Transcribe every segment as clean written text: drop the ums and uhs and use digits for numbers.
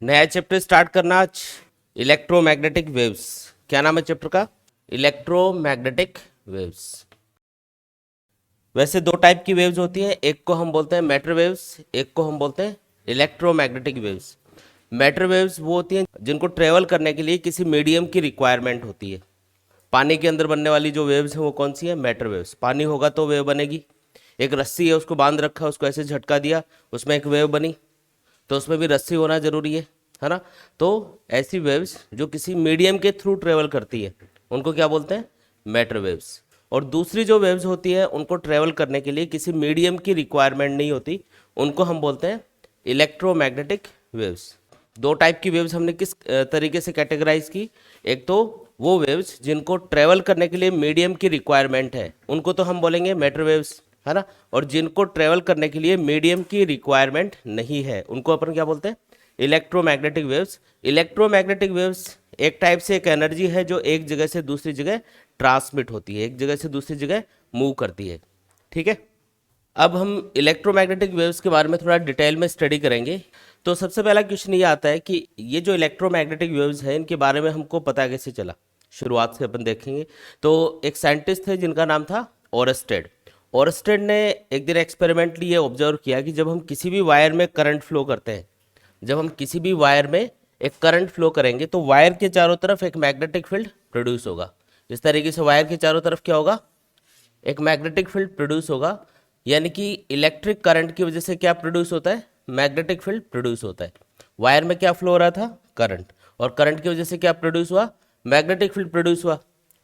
नया chapter start करना आज, इलेक्ट्रोमैग्नेटिक वेव्स। क्या नाम है चैप्टर का? Electromagnetic waves. वैसे दो टाइप की वेव्स होती हैं, एक को हम बोलते हैं मैटर वेव्स, एक को हम बोलते हैं इलेक्ट्रोमैग्नेटिक वेव्स। मैटर वेव्स वो होती हैं जिनको ट्रेवल करने के लिए किसी मीडियम की रिक्वायरमेंट होती है। पानी के अंदर बनने वाली जो वेव्स हैं वो कौन सी है? Matter waves. पानी होगा तो वेव बनेगी। एक रस्सी है, उसको बांध रखा, उसको ऐसे झटका दिया, उसमें एक वेव बनी, तो उसमें भी रस्सी होना जरूरी है ना? तो ऐसी वेव्स जो किसी मीडियम के थ्रू ट्रेवल करती है उनको क्या बोलते हैं? Matter waves. और दूसरी जो वेव्स होती है उनको ट्रेवल करने के लिए किसी मीडियम की रिक्वायरमेंट नहीं होती, उनको हम बोलते हैं इलेक्ट्रोमैग्नेटिक वेव्स। दो टाइप की वेव्स हमने किस तरीके से कैटेगराइज की? एक तो वो वेव्स जिनको ट्रेवल करने के लिए मीडियम की रिक्वायरमेंट है उनको तो हम बोलेंगे मैटर वेव्स, है ना? और जिनको ट्रेवल करने के लिए मीडियम की रिक्वायरमेंट नहीं है उनको अपन क्या बोलते हैं? Electromagnetic waves. इलेक्ट्रोमैग्नेटिक वेव्स एक टाइप से एक एनर्जी है जो एक जगह से दूसरी जगह ट्रांसमिट होती है, एक जगह से दूसरी जगह मूव करती है। ठीक है, अब हम इलेक्ट्रोमैग्नेटिक वेव्स के बारे में थोड़ा डिटेल में स्टडी करेंगे। तो सबसे पहला क्वेश्चन ये आता है कि ये जो इलेक्ट्रोमैग्नेटिक वेव्स हैं इनके बारे में हमको पता कैसे चला? शुरुआत से अपन देखेंगे। तो एक साइंटिस्ट थे जिनका नाम था ओरस्टेड। ओरस्टेड ने एक दिन एक्सपेरिमेंटली ये ऑब्जर्व किया कि जब हम किसी भी वायर में करंट फ्लो करते हैं, जब हम किसी भी वायर में एक करंट फ्लो करेंगे तो वायर के चारों तरफ एक मैग्नेटिक फील्ड प्रोड्यूस होगा। इस तरीके से वायर के चारों तरफ क्या होगा? एक मैग्नेटिक फील्ड प्रोड्यूस होगा। यानी कि इलेक्ट्रिक करंट की वजह से क्या प्रोड्यूस होता है? मैग्नेटिक फील्ड प्रोड्यूस होता है। वायर में क्या फ्लो हो रहा था? करंट। और करंट की वजह से क्या प्रोड्यूस हुआ? मैग्नेटिक फील्ड प्रोड्यूस हुआ।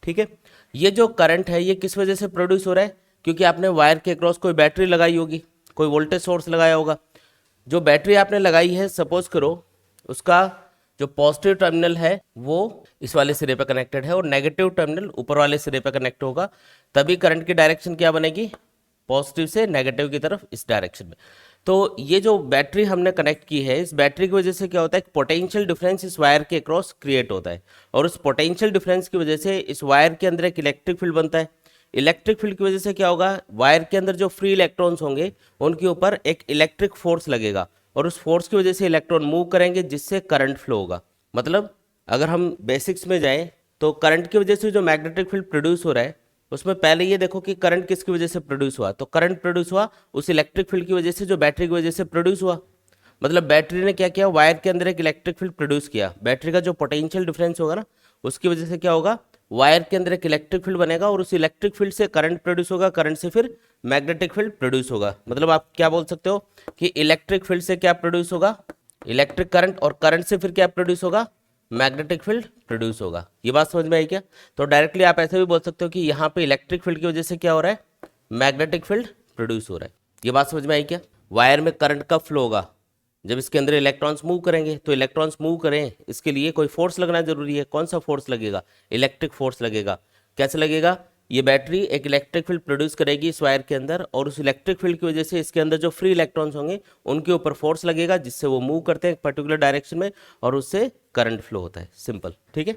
ठीक है, ये जो करंट है ये किस वजह से प्रोड्यूस हो रहा है? क्योंकि आपने वायर के क्रॉस कोई बैटरी लगाई होगी, कोई वोल्टेज सोर्स लगाया होगा। जो बैटरी आपने लगाई है, सपोज करो उसका जो पॉजिटिव टर्मिनल है वो इस वाले सिरे पर कनेक्टेड है और नेगेटिव टर्मिनल ऊपर वाले सिरे पर कनेक्ट होगा, तभी करंट की डायरेक्शन क्या बनेगी? पॉजिटिव से नेगेटिव की तरफ, इस डायरेक्शन में। तो ये जो बैटरी हमने कनेक्ट की है, इस बैटरी की वजह से क्या होता है? पोटेंशियल डिफरेंस इस वायर के क्रॉस क्रिएट होता है और उस पोटेंशियल डिफरेंस की वजह से इस वायर के अंदर एक इलेक्ट्रिक फील्ड बनता है। इलेक्ट्रिक फील्ड की वजह से क्या होगा? वायर के अंदर जो फ्री इलेक्ट्रॉन्स होंगे उनके ऊपर एक इलेक्ट्रिक फोर्स लगेगा और उस फोर्स की वजह से इलेक्ट्रॉन मूव करेंगे जिससे करंट फ्लो होगा। मतलब अगर हम बेसिक्स में जाएं तो करंट की वजह से जो मैग्नेटिक फील्ड प्रोड्यूस हो रहा है उसमें पहले ये देखो कि करंट किसकी वजह से प्रोड्यूस हुआ। तो करंट प्रोड्यूस हुआ उस इलेक्ट्रिक फील्ड की वजह से जो बैटरी की वजह से प्रोड्यूस हुआ। मतलब बैटरी ने क्या किया? वायर के अंदर एक इलेक्ट्रिक फील्ड प्रोड्यूस किया। बैटरी का जो पोटेंशियल डिफरेंस होगा ना, उसकी वजह से क्या होगा? वायर के अंदर एक इलेक्ट्रिक फील्ड बनेगा और उस इलेक्ट्रिक फील्ड से करंट प्रोड्यूस होगा, करंट से फिर मैग्नेटिक फील्ड प्रोड्यूस होगा। मतलब आप क्या बोल सकते हो कि इलेक्ट्रिक फील्ड से क्या प्रोड्यूस होगा? इलेक्ट्रिक करंट, और करंट से फिर क्या प्रोड्यूस होगा? मैग्नेटिक फील्ड प्रोड्यूस होगा। ये बात समझ में आई क्या? तो डायरेक्टली आप ऐसे भी बोल सकते हो कि यहाँ पे इलेक्ट्रिक फील्ड की वजह से क्या हो रहा है? मैग्नेटिक फील्ड प्रोड्यूस हो रहा है। ये बात समझ में आई क्या? वायर में करंट कब फ्लो होगा? जब इसके अंदर इलेक्ट्रॉन्स मूव करेंगे। तो इलेक्ट्रॉन्स मूव करें इसके लिए कोई फोर्स लगना जरूरी है। कौन सा फोर्स लगेगा? इलेक्ट्रिक फोर्स लगेगा। कैसे लगेगा? ये बैटरी एक इलेक्ट्रिक फील्ड प्रोड्यूस करेगी इस वायर के अंदर और उस इलेक्ट्रिक फील्ड की वजह से इसके अंदर जो फ्री इलेक्ट्रॉन्स होंगे उनके ऊपर फोर्स लगेगा जिससे वो मूव करते हैं एक पर्टिकुलर डायरेक्शन में और उससे करंट फ्लो होता है। सिंपल, ठीक है।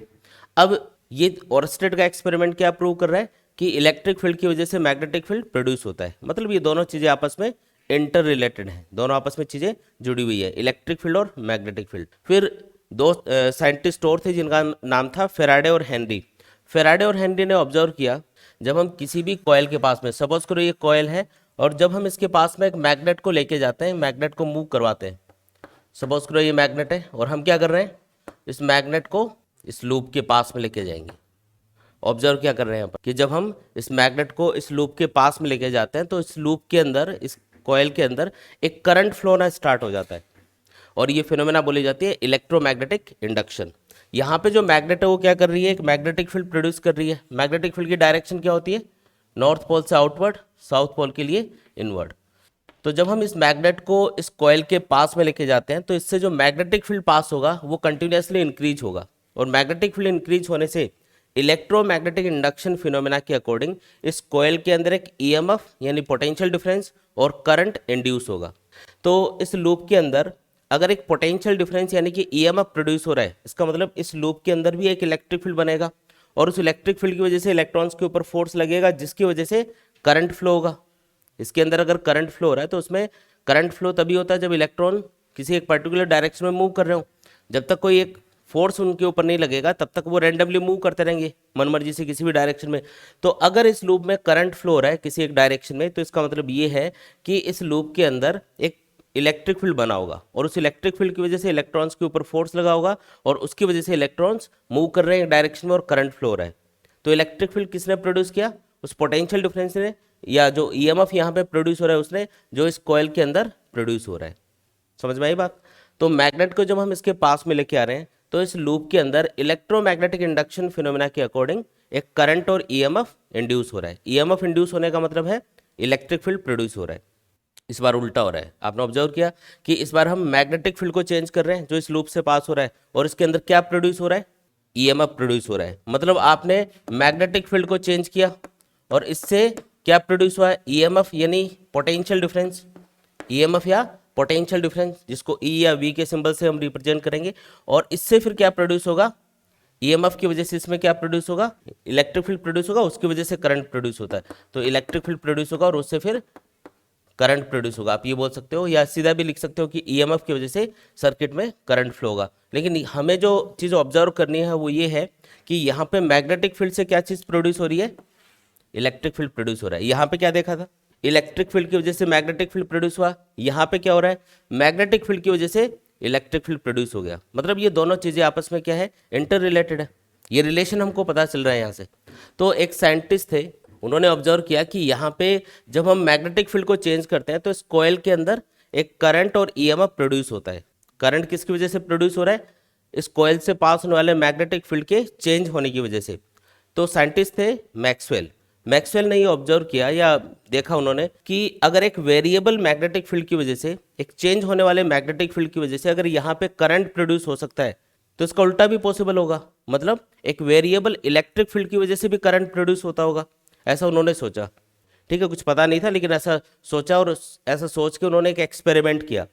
अब ये ओरस्टेड का एक्सपेरिमेंट क्या प्रूव कर रहा है? कि इलेक्ट्रिक फील्ड की वजह से मैग्नेटिक फील्ड प्रोड्यूस होता है। मतलब ये दोनों चीजें आपस में इंटर रिलेटेड है, दोनों आपस में चीजें जुड़ी हुई है, इलेक्ट्रिक फील्ड और मैग्नेटिक फील्ड। फिर दो साइंटिस्ट और थे जिनका नाम था फेराडे और हेनरी। फेराडे और हेनरी ने ऑब्जर्व किया जब हम किसी भी कॉइल के पास में, सपोज करो ये कॉइल है और जब हम इसके पास में एक मैग्नेट को लेके जाते हैं, मैग्नेट को मूव करवाते हैं, सपोज करो ये मैग्नेट है और हम क्या कर रहे हैं? इस मैग्नेट को इस लूप के पास में लेके जाएंगे। ऑब्जर्व क्या कर रहे हैं यहाँ पर कि जब हम इस मैग्नेट को इस लूप के पास में लेके जाते हैं तो इस लूप के अंदर, इस कॉइल के अंदर एक करंट फ्लो होना स्टार्ट हो जाता है और ये फिनोमेना बोली जाती है इलेक्ट्रोमैग्नेटिक इंडक्शन। यहाँ पे जो मैग्नेट है वो क्या कर रही है? एक मैग्नेटिक फील्ड प्रोड्यूस कर रही है। मैग्नेटिक फील्ड की डायरेक्शन क्या होती है? नॉर्थ पोल से आउटवर्ड, साउथ पोल के लिए इनवर्ड। तो जब हम इस मैग्नेट को इस कॉइल के पास में लेके जाते हैं तो इससे जो मैग्नेटिक फील्ड पास होगा वो कंटिन्यूसली इंक्रीज होगा और मैग्नेटिक फील्ड इंक्रीज होने से इलेक्ट्रोमैग्नेटिक इंडक्शन फिनोमेना के अकॉर्डिंग इस कॉइल के अंदर एक ईएमएफ यानी पोटेंशियल डिफरेंस और करंट इंड्यूस होगा। तो इस लूप के अंदर अगर एक पोटेंशियल डिफरेंस यानी कि ईएमएफ प्रोड्यूस हो रहा है, इसका मतलब इस लूप के अंदर भी एक इलेक्ट्रिक फील्ड बनेगा और उस इलेक्ट्रिक फील्ड की वजह से इलेक्ट्रॉन्स के ऊपर फोर्स लगेगा जिसकी वजह से करंट फ्लो होगा। इसके अंदर अगर करंट फ्लो हो रहा है तो उसमें करंट फ्लो तभी होता है जब इलेक्ट्रॉन किसी एक पर्टिकुलर डायरेक्शन में मूव कर रहे हो। जब तक कोई एक फोर्स उनके ऊपर नहीं लगेगा तब तक वो रैंडमली मूव करते रहेंगे मनमर्जी से किसी भी डायरेक्शन में। तो अगर इस लूप में करंट फ्लो हो रहा है किसी एक डायरेक्शन में, तो इसका मतलब ये है कि इस लूप के अंदर एक इलेक्ट्रिक फील्ड बना होगा, और उस इलेक्ट्रिक फील्ड की वजह से इलेक्ट्रॉन्स के ऊपर फोर्स लगा होगा, और उसकी वजह से इलेक्ट्रॉन्स मूव कर रहे हैं एक डायरेक्शन में और करंट फ्लो हो रहा है। तो इलेक्ट्रिक फील्ड किसने प्रोड्यूस किया? उस पोटेंशियल डिफरेंस ने, या जो ईएमएफ यहाँ पे प्रोड्यूस हो रहा है उसने, जो इस कॉइल के अंदर प्रोड्यूस हो रहा है। समझ में आई बात? तो मैग्नेट को जब हम इसके पास में लेके आ रहे हैं तो इस लूप के अंदर इलेक्ट्रोमैग्नेटिक इंडक्शन फिनोमेना के अकॉर्डिंग एक करंट और ईएमएफ इंड्यूस हो रहा है। ईएमएफ इंड्यूस होने का मतलब है इलेक्ट्रिक फील्ड प्रोड्यूस हो रहा है। इस बार उल्टा हो रहा है। आपने ऑब्जर्व किया कि इस बार हम मैग्नेटिक फील्ड को चेंज कर रहे हैं जो इस लूप से पास हो रहा है, और इसके अंदर क्या प्रोड्यूस हो रहा है? ईएमएफ प्रोड्यूस हो रहा है। मतलब आपने मैग्नेटिक फील्ड को चेंज किया और इससे क्या प्रोड्यूस हुआ है? ईएमएफ, यानी पोटेंशियल डिफरेंस। ईएमएफ या पोटेंशियल डिफरेंस, जिसको ई या वी के सिंबल से हम रिप्रेजेंट करेंगे। और इससे फिर क्या प्रोड्यूस होगा? ईएमएफ की वजह से इसमें क्या प्रोड्यूस होगा? इलेक्ट्रिक फील्ड प्रोड्यूस होगा, उसकी वजह से करंट प्रोड्यूस होता है। तो इलेक्ट्रिक फील्ड प्रोड्यूस होगा और उससे फिर करंट प्रोड्यूस होगा। आप ये बोल सकते हो, या सीधा भी लिख सकते हो कि ईएमएफ की वजह से सर्किट में करंट फ्लो होगा। लेकिन हमें जो चीज़ ऑब्जर्व करनी है वो ये है कि यहाँ पे मैग्नेटिक फील्ड से क्या चीज़ प्रोड्यूस हो रही है? इलेक्ट्रिक फील्ड प्रोड्यूस हो रहा है। यहाँ पे क्या देखा था? इलेक्ट्रिक फील्ड की वजह से मैग्नेटिक फील्ड प्रोड्यूस हुआ। यहाँ पे क्या हो रहा है? मैग्नेटिक फील्ड की वजह से इलेक्ट्रिक फील्ड प्रोड्यूस हो गया। मतलब ये दोनों चीज़ें आपस में क्या है? इंटर रिलेटेड है। ये रिलेशन हमको पता चल रहा है यहाँ से। तो एक साइंटिस्ट थे, उन्होंने ऑब्जर्व किया कि यहाँ पे जब हम मैग्नेटिक फील्ड को चेंज करते हैं तो इस कॉइल के अंदर एक करंट और ईएमएफ प्रोड्यूस होता है। करंट किसकी वजह से प्रोड्यूस हो रहा है? इस कॉइल से पास होने वाले मैग्नेटिक फील्ड के चेंज होने की वजह से। तो साइंटिस्ट थे मैक्सवेल। मैक्सवेल ने ये ऑब्जर्व किया या देखा उन्होंने कि अगर एक वेरिएबल मैग्नेटिक फील्ड की वजह से, एक चेंज होने वाले मैग्नेटिक फील्ड की वजह से अगर यहाँ पे करंट प्रोड्यूस हो सकता है, तो इसका उल्टा भी पॉसिबल होगा। मतलब एक वेरिएबल इलेक्ट्रिक फील्ड की वजह से भी करंट प्रोड्यूस होता होगा, ऐसा उन्होंने सोचा। ठीक है, कुछ पता नहीं था लेकिन ऐसा सोचा, और ऐसा सोच के उन्होंने एक एक्सपेरिमेंट किया।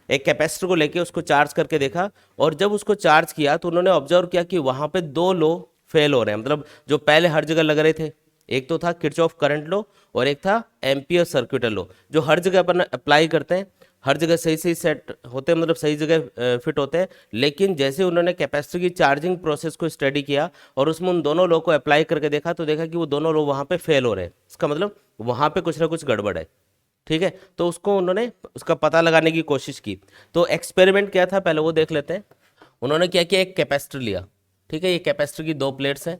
एक कैपेसिटर को लेके उसको चार्ज करके देखा, और जब उसको चार्ज किया तो उन्होंने ऑब्जर्व किया कि वहाँ पे दो लॉ फेल हो रहे हैं। मतलब जो पहले हर जगह लग रहे थे, एक तो था किरचॉफ करंट लॉ और एक था एम्पियर सर्क्यूटल लॉ, जो हर जगह अपन अप्लाई करते हैं, हर जगह सही सही सेट होते हैं, मतलब सही जगह फिट होते हैं। लेकिन जैसे उन्होंने कैपेसिटर की चार्जिंग प्रोसेस को स्टडी किया और उसमें उन दोनों लॉ को अप्लाई करके देखा, तो देखा कि वो दोनों लॉ वहाँ पे फेल हो रहे हैं। इसका मतलब वहाँ पे कुछ ना कुछ गड़बड़ है। ठीक है, तो उसको उन्होंने उसका पता लगाने की कोशिश की। तो एक्सपेरिमेंट क्या था पहले वो देख लेते हैं। उन्होंने क्या किया, एक कैपेसिटर लिया। ठीक है, ये कैपेसिटर की दो प्लेट्स हैं,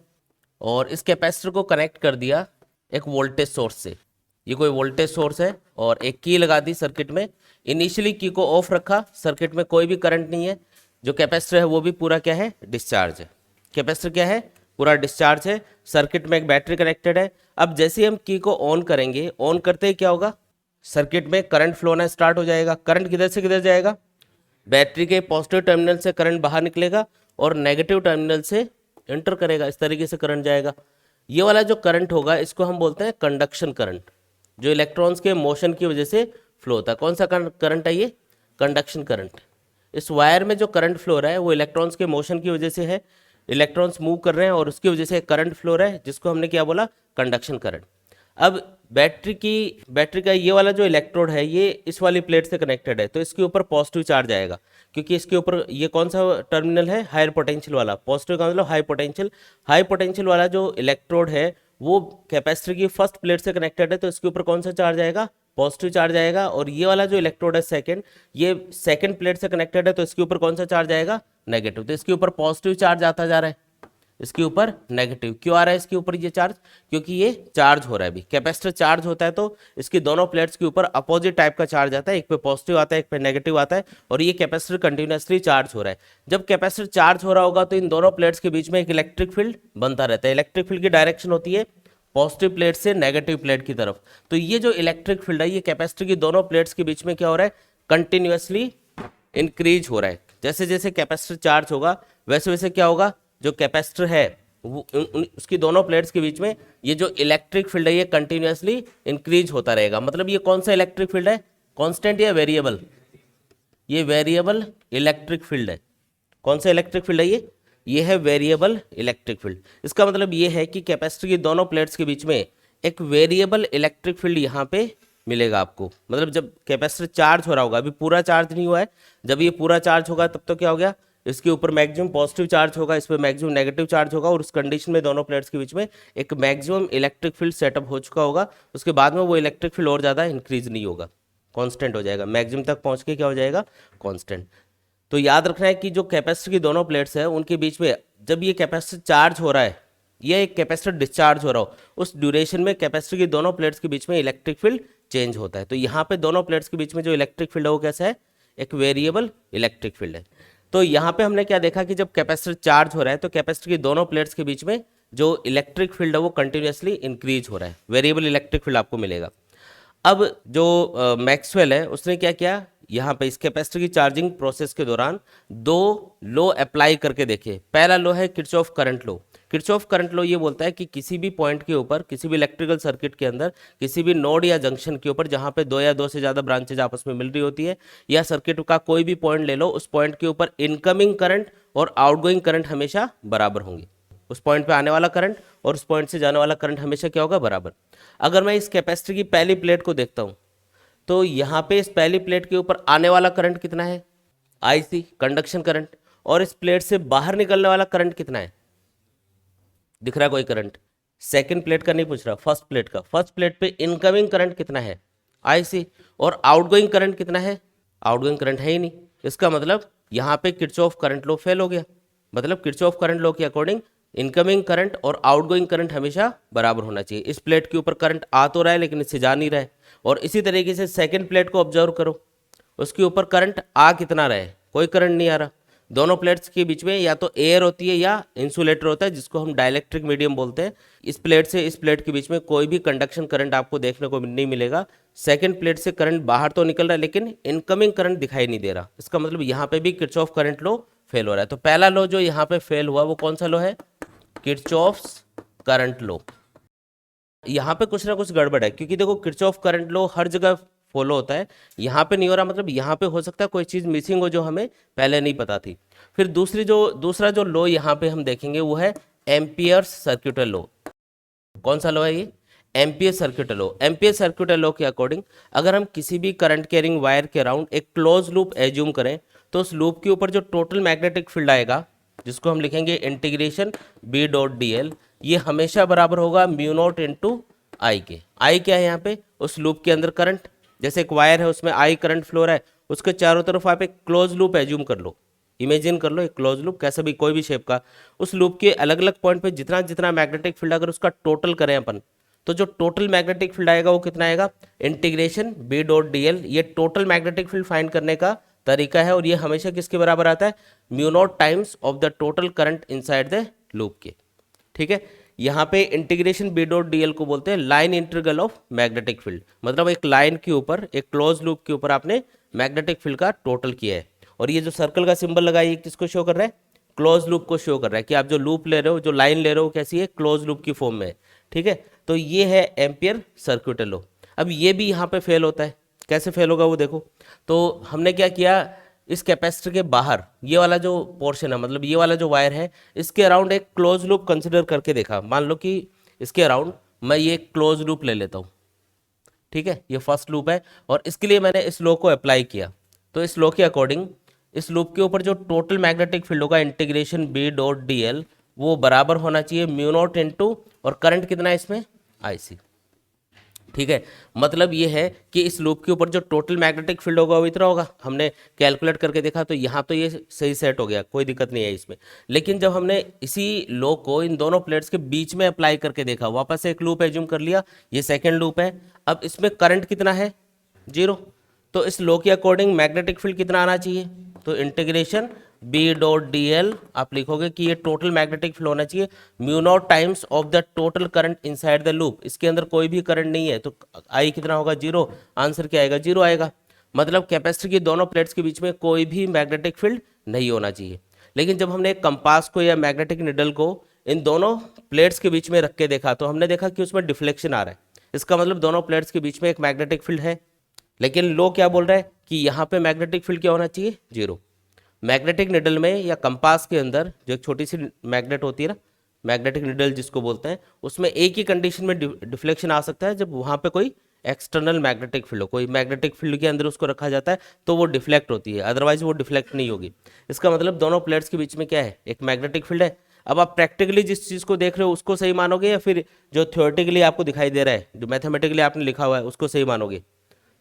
और इस कैपेसिटर को कनेक्ट कर दिया एक वोल्टेज सोर्स से। ये कोई वोल्टेज सोर्स है, और एक की लगा दी सर्किट में। इनिशियली की को ऑफ रखा, सर्किट में कोई भी करंट नहीं है। जो कैपेसिटर है वो भी पूरा क्या है? डिस्चार्ज है। कैपेसिटर क्या है? पूरा डिस्चार्ज है। सर्किट में एक बैटरी कनेक्टेड है। अब जैसे ही हम की को ऑन करेंगे, ऑन करते ही क्या होगा? सर्किट में करंट फ्लो होना स्टार्ट हो जाएगा। करंट किधर से किधर जाएगा? बैटरी के पॉजिटिव टर्मिनल से करंट बाहर निकलेगा और नेगेटिव टर्मिनल से एंटर करेगा। इस तरीके से करंट जाएगा। ये वाला जो करंट होगा इसको हम बोलते हैं कंडक्शन करंट, जो इलेक्ट्रॉन्स के मोशन की वजह से फ्लो होता है। कौन सा करंट है ये? Conduction current. इस वायर में जो करंट फ्लो हो रहा है वो इलेक्ट्रॉन्स के मोशन की वजह से है। इलेक्ट्रॉन्स मूव कर रहे हैं और उसकी वजह से करंट फ्लो हो रहा है, जिसको हमने क्या बोला? Conduction current. अब बैटरी का ये वाला जो इलेक्ट्रोड है ये इस वाली प्लेट से कनेक्टेड है, तो इसके ऊपर पॉजिटिव चार्ज आएगा, क्योंकि इसके ऊपर ये कौन सा टर्मिनल है? हायर पोटेंशियल वाला। पॉजिटिव का मतलब हाई पोटेंशियल। हाई पोटेंशियल वाला जो इलेक्ट्रोड है वो कैपेसिटर की फर्स्ट प्लेट से कनेक्टेड है, तो इसके ऊपर कौन सा चार्ज आएगा? पॉजिटिव चार्ज आएगा। और ये वाला जो इलेक्ट्रोड है सेकंड, ये सेकंड प्लेट से कनेक्टेड है, तो इसके ऊपर कौन सा चार्ज आएगा? नेगेटिव। तो इसके ऊपर पॉजिटिव चार्ज आता जा रहा है, इसके ऊपर नेगेटिव। क्यों आ रहा है इसके ऊपर ये चार्ज? क्योंकि ये चार्ज हो रहा है। अभी कैपेसिटर चार्ज होता है तो इसकी दोनों प्लेट्स के ऊपर अपोजिट टाइप का चार्ज आता है, एक पे पॉजिटिव आता है, एक पे नेगेटिव आता है, और ये कैपेसिटर कंटिन्यूसली चार्ज हो रहा है। जब कैपेसिटर चार्ज हो रहा होगा तो इन दोनों प्लेट्स के बीच में एक इलेक्ट्रिक फील्ड बनता रहता है। इलेक्ट्रिक फील्ड की डायरेक्शन होती है पॉजिटिव प्लेट से नेगेटिव प्लेट की तरफ। तो ये जो इलेक्ट्रिक फील्ड है ये कैपेसिटर की दोनों प्लेट्स के बीच में क्या हो रहा है? कंटिन्यूसली इंक्रीज हो रहा है। जैसे जैसे कैपेसिटर चार्ज होगा वैसे वैसे क्या होगा? जो कैपेसिटर है वो उसकी दोनों प्लेट्स के बीच में ये जो इलेक्ट्रिक फील्ड है ये कंटिन्यूसली इंक्रीज होता रहेगा। मतलब ये कौन सा इलेक्ट्रिक फील्ड है? कांस्टेंट या वेरिएबल? ये वेरिएबल इलेक्ट्रिक फील्ड है। कौन सा इलेक्ट्रिक फील्ड है ये है वेरिएबल इलेक्ट्रिक फील्ड। इसका मतलब ये है कि कैपेसिटर की दोनों प्लेट्स के बीच में एक वेरिएबल इलेक्ट्रिक फील्ड यहाँ पे मिलेगा आपको। मतलब जब कैपेसिटर चार्ज हो रहा होगा, अभी पूरा चार्ज नहीं हुआ है, जब ये पूरा चार्ज होगा तब तो क्या हो गया? इसके ऊपर मैक्सिमम पॉजिटिव चार्ज होगा, इस पर मैक्सिमम नेगेटिव चार्ज होगा, और उस कंडीशन में दोनों प्लेट्स के बीच में एक मैक्सिमम इलेक्ट्रिक फील्ड सेटअप हो चुका होगा। उसके बाद में वो इलेक्ट्रिक फील्ड और ज़्यादा इंक्रीज नहीं होगा, कांस्टेंट हो जाएगा, मैक्सिमम तक पहुंच के क्या हो जाएगा, कांस्टेंट। तो याद रखना है कि जो कैपेसिटर की दोनों प्लेट्स है उनके बीच में जब ये कैपेसिटर चार्ज हो रहा है या एक कैपेसिटर डिस्चार्ज हो रहा हो, उस ड्यूरेशन में कैपेसिटर की दोनों प्लेट्स के बीच में इलेक्ट्रिक फील्ड चेंज होता है। तो यहाँ पे दोनों प्लेट्स के बीच में जो इलेक्ट्रिक फील्ड है वो कैसा है, एक वेरिएबल इलेक्ट्रिक फील्ड है। तो यहाँ पे हमने क्या देखा कि जब कैपेसिटर चार्ज हो रहा है तो कैपेसिटर की दोनों प्लेट्स के बीच में जो इलेक्ट्रिक फील्ड है वो कंटिन्यूसली इंक्रीज हो रहा है, वेरिएबल इलेक्ट्रिक फील्ड आपको मिलेगा। अब जो मैक्सवेल है उसने क्या किया, यहाँ पे इस कैपेसिटर की चार्जिंग प्रोसेस के दौरान दो लॉ अप्लाई करके देखे। पहला लॉ है Kirchhoff current law. Kirchhoff current law ये बोलता है कि किसी भी पॉइंट के ऊपर, किसी भी इलेक्ट्रिकल सर्किट के अंदर, किसी भी नोड या जंक्शन के ऊपर जहाँ पे दो या दो से ज़्यादा ब्रांचेज आपस में मिल रही होती है, या सर्किट का कोई भी पॉइंट ले लो, उस पॉइंट के ऊपर इनकमिंग करंट और आउटगोइंग करंट हमेशा बराबर होंगे। उस पॉइंट पे आने वाला करंट और उस पॉइंट से जाने वाला करंट हमेशा क्या होगा, बराबर। अगर मैं इस कैपेसिटर की पहली प्लेट को देखता हूँ तो यहाँ पे इस पहली प्लेट के ऊपर आने वाला करंट कितना है, IC कंडक्शन करंट, और इस प्लेट से बाहर निकलने वाला करंट कितना है, दिख रहा है कोई करंट। सेकंड प्लेट का नहीं पूछ रहा, फर्स्ट प्लेट का। फर्स्ट प्लेट पे इनकमिंग करंट कितना है, IC, और आउटगोइंग करंट कितना है, आउटगोइंग करंट है ही नहीं। इसका मतलब यहाँ पे किरचॉफ करंट लॉ फेल हो गया। मतलब किरचॉफ करंट लॉ के अकॉर्डिंग इनकमिंग करंट और आउटगोइंग करंट हमेशा बराबर होना चाहिए। इस प्लेट के ऊपर करंट आ तो रहा है लेकिन इससे जा नहीं रहा है। और इसी तरीके से सेकंड प्लेट को ऑब्जर्व करो, उसके ऊपर करंट आ कितना रहा है, कोई करंट नहीं आ रहा। दोनों प्लेट्स के बीच में या तो एयर होती है या इंसुलेटर होता है, जिसको हम डाइलेक्ट्रिक मीडियम बोलते हैं। इस प्लेट से इस प्लेट के बीच में कोई भी कंडक्शन करंट आपको देखने को नहीं मिलेगा। सेकंड प्लेट से करंट बाहर तो निकल रहा है लेकिन इनकमिंग करंट दिखाई नहीं दे रहा। इसका मतलब यहाँ पे भी किरचॉफ करंट लॉ फेल हो रहा है। तो पहला लॉ जो यहाँ पे फेल हुआ वो कौन सा लॉ है, किरचॉफ्स करंट लॉ। यहाँ पे कुछ ना कुछ गड़बड़ है, क्योंकि देखो किरचॉफ करंट लॉ हर जगह फॉलो होता है, यहाँ पे नहीं हो रहा। मतलब यहाँ पे हो सकता है कोई चीज़ मिसिंग हो जो हमें पहले नहीं पता थी। फिर दूसरा जो लॉ यहाँ पे हम देखेंगे वो है एम्पियर्स सर्क्यूटल लॉ। कौन सा लॉ है ये, एम्पियर सर्क्यूटल लॉ। एम्पियर सर्क्यूटल लॉ के अकॉर्डिंग अगर हम किसी भी करंट कैरिंग वायर के अराउंड एक क्लोज लूप एज्यूम करें तो उस लूप के ऊपर जो टोटल मैग्नेटिक फील्ड आएगा, जिसको हम लिखेंगे इंटीग्रेशन B.dl, ये हमेशा बराबर होगा म्यू नॉट इंटू आई के। आई क्या है यहाँ पे, उस लूप के अंदर करंट। जैसे एक वायर है उसमें I करंट फ्लो रहा है, उसके चारों तरफ आप एक क्लोज लूप एज्यूम कर लो, इमेजिन कर लो एक क्लोज लूप, कैसा भी कोई भी शेप का। उस लूप के अलग अलग पॉइंट पे जितना जितना मैग्नेटिक फील्ड अगर उसका टोटल करें अपन, तो जो टोटल मैग्नेटिक फील्ड आएगा वो कितना आएगा, इंटीग्रेशन B.dl। ये टोटल मैग्नेटिक फील्ड फाइंड करने का तरीका है, और ये हमेशा किसके बराबर आता है, mu naught times of the total current inside the loop के। ठीक है, यहाँ पे इंटीग्रेशन B.dl को बोलते हैं line integral of magnetic field. मतलब एक लाइन के ऊपर, एक क्लोज लूप के ऊपर आपने मैग्नेटिक फील्ड का टोटल किया है। और ये जो सर्कल का सिंबल लगा है ये किसको शो कर रहा है, क्लोज लूप को शो कर रहा है, कि आप जो लूप ले रहे हो, जो लाइन ले रहे हो, कैसी है, क्लोज लूप की फॉर्म में है। ठीक है, तो ये है एम्पियर सर्क्यूटल लॉ। अब ये भी यहाँ पे फेल होता है, कैसे फेल होगा वो देखो। तो हमने क्या किया, इस कैपेसिटर के बाहर ये वाला जो पोर्शन है, मतलब ये वाला जो वायर है, इसके अराउंड एक क्लोज लूप कंसिडर करके देखा। मान लो कि इसके अराउंड मैं ये क्लोज लूप ले लेता हूँ। ठीक है, ये फर्स्ट लूप है और इसके लिए मैंने इस लॉ को अप्लाई किया। तो इस लॉ के अकॉर्डिंग इस लूप के ऊपर जो टोटल मैग्नेटिक फील्ड होगा इंटीग्रेशन B.dl, वो बराबर होना चाहिए म्यू नॉट इंटू, और करंट कितना है इसमें, IC। ठीक है, मतलब ये है कि इस लूप के ऊपर जो टोटल मैग्नेटिक फील्ड होगा वो इतना होगा। हमने कैलकुलेट करके देखा तो यहाँ तो ये सही सेट हो गया, कोई दिक्कत नहीं है इसमें। लेकिन जब हमने इसी लॉ को इन दोनों प्लेट्स के बीच में अप्लाई करके देखा, वापस से एक लूप एज्यूम कर लिया, ये सेकेंड लूप है। अब इसमें करंट कितना है, 0। तो इस लॉ के अकॉर्डिंग मैग्नेटिक फील्ड कितना आना चाहिए, तो इंटीग्रेशन B.dl आप लिखोगे कि ये टोटल मैग्नेटिक फील्ड होना चाहिए mu naught times of the total current inside the loop. इसके अंदर कोई भी करंट नहीं है तो I कितना होगा, 0। आंसर क्या आएगा, 0 आएगा। मतलब कैपेसिटर की दोनों प्लेट्स के बीच में कोई भी मैग्नेटिक फील्ड नहीं होना चाहिए। लेकिन जब हमने एक कंपास को या मैग्नेटिक निडल को इन दोनों प्लेट्स के बीच में रख के देखा तो हमने देखा कि उसमें डिफ्लेक्शन आ रहा है। इसका मतलब दोनों प्लेट्स के बीच में एक मैग्नेटिक फील्ड है। लेकिन लॉ क्या बोल रहा है कि यहाँ पे मैग्नेटिक फील्ड क्या होना चाहिए, 0। मैग्नेटिक निडल में या कंपास के अंदर जो एक छोटी सी मैग्नेट होती है ना, मैग्नेटिक निडल जिसको बोलते हैं, उसमें एक ही कंडीशन में डिफ्लेक्शन आ सकता है, जब वहाँ पे कोई एक्सटर्नल मैग्नेटिक फील्ड हो, कोई मैग्नेटिक फील्ड के अंदर उसको रखा जाता है तो वो डिफ्लेक्ट होती है, अदरवाइज वो डिफ्लेक्ट नहीं होगी। इसका मतलब दोनों प्लेट्स के बीच में क्या है, एक मैग्नेटिक फील्ड है। अब आप प्रैक्टिकली जिस चीज़ को देख रहे हो उसको सही मानोगे या फिर जो थ्योरेटिकली आपको दिखाई दे रहा है, जो मैथमेटिकली आपने लिखा हुआ है उसको सही मानोगे?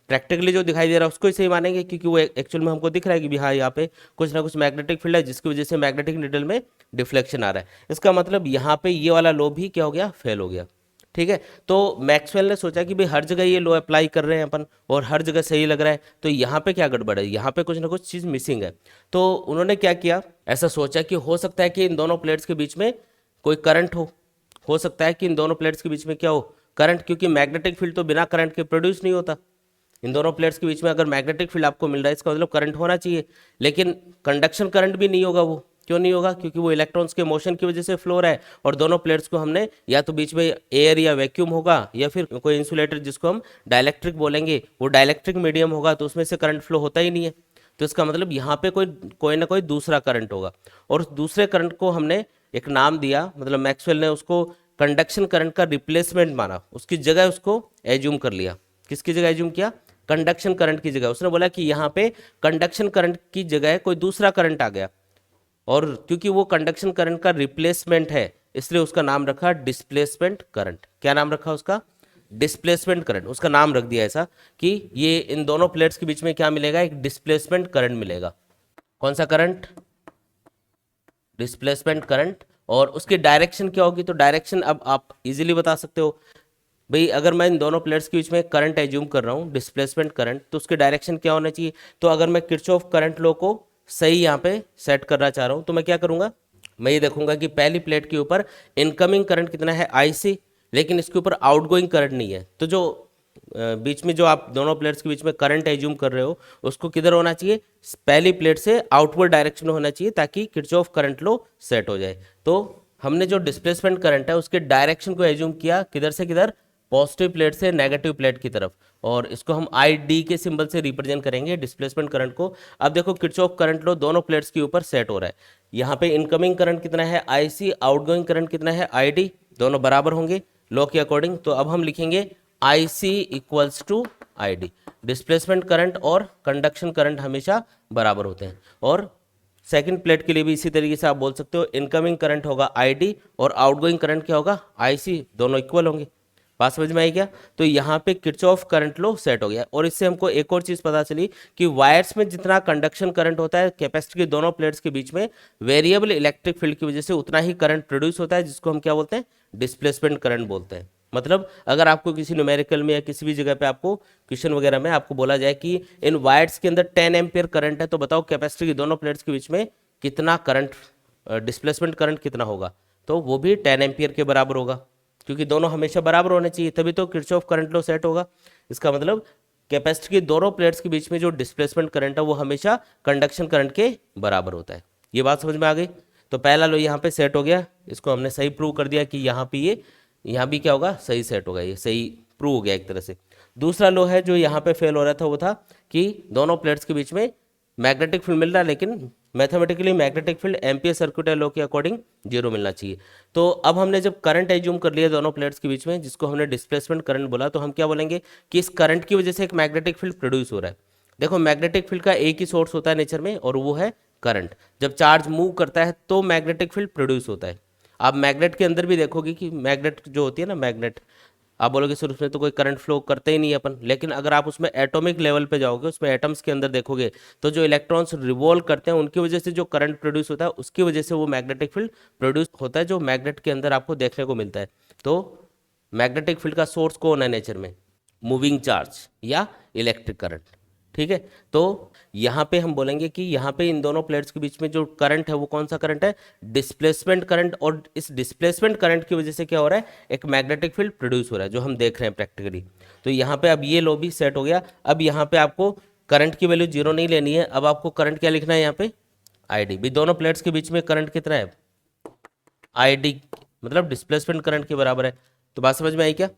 प्रैक्टिकली जो दिखाई दे रहा है उसको ही सही मानेंगे, क्योंकि वो एक्चुअल में हमको दिख रहा है कि भी हाँ यहाँ पे कुछ ना कुछ मैग्नेटिक फील्ड है जिसकी वजह से मैग्नेटिक नीडल में डिफ्लेक्शन आ रहा है। इसका मतलब यहाँ पे ये वाला लॉ भी क्या हो गया, फेल हो गया। ठीक है, तो मैक्सवेल ने सोचा कि भाई हर जगह ये लॉ अप्लाई कर रहे हैं अपन और हर जगह सही लग रहा है, तो यहाँ पे क्या गड़बड़ है, यहाँ पे कुछ ना कुछ चीज़ मिसिंग है। तो उन्होंने क्या किया, ऐसा सोचा कि हो सकता है कि इन दोनों प्लेट्स के बीच में कोई करंट हो सकता है कि इन दोनों प्लेट्स के बीच में क्या हो, करंट, क्योंकि मैग्नेटिक फील्ड तो बिना करंट के प्रोड्यूस नहीं होता। इन दोनों प्लेट्स के बीच में अगर मैग्नेटिक फील्ड आपको मिल रहा है इसका मतलब करंट होना चाहिए, लेकिन कंडक्शन करंट भी नहीं होगा। वो क्यों नहीं होगा, क्योंकि वो इलेक्ट्रॉन्स के मोशन की वजह से फ्लो रहा है और दोनों प्लेट्स को हमने या तो बीच में एयर या वैक्यूम होगा या फिर कोई इंसुलेटर जिसको हम डाइलेक्ट्रिक बोलेंगे, वो डाइलेक्ट्रिक मीडियम होगा तो उसमें से करंट फ्लो होता ही नहीं है। तो इसका मतलब यहाँ पे कोई ना कोई दूसरा करंट होगा और उस दूसरे करंट को हमने एक नाम दिया, मतलब मैक्सवेल ने उसको कंडक्शन करंट का रिप्लेसमेंट माना, उसकी जगह उसको एज्यूम कर लिया। किसकी जगह एज्यूम किया, कंडक्शन करंट की जगह। उसने बोला कि यहाँ पे कंडक्शन करंट की जगह कोई दूसरा करंट आ गया और क्योंकि वो कंडक्शन करंट का रिप्लेसमेंट है इसलिए उसका नाम रखा डिस्प्लेसमेंट करंट। क्या नाम रखा उसका, डिस्प्लेसमेंट करंट। उसका नाम रख दिया ऐसा कि ये इन दोनों प्लेट्स के बीच में क्या मिलेगा, एक डिस्प्लेसमेंट करंट मिलेगा। कौन सा करंट, डिस्प्लेसमेंट करंट। और उसकी डायरेक्शन क्या होगी, तो डायरेक्शन अब आप इजीली बता सकते हो भाई, अगर मैं इन दोनों प्लेट्स के बीच में करंट एज्यूम कर रहा हूँ डिस्प्लेसमेंट करंट, तो उसकी डायरेक्शन क्या होना चाहिए। तो अगर मैं किरचॉफ करंट लॉ को सही यहाँ पे सेट करना चाह रहा हूँ तो मैं क्या करूँगा, मैं ये देखूंगा कि पहली प्लेट के ऊपर इनकमिंग करंट कितना है IC, लेकिन इसके ऊपर आउटगोइंग करंट नहीं है। तो जो बीच में जो आप दोनों प्लेट्स के बीच में करंट एज्यूम कर रहे हो उसको किधर होना चाहिए, पहली प्लेट से आउटवर्ड डायरेक्शन में होना चाहिए ताकि किरचॉफ करंट लॉ सेट हो जाए। तो हमने जो डिस्प्लेसमेंट करंट है उसके डायरेक्शन को एज्यूम किया किधर से किधर, पॉजिटिव प्लेट से नेगेटिव प्लेट की तरफ, और इसको हम ID के सिंबल से रिप्रेजेंट करेंगे डिस्प्लेसमेंट करंट को। अब देखो किरचॉफ करंट लो दोनों प्लेट्स के ऊपर सेट हो रहा है। यहाँ पे इनकमिंग करंट कितना है IC, आउटगोइंग करंट कितना है ID, दोनों बराबर होंगे लॉ के अकॉर्डिंग। तो अब हम लिखेंगे IC equals to ID। Displacement current और कंडक्शन करंट हमेशा बराबर होते हैं। और सेकंड प्लेट के लिए भी इसी तरीके से आप बोल सकते हो, इनकमिंग करंट होगा ID और आउटगोइंग करंट क्या होगा IC, दोनों इक्वल होंगे। बात समझ में आई क्या, तो यहाँ पे किरचॉफ करंट लो सेट हो गया। और इससे हमको एक और चीज़ पता चली कि वायर्स में जितना कंडक्शन करंट होता है कैपेसिटर की दोनों प्लेट्स के बीच में वेरिएबल इलेक्ट्रिक फील्ड की वजह से उतना ही करंट प्रोड्यूस होता है, जिसको हम क्या बोलते हैं, डिस्प्लेसमेंट करंट बोलते हैं। मतलब अगर आपको किसी न्यूमेरिकल में या किसी भी जगह पे आपको क्वेश्चन वगैरह में आपको बोला जाए कि इन वायर्स के अंदर 10 एम्पियर करंट है, तो बताओ कैपेसिटर की दोनों प्लेट्स के बीच में कितना करंट, डिस्प्लेसमेंट करंट कितना होगा, तो वो भी 10 एम्पियर के बराबर होगा, क्योंकि दोनों हमेशा बराबर होने चाहिए तभी तो किरचॉफ करंट लॉ सेट होगा। इसका मतलब कैपेसिटर की दोनों प्लेट्स के बीच में जो डिस्प्लेसमेंट करंट है वो हमेशा कंडक्शन करंट के बराबर होता है। ये बात समझ में आ गई। तो पहला लॉ यहाँ पे सेट हो गया, इसको हमने सही प्रूव कर दिया कि यहाँ पे ये यहाँ भी क्या होगा, सही सेट होगा, ये सही प्रूव हो गया एक तरह से। दूसरा लॉ है जो यहाँ पे फेल हो रहा था वो था कि दोनों प्लेट्स के बीच में मैग्नेटिक फील्ड मिल रहा है, लेकिन mathematically magnetic field ampere circuit law के अकॉर्डिंग 0 मिलना चाहिए। तो अब हमने जब करंट एज्यूम कर लिया दोनों प्लेट्स के बीच में, जिसको हमने डिस्प्लेसमेंट करंट बोला, तो हम क्या बोलेंगे कि इस करंट की वजह से एक मैग्नेटिक फील्ड प्रोड्यूस हो रहा है। देखो मैग्नेटिक फील्ड का एक ही सोर्स होता है नेचर में और वो है करंट। जब चार्ज मूव करता है तो मैग्नेटिक फील्ड प्रोड्यूस होता है। आप मैग्नेट के अंदर भी देखोगे कि मैग्नेट जो होती है ना, मैग्नेट आप बोलोगे सर उसमें तो कोई करंट फ्लो करते ही नहीं है अपन, लेकिन अगर आप उसमें एटॉमिक लेवल पे जाओगे, उसमें एटम्स के अंदर देखोगे तो जो इलेक्ट्रॉन्स रिवॉल्व करते हैं उनकी वजह से जो करंट प्रोड्यूस होता है उसकी वजह से वो मैग्नेटिक फील्ड प्रोड्यूस होता है, जो मैग्नेट के अंदर आपको देखने को मिलता है। तो मैग्नेटिक फील्ड का सोर्स कौन है नेचर में, मूविंग चार्ज या इलेक्ट्रिक करंट। ठीक है, तो यहाँ पे हम बोलेंगे कि यहाँ पे इन दोनों प्लेट्स के बीच में जो करंट है वो कौन सा करंट है, डिस्प्लेसमेंट करंट। और इस डिस्प्लेसमेंट करंट की वजह से क्या हो रहा है, एक मैग्नेटिक फील्ड प्रोड्यूस हो रहा है जो हम देख रहे हैं प्रैक्टिकली। तो यहाँ पे अब ये लो भी सेट हो गया। अब यहाँ पे आपको करंट की वैल्यू 0 नहीं लेनी है, अब आपको करंट क्या लिखना है यहाँ पे, ID भी। दोनों प्लेट्स के बीच में करंट कितना है, ID, मतलब डिस्प्लेसमेंट करंट के बराबर है। तो बात समझ में आई क्या।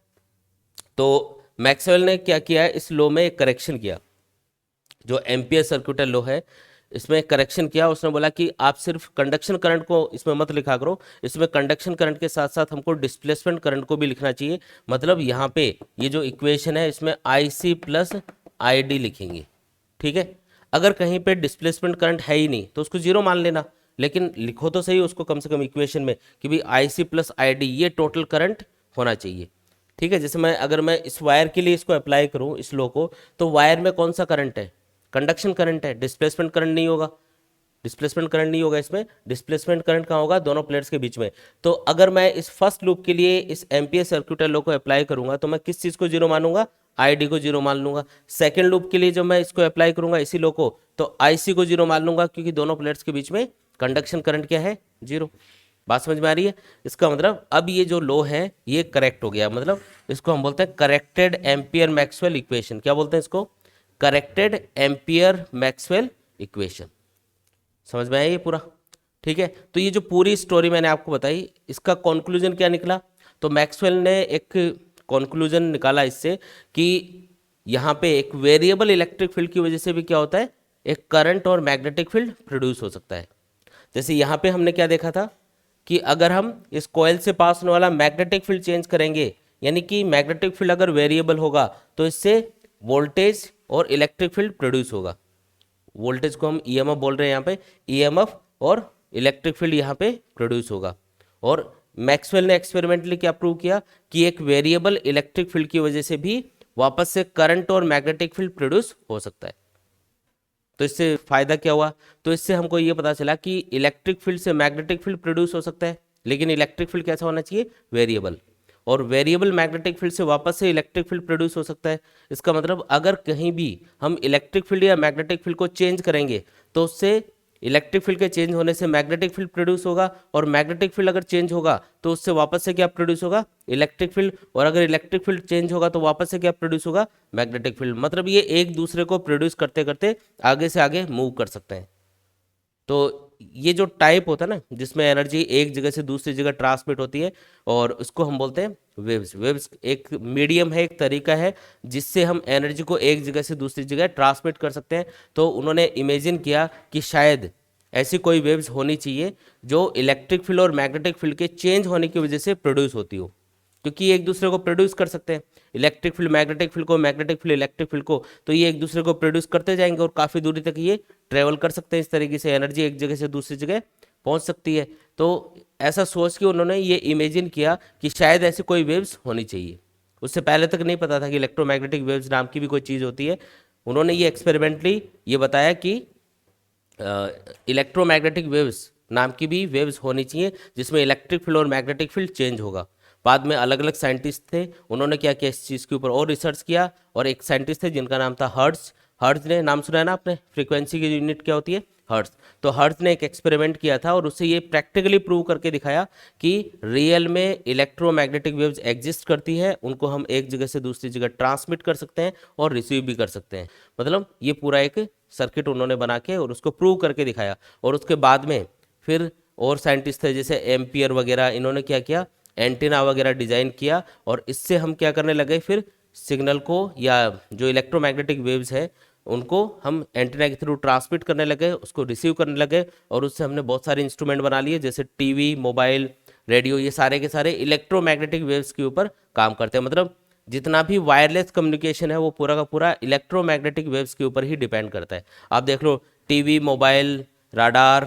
तो मैक्सवेल ने क्या किया है, इस लो में एक करेक्शन किया, जो एम्पियर सर्किट लॉ है इसमें करेक्शन किया, उसने बोला कि आप सिर्फ कंडक्शन करंट को इसमें मत लिखा करो, इसमें कंडक्शन करंट के साथ साथ हमको डिस्प्लेसमेंट करंट को भी लिखना चाहिए। मतलब यहाँ पे ये जो इक्वेशन है इसमें IC प्लस ID लिखेंगे, ठीक है। अगर कहीं पे डिस्प्लेसमेंट करंट है ही नहीं तो उसको जीरो मान लेना, लेकिन लिखो तो सही उसको कम से कम इक्वेशन में कि भाई IC प्लस ID ये टोटल करंट होना चाहिए, ठीक है। जैसे अगर मैं इस वायर के लिए इसको अप्लाई करूँ इस लो को, तो वायर में कौन सा करंट है, कंडक्शन करंट है, डिस्प्लेसमेंट करंट नहीं होगा, डिस्प्लेसमेंट करंट नहीं होगा इसमें, डिस्प्लेसमेंट करंट कहाँ होगा, दोनों प्लेट्स के बीच में। तो अगर मैं इस फर्स्ट लूप के लिए इस एम्पियर सर्क्यूटल लॉ को अप्लाई करूंगा तो मैं किस चीज़ को जीरो मानूंगा, ID को जीरो मान लूंगा। सेकेंड लूप के लिए जब मैं इसको अप्लाई करूंगा इसी लॉ को, तो IC को जीरो मान लूंगा, क्योंकि दोनों प्लेट्स के बीच में कंडक्शन करंट क्या है, जीरो। बात समझ में आ रही है? इसका मतलब अब ये जो लो है ये करेक्ट हो गया, मतलब इसको हम बोलते हैं करेक्टेड एम्पियर मैक्सवेल इक्वेशन। क्या बोलते हैं इसको, करेक्टेड एम्पियर मैक्सवेल इक्वेशन। समझ में आया ये पूरा, ठीक है। तो ये जो पूरी स्टोरी मैंने आपको बताई, इसका कंक्लूजन क्या निकला, तो मैक्सवेल ने एक कंक्लूजन निकाला इससे कि यहाँ पे एक वेरिएबल इलेक्ट्रिक फील्ड की वजह से भी क्या होता है, एक करंट और मैग्नेटिक फील्ड प्रोड्यूस हो सकता है। जैसे यहाँ पे हमने क्या देखा था कि अगर हम इस कॉइल से पास होने वाला मैग्नेटिक फील्ड चेंज करेंगे, यानी कि मैग्नेटिक फील्ड अगर वेरिएबल होगा तो इससे वोल्टेज और इलेक्ट्रिक फील्ड प्रोड्यूस होगा। वोल्टेज को हम EMF बोल रहे हैं यहाँ पे, EMF और इलेक्ट्रिक फील्ड यहाँ पे प्रोड्यूस होगा। और मैक्सवेल ने एक्सपेरिमेंटली क्या प्रूव किया कि एक वेरिएबल इलेक्ट्रिक फील्ड की वजह से भी वापस से करंट और मैग्नेटिक फील्ड प्रोड्यूस हो सकता है। तो इससे फायदा क्या हुआ, तो इससे हमको ये पता चला कि इलेक्ट्रिक फील्ड से मैग्नेटिक फील्ड प्रोड्यूस हो सकता है, लेकिन इलेक्ट्रिक फील्ड कैसा होना चाहिए, वेरिएबल। और वेरिएबल मैग्नेटिक फील्ड से वापस से इलेक्ट्रिक फील्ड प्रोड्यूस हो सकता है। इसका मतलब अगर कहीं भी हम इलेक्ट्रिक फील्ड या मैग्नेटिक फील्ड को चेंज करेंगे तो उससे इलेक्ट्रिक फील्ड के चेंज होने से मैग्नेटिक फील्ड प्रोड्यूस होगा, और मैग्नेटिक फील्ड अगर चेंज होगा तो उससे वापस से क्या प्रोड्यूस होगा, इलेक्ट्रिक फील्ड। और अगर इलेक्ट्रिक फील्ड चेंज होगा तो वापस से क्या प्रोड्यूस होगा, मैग्नेटिक फील्ड। मतलब ये एक दूसरे को प्रोड्यूस करते करते आगे से आगे मूव कर सकते हैं। तो ये जो टाइप होता है ना, जिसमें एनर्जी एक जगह से दूसरी जगह ट्रांसमिट होती है, और उसको हम बोलते हैं वेव्स। वेव्स एक मीडियम है, एक तरीका है जिससे हम एनर्जी को एक जगह से दूसरी जगह ट्रांसमिट कर सकते हैं। तो उन्होंने इमेजिन किया कि शायद ऐसी कोई वेव्स होनी चाहिए जो इलेक्ट्रिक फील्ड और मैग्नेटिक फील्ड के चेंज होने की वजह से प्रोड्यूस होती हो, क्योंकि ये एक दूसरे को प्रोड्यूस कर सकते हैं, इलेक्ट्रिक फील्ड मैग्नेटिक फील्ड को, मैग्नेटिक फील्ड इलेक्ट्रिक फील्ड को। तो ये एक दूसरे को प्रोड्यूस करते जाएंगे और काफ़ी दूरी तक ये ट्रेवल कर सकते हैं। इस तरीके से एनर्जी एक जगह से दूसरी जगह पहुंच सकती है। तो ऐसा सोच के उन्होंने ये इमेजिन किया कि शायद ऐसी कोई वेव्स होनी चाहिए। उससे पहले तक नहीं पता था कि इलेक्ट्रोमैग्नेटिक वेव्स नाम की भी कोई चीज़ होती है। उन्होंने ये एक्सपेरिमेंटली ये बताया कि इलेक्ट्रोमैग्नेटिक वेव्स नाम की भी वेव्स होनी चाहिए जिसमें इलेक्ट्रिक फील्ड और मैग्नेटिक फील्ड चेंज होगा। बाद में अलग अलग साइंटिस्ट थे, उन्होंने क्या किया, इस चीज़ के ऊपर और रिसर्च किया। और एक साइंटिस्ट थे जिनका नाम था हर्ट्ज। हर्ट्ज ने, नाम सुना है ना आपने, फ्रीक्वेंसी की यूनिट क्या होती है, हर्ट्ज। तो हर्ट्ज ने एक एक्सपेरिमेंट किया था और उससे ये प्रैक्टिकली प्रूव करके दिखाया कि रियल में इलेक्ट्रोमैग्नेटिक वेव्स एग्जिस्ट करती है, उनको हम एक जगह से दूसरी जगह ट्रांसमिट कर सकते हैं और रिसीव भी कर सकते हैं। मतलब ये पूरा एक सर्किट उन्होंने बना के और उसको प्रूव करके दिखाया। और उसके बाद में फिर और साइंटिस्ट थे जैसे एम्पियर वगैरह, इन्होंने क्या किया, एंटीना वगैरह डिजाइन किया। और इससे हम क्या करने लगे, फिर सिग्नल को या जो इलेक्ट्रोमैग्नेटिक वेव्स है उनको हम एंटीना के थ्रू ट्रांसमिट करने लगे, उसको रिसीव करने लगे। और उससे हमने बहुत सारे इंस्ट्रूमेंट बना लिए, जैसे टीवी, मोबाइल, रेडियो, ये सारे के सारे इलेक्ट्रोमैग्नेटिक वेव्स के ऊपर काम करते हैं। मतलब जितना भी वायरलेस कम्युनिकेशन है वो पूरा का पूरा इलेक्ट्रोमैग्नेटिक वेव्स के ऊपर ही डिपेंड करता है। आप देख लो, टीवी, मोबाइल, राडार,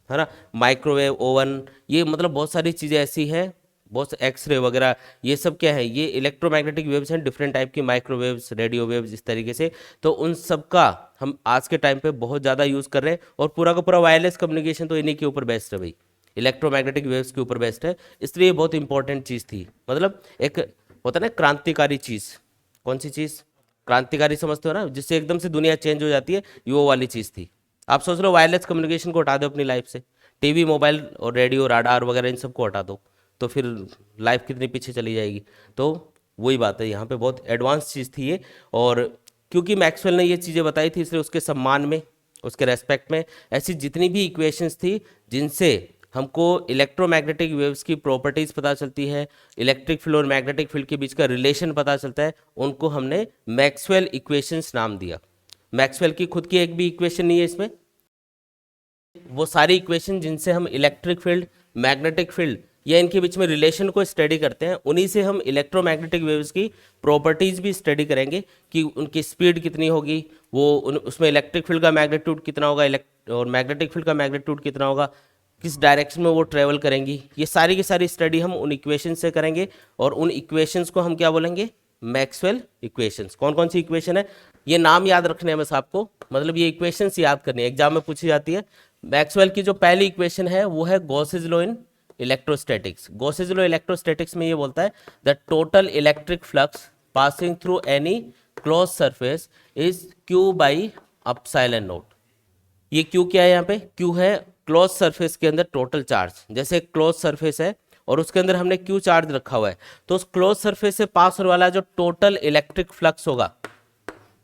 है ना, माइक्रोवेव, ओवन, ये मतलब बहुत सारी चीज़ें ऐसी हैं, बहुत एक्सरे वगैरह, ये सब क्या है, ये इलेक्ट्रोमैग्नेटिक वेव्स हैं, डिफरेंट टाइप की माइक्रोवेव्स, रेडियो वेव्स, इस तरीके से। तो उन सब का हम आज के टाइम पे बहुत ज़्यादा यूज़ कर रहे हैं। और पूरा का पूरा वायरलेस कम्युनिकेशन तो इन्हीं के ऊपर बेस्ट है भाई, इलेक्ट्रोमैग्नेटिक वेव्स के ऊपर बेस्ट है। इसलिए ये बहुत इंपॉर्टेंट चीज़ थी। मतलब एक होता है ना क्रांतिकारी चीज़, कौन सी चीज़, क्रांतिकारी समझते हो ना, जिससे एकदम से दुनिया चेंज हो जाती है, ये वो वाली चीज़ थी। आप सोच लो वायरलेस कम्युनिकेशन को हटा दो अपनी लाइफ से, टीवी, मोबाइल और रेडियो, राडार वगैरह, इन सबको हटा दो, तो फिर लाइफ कितनी पीछे चली जाएगी। तो वही बात है, यहाँ पे बहुत एडवांस चीज़ थी ये। और क्योंकि मैक्सवेल ने ये चीज़ें बताई थी, इसलिए उसके सम्मान में, उसके रेस्पेक्ट में ऐसी जितनी भी इक्वेशंस थी जिनसे हमको इलेक्ट्रोमैग्नेटिक वेव्स की प्रॉपर्टीज़ पता चलती है, इलेक्ट्रिक फील्ड और मैग्नेटिक फील्ड के बीच का रिलेशन पता चलता है, उनको हमने मैक्सवेल इक्वेशंस नाम दिया। मैक्सवेल की खुद की एक भी इक्वेशन नहीं है इसमें, वो सारी इक्वेशन जिनसे हम इलेक्ट्रिक फील्ड, मैग्नेटिक फील्ड या इनके बीच में रिलेशन को स्टडी करते हैं, उन्हीं से हम इलेक्ट्रोमैग्नेटिक वेव्स की प्रॉपर्टीज भी स्टडी करेंगे कि उनकी स्पीड कितनी होगी, उसमें इलेक्ट्रिक फील्ड का मैग्नीट्यूड कितना होगा, और मैग्नेटिक फील्ड का मैग्नीट्यूड कितना होगा, किस डायरेक्शन में वो ट्रेवल करेंगी। ये सारी की सारी स्टडी हम उन इक्वेशन से करेंगे, और उन इक्वेशंस को हम क्या बोलेंगे, मैक्सवेल इक्वेशंस। कौन कौन सी इक्वेशन है, ये नाम याद रखने हैं बस आपको, मतलब ये इक्वेशंस याद करनी है, एग्जाम में पूछी जाती है। मैक्सवेल की जो पहली इक्वेशन है वो है Gauss's law in electrostatics. Gauss's law electrostatics में ये बोलता है the total electric flux passing through any close surface is Q by epsilon not. ये क्यू क्या है, यहाँ पे क्यू है क्लोज सरफेस के अंदर टोटल चार्ज। जैसे क्लोज सरफेस है और उसके अंदर हमने क्यू चार्ज रखा हुआ है, तो उस क्लोज सरफेस से पास होने वाला जो टोटल इलेक्ट्रिक फ्लक्स होगा,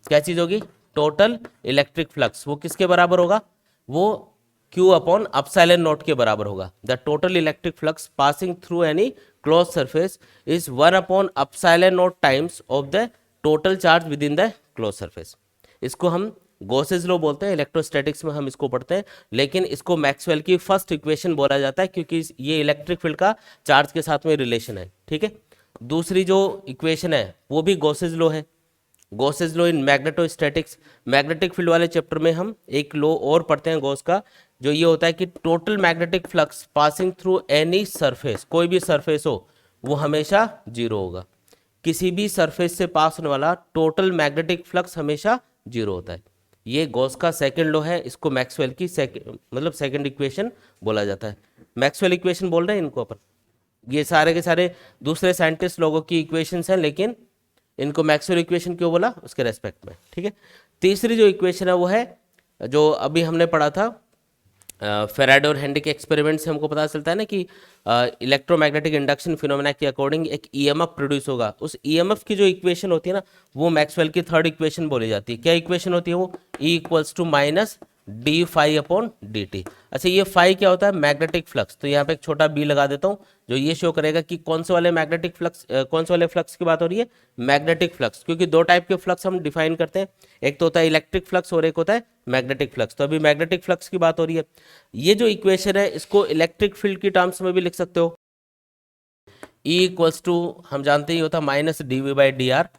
क्या चीज होगी, टोटल इलेक्ट्रिक फ्लक्स, वो किसके बराबर होगा, वो Q अपॉन एप्सिलॉन नॉट के बराबर होगा। The total electric flux passing through any close surface is 1 upon epsilon not times of the total charge with in the close surface. इसको हम गॉसेज लॉ बोलते हैं, इलेक्ट्रोस्टैटिक्स में हम इसको पढ़ते हैं, लेकिन इसको मैक्सवेल की फर्स्ट इक्वेशन बोला जाता है क्योंकि ये इलेक्ट्रिक फील्ड का चार्ज के साथ में रिलेशन है। ठीक है, दूसरी जो इक्वेशन है वो भी गॉसेज लॉ है, Gauss's law in magnetostatics. Magnetic field वाले चैप्टर में हम एक लॉ और पढ़ते हैं गॉस का, जो ये होता है कि total magnetic flux passing through any surface, कोई भी सरफेस हो वो हमेशा जीरो होगा। किसी भी सरफेस से पास होने वाला टोटल मैग्नेटिक फ्लक्स हमेशा जीरो होता है। ये गॉस का सेकंड लॉ है, इसको मैक्सवेल की मतलब सेकंड इक्वेशन बोला जाता है। मैक्सवेल इक्वेशन बोल रहे हैं इनको अपन, ये सारे के सारे दूसरे साइंटिस्ट लोगों की इक्वेशंस हैं, लेकिन इनको मैक्सवेल इक्वेशन क्यों बोला, उसके रेस्पेक्ट में। ठीक है, तीसरी जो इक्वेशन है वो है जो अभी हमने पढ़ा था फेराडे और हेनरी के एक्सपेरिमेंट से हमको पता चलता है ना कि इलेक्ट्रोमैग्नेटिक इंडक्शन फिनोमेना के अकॉर्डिंग एक ईएमएफ प्रोड्यूस होगा। उस ईएमएफ की जो इक्वेशन होती है ना, वो मैक्सवेल की थर्ड इक्वेशन बोली जाती है। क्या इक्वेशन होती है वो, E equals to minus d phi upon d t. अच्छा, ये फाई क्या होता है, मैग्नेटिक फ्लक्स। तो यहाँ पे एक छोटा बी लगा देता हूँ जो ये शो करेगा कि कौन से वाले मैग्नेटिक फ्लक्स, कौन से वाले फ्लक्स की बात हो रही है, मैग्नेटिक फ्लक्स। क्योंकि दो टाइप के फ्लक्स हम डिफाइन करते हैं, एक तो होता है इलेक्ट्रिक फ्लक्स और एक होता है मैग्नेटिक फ्लक्स। तो अभी मैग्नेटिक फ्लक्स की बात हो रही है। ये जो इक्वेशन है इसको इलेक्ट्रिक फील्ड की टर्म्स में भी लिख सकते हो। E इक्वल्स टू हम जानते ही होता minus d v by d r.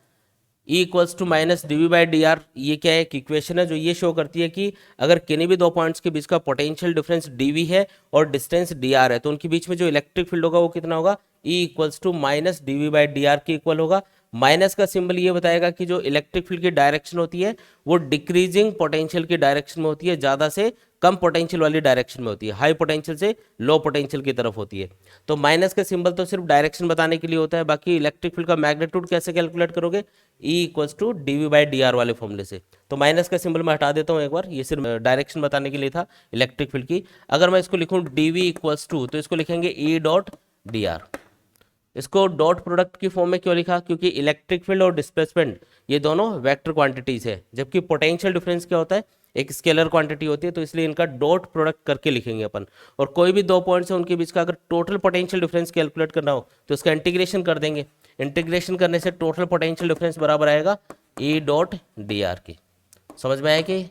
E equals to minus d v by d r, ये क्या है, एक इक्वेशन है जो ये शो करती है कि अगर किन्हीं भी दो पॉइंट्स के बीच का पोटेंशियल डिफरेंस dv है और डिस्टेंस dr है, तो उनके बीच में जो इलेक्ट्रिक फील्ड होगा वो कितना होगा, E equals to minus d v by d r के इक्वल होगा। माइनस का सिंबल ये बताएगा कि जो इलेक्ट्रिक फील्ड की डायरेक्शन होती है वो डिक्रीजिंग पोटेंशियल की डायरेक्शन में होती है, ज़्यादा से कम पोटेंशियल वाली डायरेक्शन में होती है, हाई पोटेंशियल से लो पोटेंशियल की तरफ होती है। तो माइनस का सिंबल तो सिर्फ डायरेक्शन बताने के लिए होता है, बाकी इलेक्ट्रिक फील्ड का मैग्नीट्यूड कैसे कैलकुलेट करोगे, E equals to d v by d r वाले फॉर्मूले से। तो माइनस का सिंबल मैं हटा देता हूँ एक बार, ये सिर्फ डायरेक्शन बताने के लिए था इलेक्ट्रिक फील्ड की। अगर मैं इसको लिखूँ डी वी इक्वल्स टू, तो इसको लिखेंगे E डॉट डी आर। इसको डॉट प्रोडक्ट की फॉर्म में क्यों लिखा, क्योंकि इलेक्ट्रिक फील्ड और डिस्प्लेसमेंट ये दोनों वेक्टर क्वांटिटीज है, जबकि पोटेंशियल डिफरेंस क्या होता है, एक स्केलर क्वांटिटी होती है, तो इसलिए इनका डॉट प्रोडक्ट करके लिखेंगे अपन। और कोई भी दो पॉइंट्स है उनके बीच का अगर टोटल पोटेंशियल डिफरेंस कैलकुलेट करना हो तो इसका इंटीग्रेशन कर देंगे। इंटीग्रेशन करने से टोटल पोटेंशियल डिफरेंस बराबर आएगा E डॉट डी आर की। समझ में आया कि,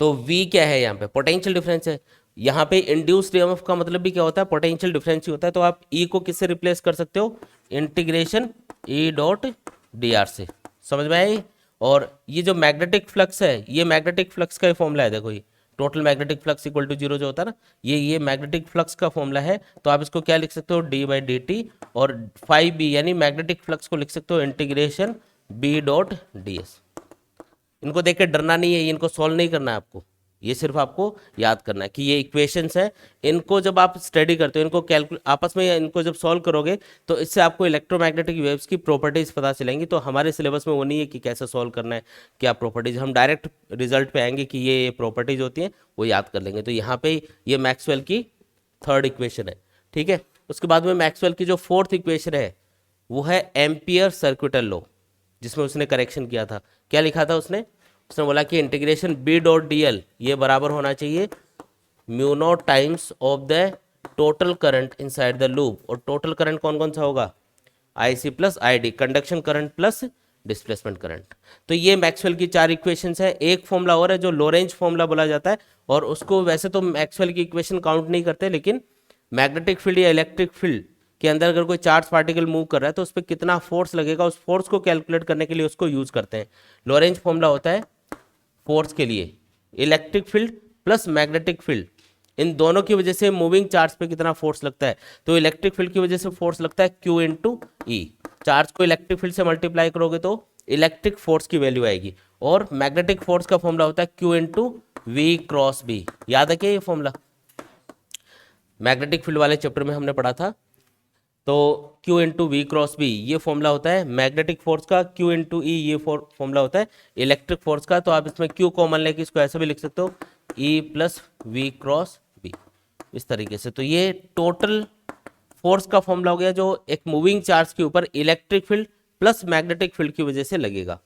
तो V क्या है, यहाँ पे पोटेंशियल डिफरेंस है। यहाँ पे इंड्यूस्ड ईएमएफ का मतलब भी क्या होता है, पोटेंशियल डिफरेंस ही होता है। तो आप E को किससे रिप्लेस कर सकते हो, integration E dot D R से। समझ में आई। और ये जो मैग्नेटिक फ्लक्स है, ये मैग्नेटिक फ्लक्स का फॉर्मूला है, देखो ये total magnetic flux equal to zero जो होता है ना, ये मैग्नेटिक फ्लक्स का फॉर्मूला है। तो आप इसको क्या लिख सकते हो, डी बाई डी टी, और 5b यानी मैग्नेटिक फ्लक्स को लिख सकते हो integration B dot D S. इनको देख के डरना नहीं है, इनको सॉल्व नहीं करना है आपको, ये सिर्फ आपको याद करना है कि ये इक्वेशंस हैं। इनको जब आप स्टडी करते हो, इनको कैलकुलेट आपस में इनको जब सॉल्व करोगे तो इससे आपको इलेक्ट्रोमैग्नेटिक वेव्स की प्रॉपर्टीज पता चलेंगी। तो हमारे सिलेबस में वो नहीं है कि कैसे सॉल्व करना है, क्या प्रॉपर्टीज, हम डायरेक्ट रिजल्ट पे आएंगे कि ये प्रॉपर्टीज होती हैं, वो याद कर लेंगे। तो यहाँ पे ये मैक्सवेल की थर्ड इक्वेशन है। ठीक है, उसके बाद में मैक्सवेल की जो फोर्थ इक्वेशन है वो है एम्पियर सर्किटल लॉ, जिसमें उसने करेक्शन किया था। क्या लिखा था उसने बोला कि integration B dot D L ये बराबर होना चाहिए mu naught times of the total current inside the loop. और टोटल करंट कौन कौन सा होगा, IC plus ID, conduction current plus displacement current. तो ये मैक्सवेल की 4 इक्वेशंस है। एक फॉर्मूला और है जो लोरेंज फॉर्मूला बोला जाता है, और उसको वैसे तो मैक्सवेल की इक्वेशन काउंट नहीं करते, लेकिन मैग्नेटिक फील्ड या इलेक्ट्रिक फील्ड के अंदर अगर कोई चार्ज पार्टिकल मूव कर रहा है तो उस पर कितना फोर्स लगेगा, उस फोर्स को कैलकुलेट करने के लिए उसको यूज करते हैं। लोरेंज फॉर्मूला होता है फोर्स के लिए, electric field plus magnetic field, इन दोनों की वजह से मूविंग चार्ज पे कितना फोर्स लगता है। तो इलेक्ट्रिक फील्ड की वजह से फोर्स लगता है Q इंटू ई। चार्ज को इलेक्ट्रिक फील्ड से मल्टीप्लाई करोगे तो इलेक्ट्रिक फोर्स की वैल्यू आएगी, और मैग्नेटिक फोर्स का फॉर्मूला होता है Q into v cross b. याद है क्या ये फॉर्मूला? मैग्नेटिक फील्ड वाले चैप्टर में हमने पढ़ा था। तो Q into v cross b ये फॉर्मूला होता है मैग्नेटिक फोर्स का, Q इंटू ई ये फॉर्मूला होता है इलेक्ट्रिक फोर्स का। तो आप इसमें Q कॉमन लेके इसको ऐसे भी लिख सकते हो, E plus v cross b, इस तरीके से। तो ये टोटल फोर्स का फॉर्मूला हो गया जो एक मूविंग चार्ज के ऊपर electric field plus magnetic field की वजह से लगेगा।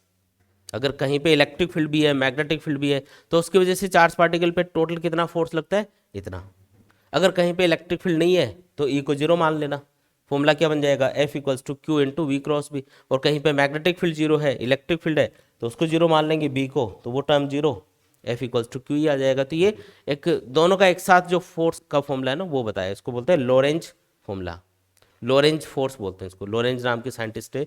अगर कहीं पे इलेक्ट्रिक फील्ड भी है, मैग्नेटिक फील्ड भी है, तो उसकी वजह से चार्ज पार्टिकल पे टोटल कितना फोर्स लगता है, इतना। अगर कहीं पे इलेक्ट्रिक फील्ड नहीं है तो ई को जीरो मान लेना। फॉर्मूला क्या बन जाएगा, F equals to q into v cross b. और कहीं पे मैग्नेटिक फील्ड जीरो है, इलेक्ट्रिक फील्ड है, तो उसको जीरो मान लेंगे बी को, तो वो term zero, F equals to Q ही आ जाएगा। तो ये एक दोनों का एक साथ जो फोर्स का फॉर्मूला है ना वो बताया, इसको बोलते हैं लोरेंज फॉर्मूला। लोरेंज फोर्स बोलते हैं इसको, लोरेंज नाम के साइंटिस्ट ने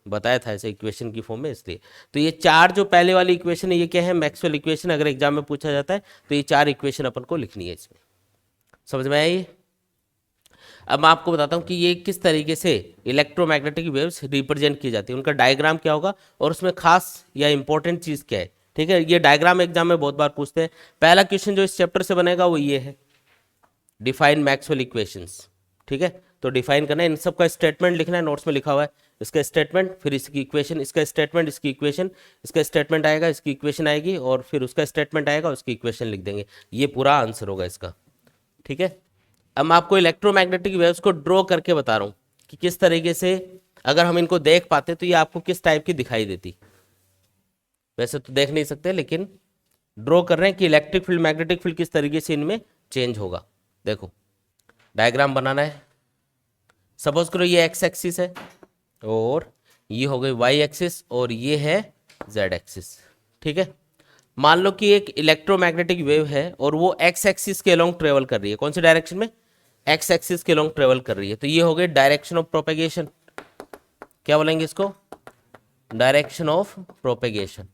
बताया था ऐसे इक्वेशन की फॉर्म में, इसलिए। तो ये 4 जो पहले वाली इक्वेशन है ये क्या है, मैक्सवेल इक्वेशन। अगर एग्जाम में पूछा जाता है तो ये 4 इक्वेशन अपन को लिखनी है इसमें। समझ में आया ये? अब मैं आपको बताता हूँ कि ये किस तरीके से इलेक्ट्रोमैग्नेटिक वेव्स रिप्रेजेंट की जाती है, उनका डायग्राम क्या होगा और उसमें खास या इंपॉर्टेंट चीज़ क्या है। ठीक है, ये डायग्राम एग्जाम में बहुत बार पूछते हैं। पहला क्वेश्चन जो इस चैप्टर से बनेगा वो ये है, डिफाइन मैक्सवेल इक्वेशंस। ठीक है, तो डिफाइन करना है, इन सब का स्टेटमेंट लिखना है, नोट्स में लिखा हुआ है। इसका स्टेटमेंट, फिर इसकी इक्वेशन, इसका स्टेटमेंट, इसकी इक्वेशन, इसका स्टेटमेंट आएगा, इसकी इक्वेशन आएगी, और फिर उसका स्टेटमेंट आएगा, उसकी इक्वेशन लिख देंगे। ये पूरा आंसर होगा इसका। ठीक है, अब मैं आपको इलेक्ट्रोमैग्नेटिक वेव्स को ड्रॉ करके बता रहा हूँ कि किस तरीके से अगर हम इनको देख पाते तो ये आपको किस टाइप की दिखाई देती। वैसे तो देख नहीं सकते, लेकिन ड्रॉ कर रहे हैं कि इलेक्ट्रिक फील्ड मैग्नेटिक फील्ड किस तरीके से इनमें चेंज होगा। देखो डायग्राम बनाना है। सपोज करो ये एक्स एक्सिस है और ये हो गई वाई एक्सिस और ये है जेड एक्सिस। ठीक है, मान लो कि एक इलेक्ट्रोमैग्नेटिक वेव है और वो एक्स एक्सिस के अलोंग ट्रेवल कर रही है। कौन सी डायरेक्शन में? एक्स एक्सिस के अलोंग ट्रेवल कर रही है। तो ये हो गई डायरेक्शन ऑफ प्रोपेगेशन। क्या बोलेंगे इसको? Direction of propagation.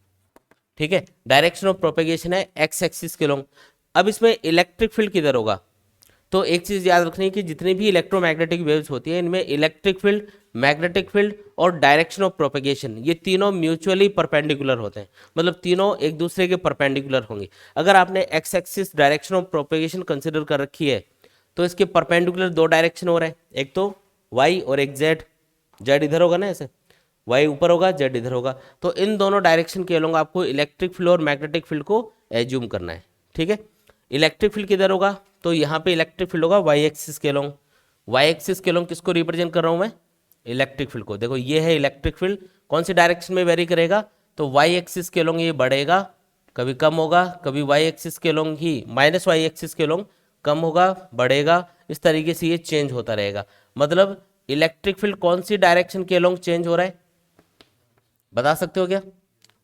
ठीक है, डायरेक्शन ऑफ प्रोपेगेशन है एक्स एक्सिस के अलोंग। अब इसमें इलेक्ट्रिक फील्ड किधर होगा? तो एक चीज याद रखनी है कि जितनी भी इलेक्ट्रोमैग्नेटिक वेव्स होती है इनमें इलेक्ट्रिक फील्ड, मैग्नेटिक फील्ड और डायरेक्शन ऑफ प्रोपेगेशन ये तीनों म्यूचुअली परपेंडिकुलर होते हैं। मतलब तीनों एक दूसरे के परपेंडिकुलर होंगे। अगर आपने x axis direction of propagation consider कर रखी है तो इसके परपेंडिकुलर 2 डायरेक्शन हो रहे हैं, एक तो वाई और एक जेड। जेड इधर होगा ना, ऐसे वाई ऊपर होगा, जेड इधर होगा। तो इन दोनों डायरेक्शन के अलोंग आपको इलेक्ट्रिक फील्ड और मैग्नेटिक फील्ड को एज्यूम करना है। ठीक है, इलेक्ट्रिक फील्ड किधर होगा? तो यहाँ पे इलेक्ट्रिक फील्ड होगा वाई एक्सिस के अलोंग। वाई एक्सिस के अलोंग किसको रिप्रेजेंट कर रहा हूँ मैं? इलेक्ट्रिक फील्ड को। देखो ये है इलेक्ट्रिक फील्ड, कौन सी डायरेक्शन में वेरी करेगा? तो वाई एक्सिस के अलोंग ये बढ़ेगा, कभी कम होगा, कभी वाई एक्सिस के अलोंग ही माइनस वाई एक्सिस के अलोंग कम होगा, बढ़ेगा। इस तरीके से ये चेंज होता रहेगा। मतलब इलेक्ट्रिक फील्ड कौन सी डायरेक्शन के अलोंग चेंज हो रहा है, बता सकते हो क्या?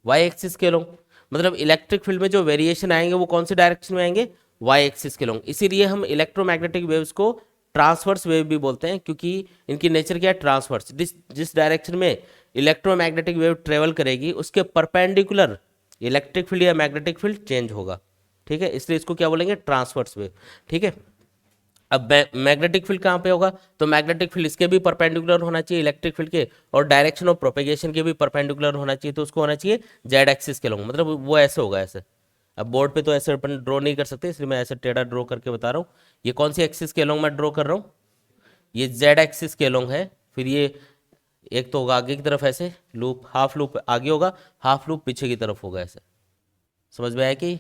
वाई एक्सिस के अलोंग। मतलब इलेक्ट्रिक फील्ड में जो वेरिएशन आएंगे वो कौन सी डायरेक्शन में आएंगे? वाई एक्सिस के अलोंग। इसीलिए हम इलेक्ट्रोमैग्नेटिक वेव्स को ट्रांसवर्स वेव भी बोलते हैं, क्योंकि इनकी नेचर क्या है? ट्रांसवर्स। जिस डायरेक्शन में इलेक्ट्रोमैग्नेटिक वेव ट्रेवल करेगी उसके परपेंडिकुलर इलेक्ट्रिक फील्ड या मैग्नेटिक फील्ड चेंज होगा। ठीक है, इसलिए इसको क्या बोलेंगे? Transverse wave. ठीक है, अब मैग्नेटिक फील्ड कहाँ पे होगा? तो मैग्नेटिक फील्ड इसके भी परपेंडिकुलर होना चाहिए इलेक्ट्रिक फील्ड के, और डायरेक्शन ऑफ प्रोपेगेशन के भी परपेंडिकुलर होना चाहिए। तो उसको होना चाहिए जेड एक्सिस के अलोंग। मतलब वो ऐसे होगा, ऐसे। अब बोर्ड पे तो ऐसे अपन ड्रॉ नहीं कर सकते, इसलिए मैं ऐसे टेढ़ा ड्रॉ करके बता रहा हूँ। ये कौन सी एक्सिस के अलोंग मैं ड्रॉ कर रहा हूँ? ये जेड एक्सिस के अलोंग है। फिर ये एक तो होगा आगे की तरफ ऐसे लूप, हाफ लूप आगे होगा, हाफ लूप पीछे की तरफ होगा, ऐसे। समझ में आया कि?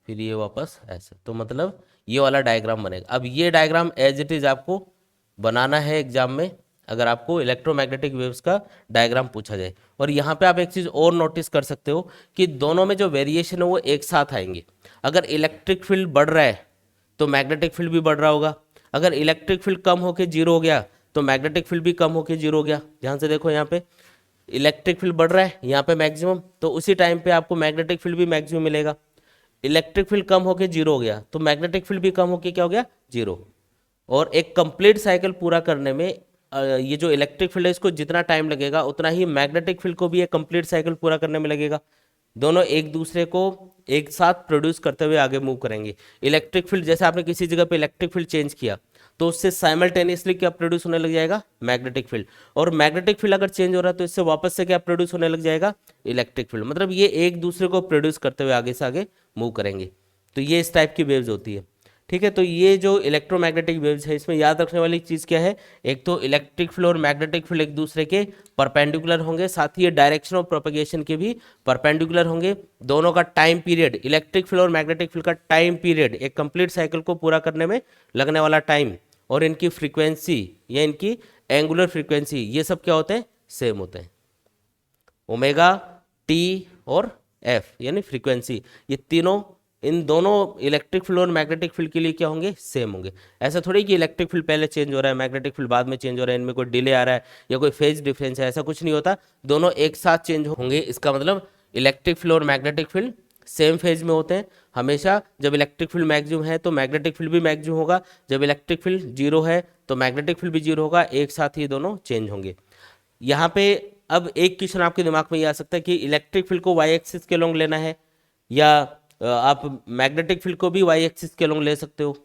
फिर ये वापस ऐसे। तो मतलब ये वाला डायग्राम बनेगा। अब ये डायग्राम एज इट इज आपको बनाना है एग्जाम में, अगर आपको इलेक्ट्रोमैग्नेटिक वेव्स का डायग्राम पूछा जाए। और यहाँ पे आप एक चीज़ और नोटिस कर सकते हो कि दोनों में जो वेरिएशन है वो एक साथ आएंगे। अगर इलेक्ट्रिक फील्ड बढ़ रहा है तो मैग्नेटिक फील्ड भी बढ़ रहा होगा। अगर इलेक्ट्रिक फील्ड कम होकर जीरो हो गया तो मैग्नेटिक फील्ड भी कम होकर जीरो हो गया। ध्यान से देखो यहाँ पे, इलेक्ट्रिक फील्ड बढ़ रहा है यहाँ पे मैक्सिमम, तो उसी टाइम पे आपको मैग्नेटिक फील्ड भी मैक्सिमम मिलेगा। इलेक्ट्रिक फील्ड कम होके जीरो हो गया तो मैग्नेटिक फील्ड भी कम होके क्या हो गया, जीरो। और एक कंप्लीट साइकिल पूरा करने में ये जो इलेक्ट्रिक फील्ड है इसको जितना टाइम लगेगा उतना ही मैग्नेटिक फील्ड को भी एक कंप्लीट साइकिल पूरा करने में लगेगा। दोनों एक दूसरे को एक साथ प्रोड्यूस करते हुए आगे मूव करेंगे। इलेक्ट्रिक फील्ड जैसे आपने किसी जगह पे इलेक्ट्रिक फील्ड चेंज किया तो उससे साइमल्टेनियसली क्या प्रोड्यूस होने लग जाएगा, मैग्नेटिक फील्ड। और मैग्नेटिक फील्ड अगर चेंज हो रहा है तो इससे वापस से क्या प्रोड्यूस होने लग जाएगा, इलेक्ट्रिक फील्ड। मतलब ये एक दूसरे को प्रोड्यूस करते हुए आगे से आगे मूव करेंगे। तो ये इस टाइप की वेव्स होती है। ठीक है, तो ये जो इलेक्ट्रोमैग्नेटिक वेव्स है इसमें याद रखने वाली चीज़ क्या है, एक तो इलेक्ट्रिक फील्ड और मैग्नेटिक फील्ड एक दूसरे के परपेंडिकुलर होंगे, साथ ही ये डायरेक्शन ऑफ प्रोपेगेशन के भी परपेंडिकुलर होंगे। दोनों का टाइम पीरियड, इलेक्ट्रिक फील्ड और मैग्नेटिक फील्ड का टाइम पीरियड, एक कंप्लीट साइकिल को पूरा करने में लगने वाला टाइम, और इनकी फ्रीक्वेंसी या इनकी एंगुलर फ्रीक्वेंसी, ये सब क्या होते हैं, सेम होते हैं। ओमेगा, टी और एफ यानी फ्रीक्वेंसी, ये तीनों इन दोनों इलेक्ट्रिक फील्ड और मैग्नेटिक फील्ड के लिए क्या होंगे, सेम होंगे। ऐसा थोड़ी कि इलेक्ट्रिक फील्ड पहले चेंज हो रहा है, मैग्नेटिक फील्ड बाद में चेंज हो रहा है, इनमें कोई डिले आ रहा है या कोई फेज डिफरेंस है, ऐसा कुछ नहीं होता। दोनों एक साथ चेंज होंगे। इसका मतलब इलेक्ट्रिक फील्ड और मैग्नेटिक फील्ड सेम फेज में होते हैं हमेशा। जब इलेक्ट्रिक फील्ड मैक्सिमम है तो मैग्नेटिक फील्ड भी मैक्सिमम होगा, जब इलेक्ट्रिक फील्ड जीरो है तो मैग्नेटिक फील्ड भी जीरो होगा, एक साथ ही दोनों चेंज होंगे। यहाँ पे अब एक क्वेश्चन आपके दिमाग में ये आ सकता है कि इलेक्ट्रिक फील्ड को वाई एक्सिस के लॉन्ग लेना है या आप मैग्नेटिक फील्ड को भी वाई एक्सिस के लॉन्ग ले सकते हो।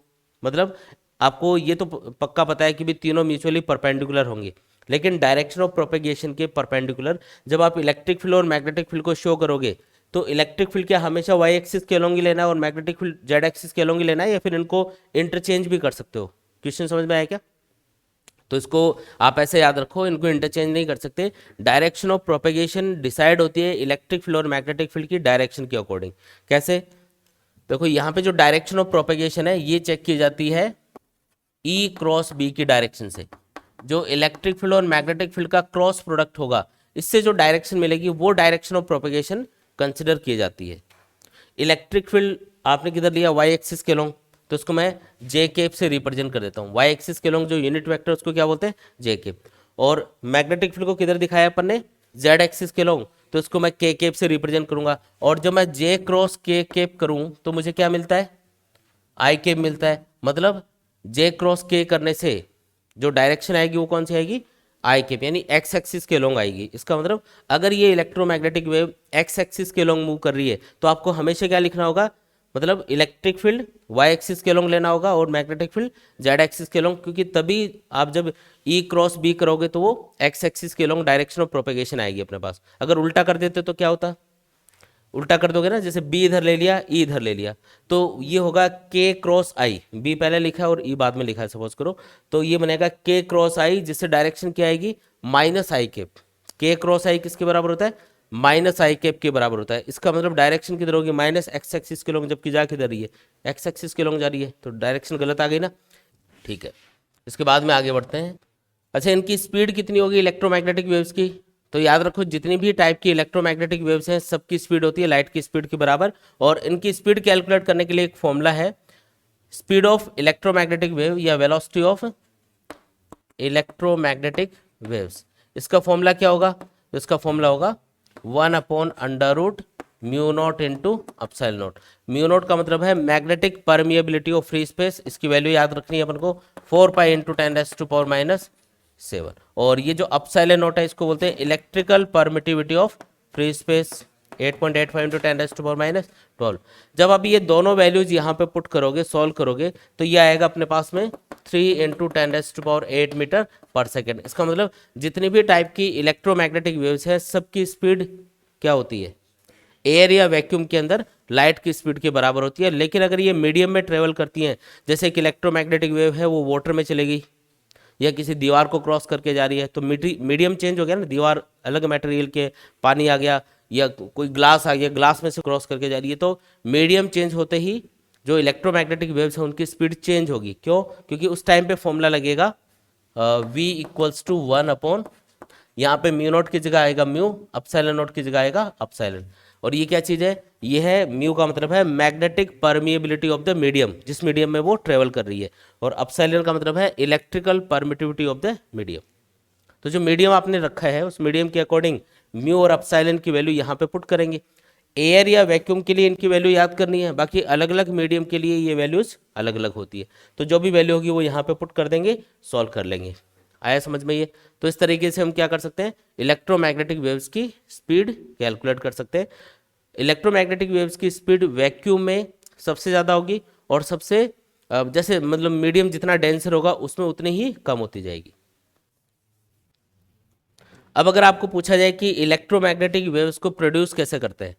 मतलब आपको ये तो पक्का पता है कि भी तीनों म्यूचुअली परपेंडिकुलर होंगे, लेकिन डायरेक्शन ऑफ प्रोपेगेशन के परपेंडिकुलर जब आप इलेक्ट्रिक फील्ड और मैग्नेटिक फील्ड को शो करोगे तो इलेक्ट्रिक फील्ड क्या हमेशा वाई एक्सिस के लॉन्ग ही लेना है और मैग्नेटिक फील्ड जेड एक्सिस के लॉन्ग ही लेना है, या फिर इनको इंटरचेंज भी कर सकते हो। क्वेश्चन समझ में आया क्या? तो इसको आप ऐसे याद रखो, इनको इंटरचेंज नहीं कर सकते। डायरेक्शन ऑफ प्रोपेगेशन डिसाइड होती है इलेक्ट्रिक फील्ड और मैग्नेटिक फील्ड की डायरेक्शन के अकॉर्डिंग। कैसे? देखो यहाँ पे जो डायरेक्शन ऑफ प्रोपेगेशन है ये चेक की जाती है ई क्रॉस बी की डायरेक्शन से। जो इलेक्ट्रिक फील्ड और मैग्नेटिक फील्ड का क्रॉस प्रोडक्ट होगा इससे जो डायरेक्शन मिलेगी वो डायरेक्शन ऑफ प्रोपेगेशन कंसिडर की जाती है। इलेक्ट्रिक फील्ड आपने किधर लिया, वाई एक्सिस के लॉन्ग, तो उसको मैं जे केप से रिप्रेजेंट कर देता हूँ। वाई एक्सिस के लॉन्ग जो यूनिट वेक्टर उसको क्या बोलते हैं, जे केप। और मैग्नेटिक फील्ड को किधर दिखाया अपन ने, जेड एक्सिस के लॉन्ग, तो इसको मैं के केप से रिप्रेजेंट करूंगा। और जब मैं जे क्रॉस के केप करूं तो मुझे क्या मिलता है, आई केप मिलता है। मतलब जे क्रॉस के करने से जो डायरेक्शन आएगी वो कौन सी आएगी, आई केप, यानी एक्स एक्सिस के लॉन्ग आएगी। इसका मतलब अगर ये इलेक्ट्रोमैग्नेटिक वेव एक्स एक्सिस के लॉन्ग मूव कर रही है तो आपको हमेशा क्या लिखना होगा, मतलब इलेक्ट्रिक फील्ड वाई एक्सिस के लॉन्ग लेना होगा और मैग्नेटिक फील्ड जेड एक्सिस के लॉन्ग, क्योंकि तभी आप जब ई क्रॉस बी करोगे तो वो एक्स एक्सिस के लॉन्ग डायरेक्शन ऑफ प्रोपेगेशन आएगी अपने पास। अगर उल्टा कर देते तो क्या होता, उल्टा कर दोगे ना, जैसे बी इधर ले लिया ई इधर ले लिया, तो ये होगा के क्रॉस आई, बी पहले लिखा है और ई बाद में लिखा है सपोज करो, तो ये बनेगा के क्रॉस आई, जिससे डायरेक्शन क्या आएगी, माइनस आई केप। के क्रॉस आई किसके बराबर होता है, माइनस आई केप के बराबर होता है। इसका मतलब डायरेक्शन किधर होगी, माइनस एक्स एक्सिस के लॉन्ग, जबकि जा किधर रही है, एक्स एक्सिस के लॉन्ग जा रही है, तो डायरेक्शन गलत आ गई ना। ठीक है, इसके बाद में आगे बढ़ते हैं। अच्छा, इनकी स्पीड कितनी होगी इलेक्ट्रोमैग्नेटिक वेव्स की, तो याद रखो जितनी भी टाइप की इलेक्ट्रोमैग्नेटिक वेव्स हैं सबकी स्पीड होती है लाइट की स्पीड के बराबर। और इनकी स्पीड कैलकुलेट करने के लिए एक फॉर्मूला है, स्पीड ऑफ इलेक्ट्रोमैग्नेटिक वेव या वेलोसिटी ऑफ इलेक्ट्रोमैग्नेटिक वेव्स। इसका फॉर्मूला क्या होगा, तो इसका फॉर्मूला होगा 1/√μ0 into epsilon nought. Mu nought का मतलब है magnetic permeability of free space, इसकी वैल्यू याद रखनी है अपन को 4 पाई इंटू 10⁻⁻⁷। और ये जो एप्सिलॉन नॉट है इसको बोलते हैं electrical permittivity of free space, 8.85 into 10⁻12। जब आप ये दोनों वैल्यूज यहाँ पे पुट करोगे, सॉल्व करोगे, तो ये आएगा अपने पास में 3 इंटू 10⁸ मीटर पर सेकेंड। इसका मतलब जितनी भी टाइप की इलेक्ट्रोमैग्नेटिक वेव्स है सबकी स्पीड क्या होती है, एयर या वैक्यूम के अंदर लाइट की स्पीड के बराबर होती है। लेकिन अगर ये मीडियम में ट्रेवल करती हैं, जैसे एक इलेक्ट्रोमैग्नेटिक वेव है वो वाटर में चलेगी या किसी दीवार को क्रॉस करके जा रही है, तो मीडियम चेंज हो गया ना, दीवार अलग मटेरियल के, पानी आ गया या कोई ग्लास आ गया, ग्लास में से क्रॉस करके जा रही है, तो मीडियम चेंज होते ही जो इलेक्ट्रोमैग्नेटिक वेव्स हैं उनकी स्पीड चेंज होगी। क्यों? क्योंकि उस टाइम पे फॉर्मूला लगेगा v = 1 यहाँ पे म्यू नॉट की जगह आएगा म्यू, एप्सिलॉन नॉट की जगह आएगा एप्सिलॉन। और ये क्या चीज़ है, ये है म्यू का मतलब है magnetic permeability of the medium, जिस मीडियम में वो ट्रेवल कर रही है, और एप्सिलॉन का मतलब है electrical permittivity of the medium. तो जो मीडियम आपने रखा है उस मीडियम के अकॉर्डिंग म्यू और एप्सिलॉन की वैल्यू यहाँ पे पुट करेंगे। एयर या वैक्यूम के लिए इनकी वैल्यू याद करनी है, बाकी अलग अलग मीडियम के लिए ये वैल्यूज अलग अलग होती है। तो जो भी वैल्यू होगी वो यहाँ पे पुट कर देंगे, सॉल्व कर लेंगे। आया समझ में ये? तो इस तरीके से हम क्या कर सकते हैं, इलेक्ट्रोमैग्नेटिक वेव्स की स्पीड कैलकुलेट कर सकते हैं। इलेक्ट्रोमैग्नेटिक वेव्स की स्पीड वैक्यूम में सबसे ज़्यादा होगी और सबसे जैसे मतलब मीडियम जितना डेंसर होगा उसमें उतनी ही कम होती जाएगी। अब अगर आपको पूछा जाए कि इलेक्ट्रोमैग्नेटिक वेव्स को प्रोड्यूस कैसे करते हैं,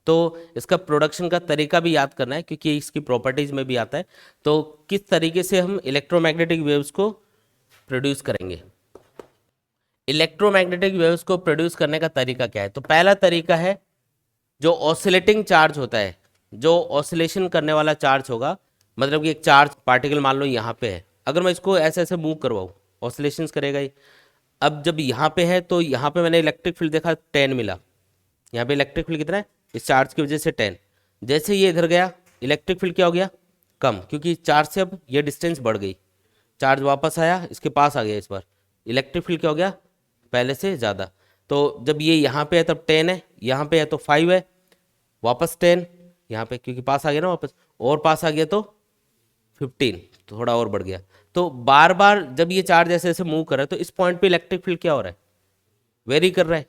तो इसका प्रोडक्शन का तरीका भी याद करना है क्योंकि इसकी प्रॉपर्टीज में भी आता है। तो किस तरीके से हम इलेक्ट्रोमैग्नेटिक वेव्स को प्रोड्यूस करेंगे, इलेक्ट्रोमैग्नेटिक वेव्स को प्रोड्यूस करने का तरीका क्या है? तो पहला तरीका है जो ऑसिलेटिंग चार्ज होता है, जो ऑसिलेशन करने वाला चार्ज होगा, मतलब कि एक चार्ज पार्टिकल मान लो यहाँ पे है, अगर मैं इसको ऐसे ऐसे मूव करवाऊँ ऑसिलेशंस करेगा ही। अब जब यहाँ पे है तो यहाँ पे मैंने इलेक्ट्रिक फील्ड देखा 10 मिला, यहाँ पे इलेक्ट्रिक फील्ड कितना है इस चार्ज की वजह से 10। जैसे ये इधर गया इलेक्ट्रिक फील्ड क्या हो गया, कम, क्योंकि चार्ज से अब ये डिस्टेंस बढ़ गई, चार्ज वापस आया इसके पास आ गया, इस बार इलेक्ट्रिक फील्ड क्या हो गया पहले से ज़्यादा। तो जब ये यहाँ पे है तब 10 है, यहाँ पे है तो 5 है, वापस 10 यहाँ पे क्योंकि पास आ गया ना वापस, और पास आ गया तो 15, तो थोड़ा और बढ़ गया। तो बार बार जब ये चार्ज ऐसे ऐसे मूव कर रहा है तो इस पॉइंट पे इलेक्ट्रिक फील्ड क्या हो रहा है, वेरी कर रहा है।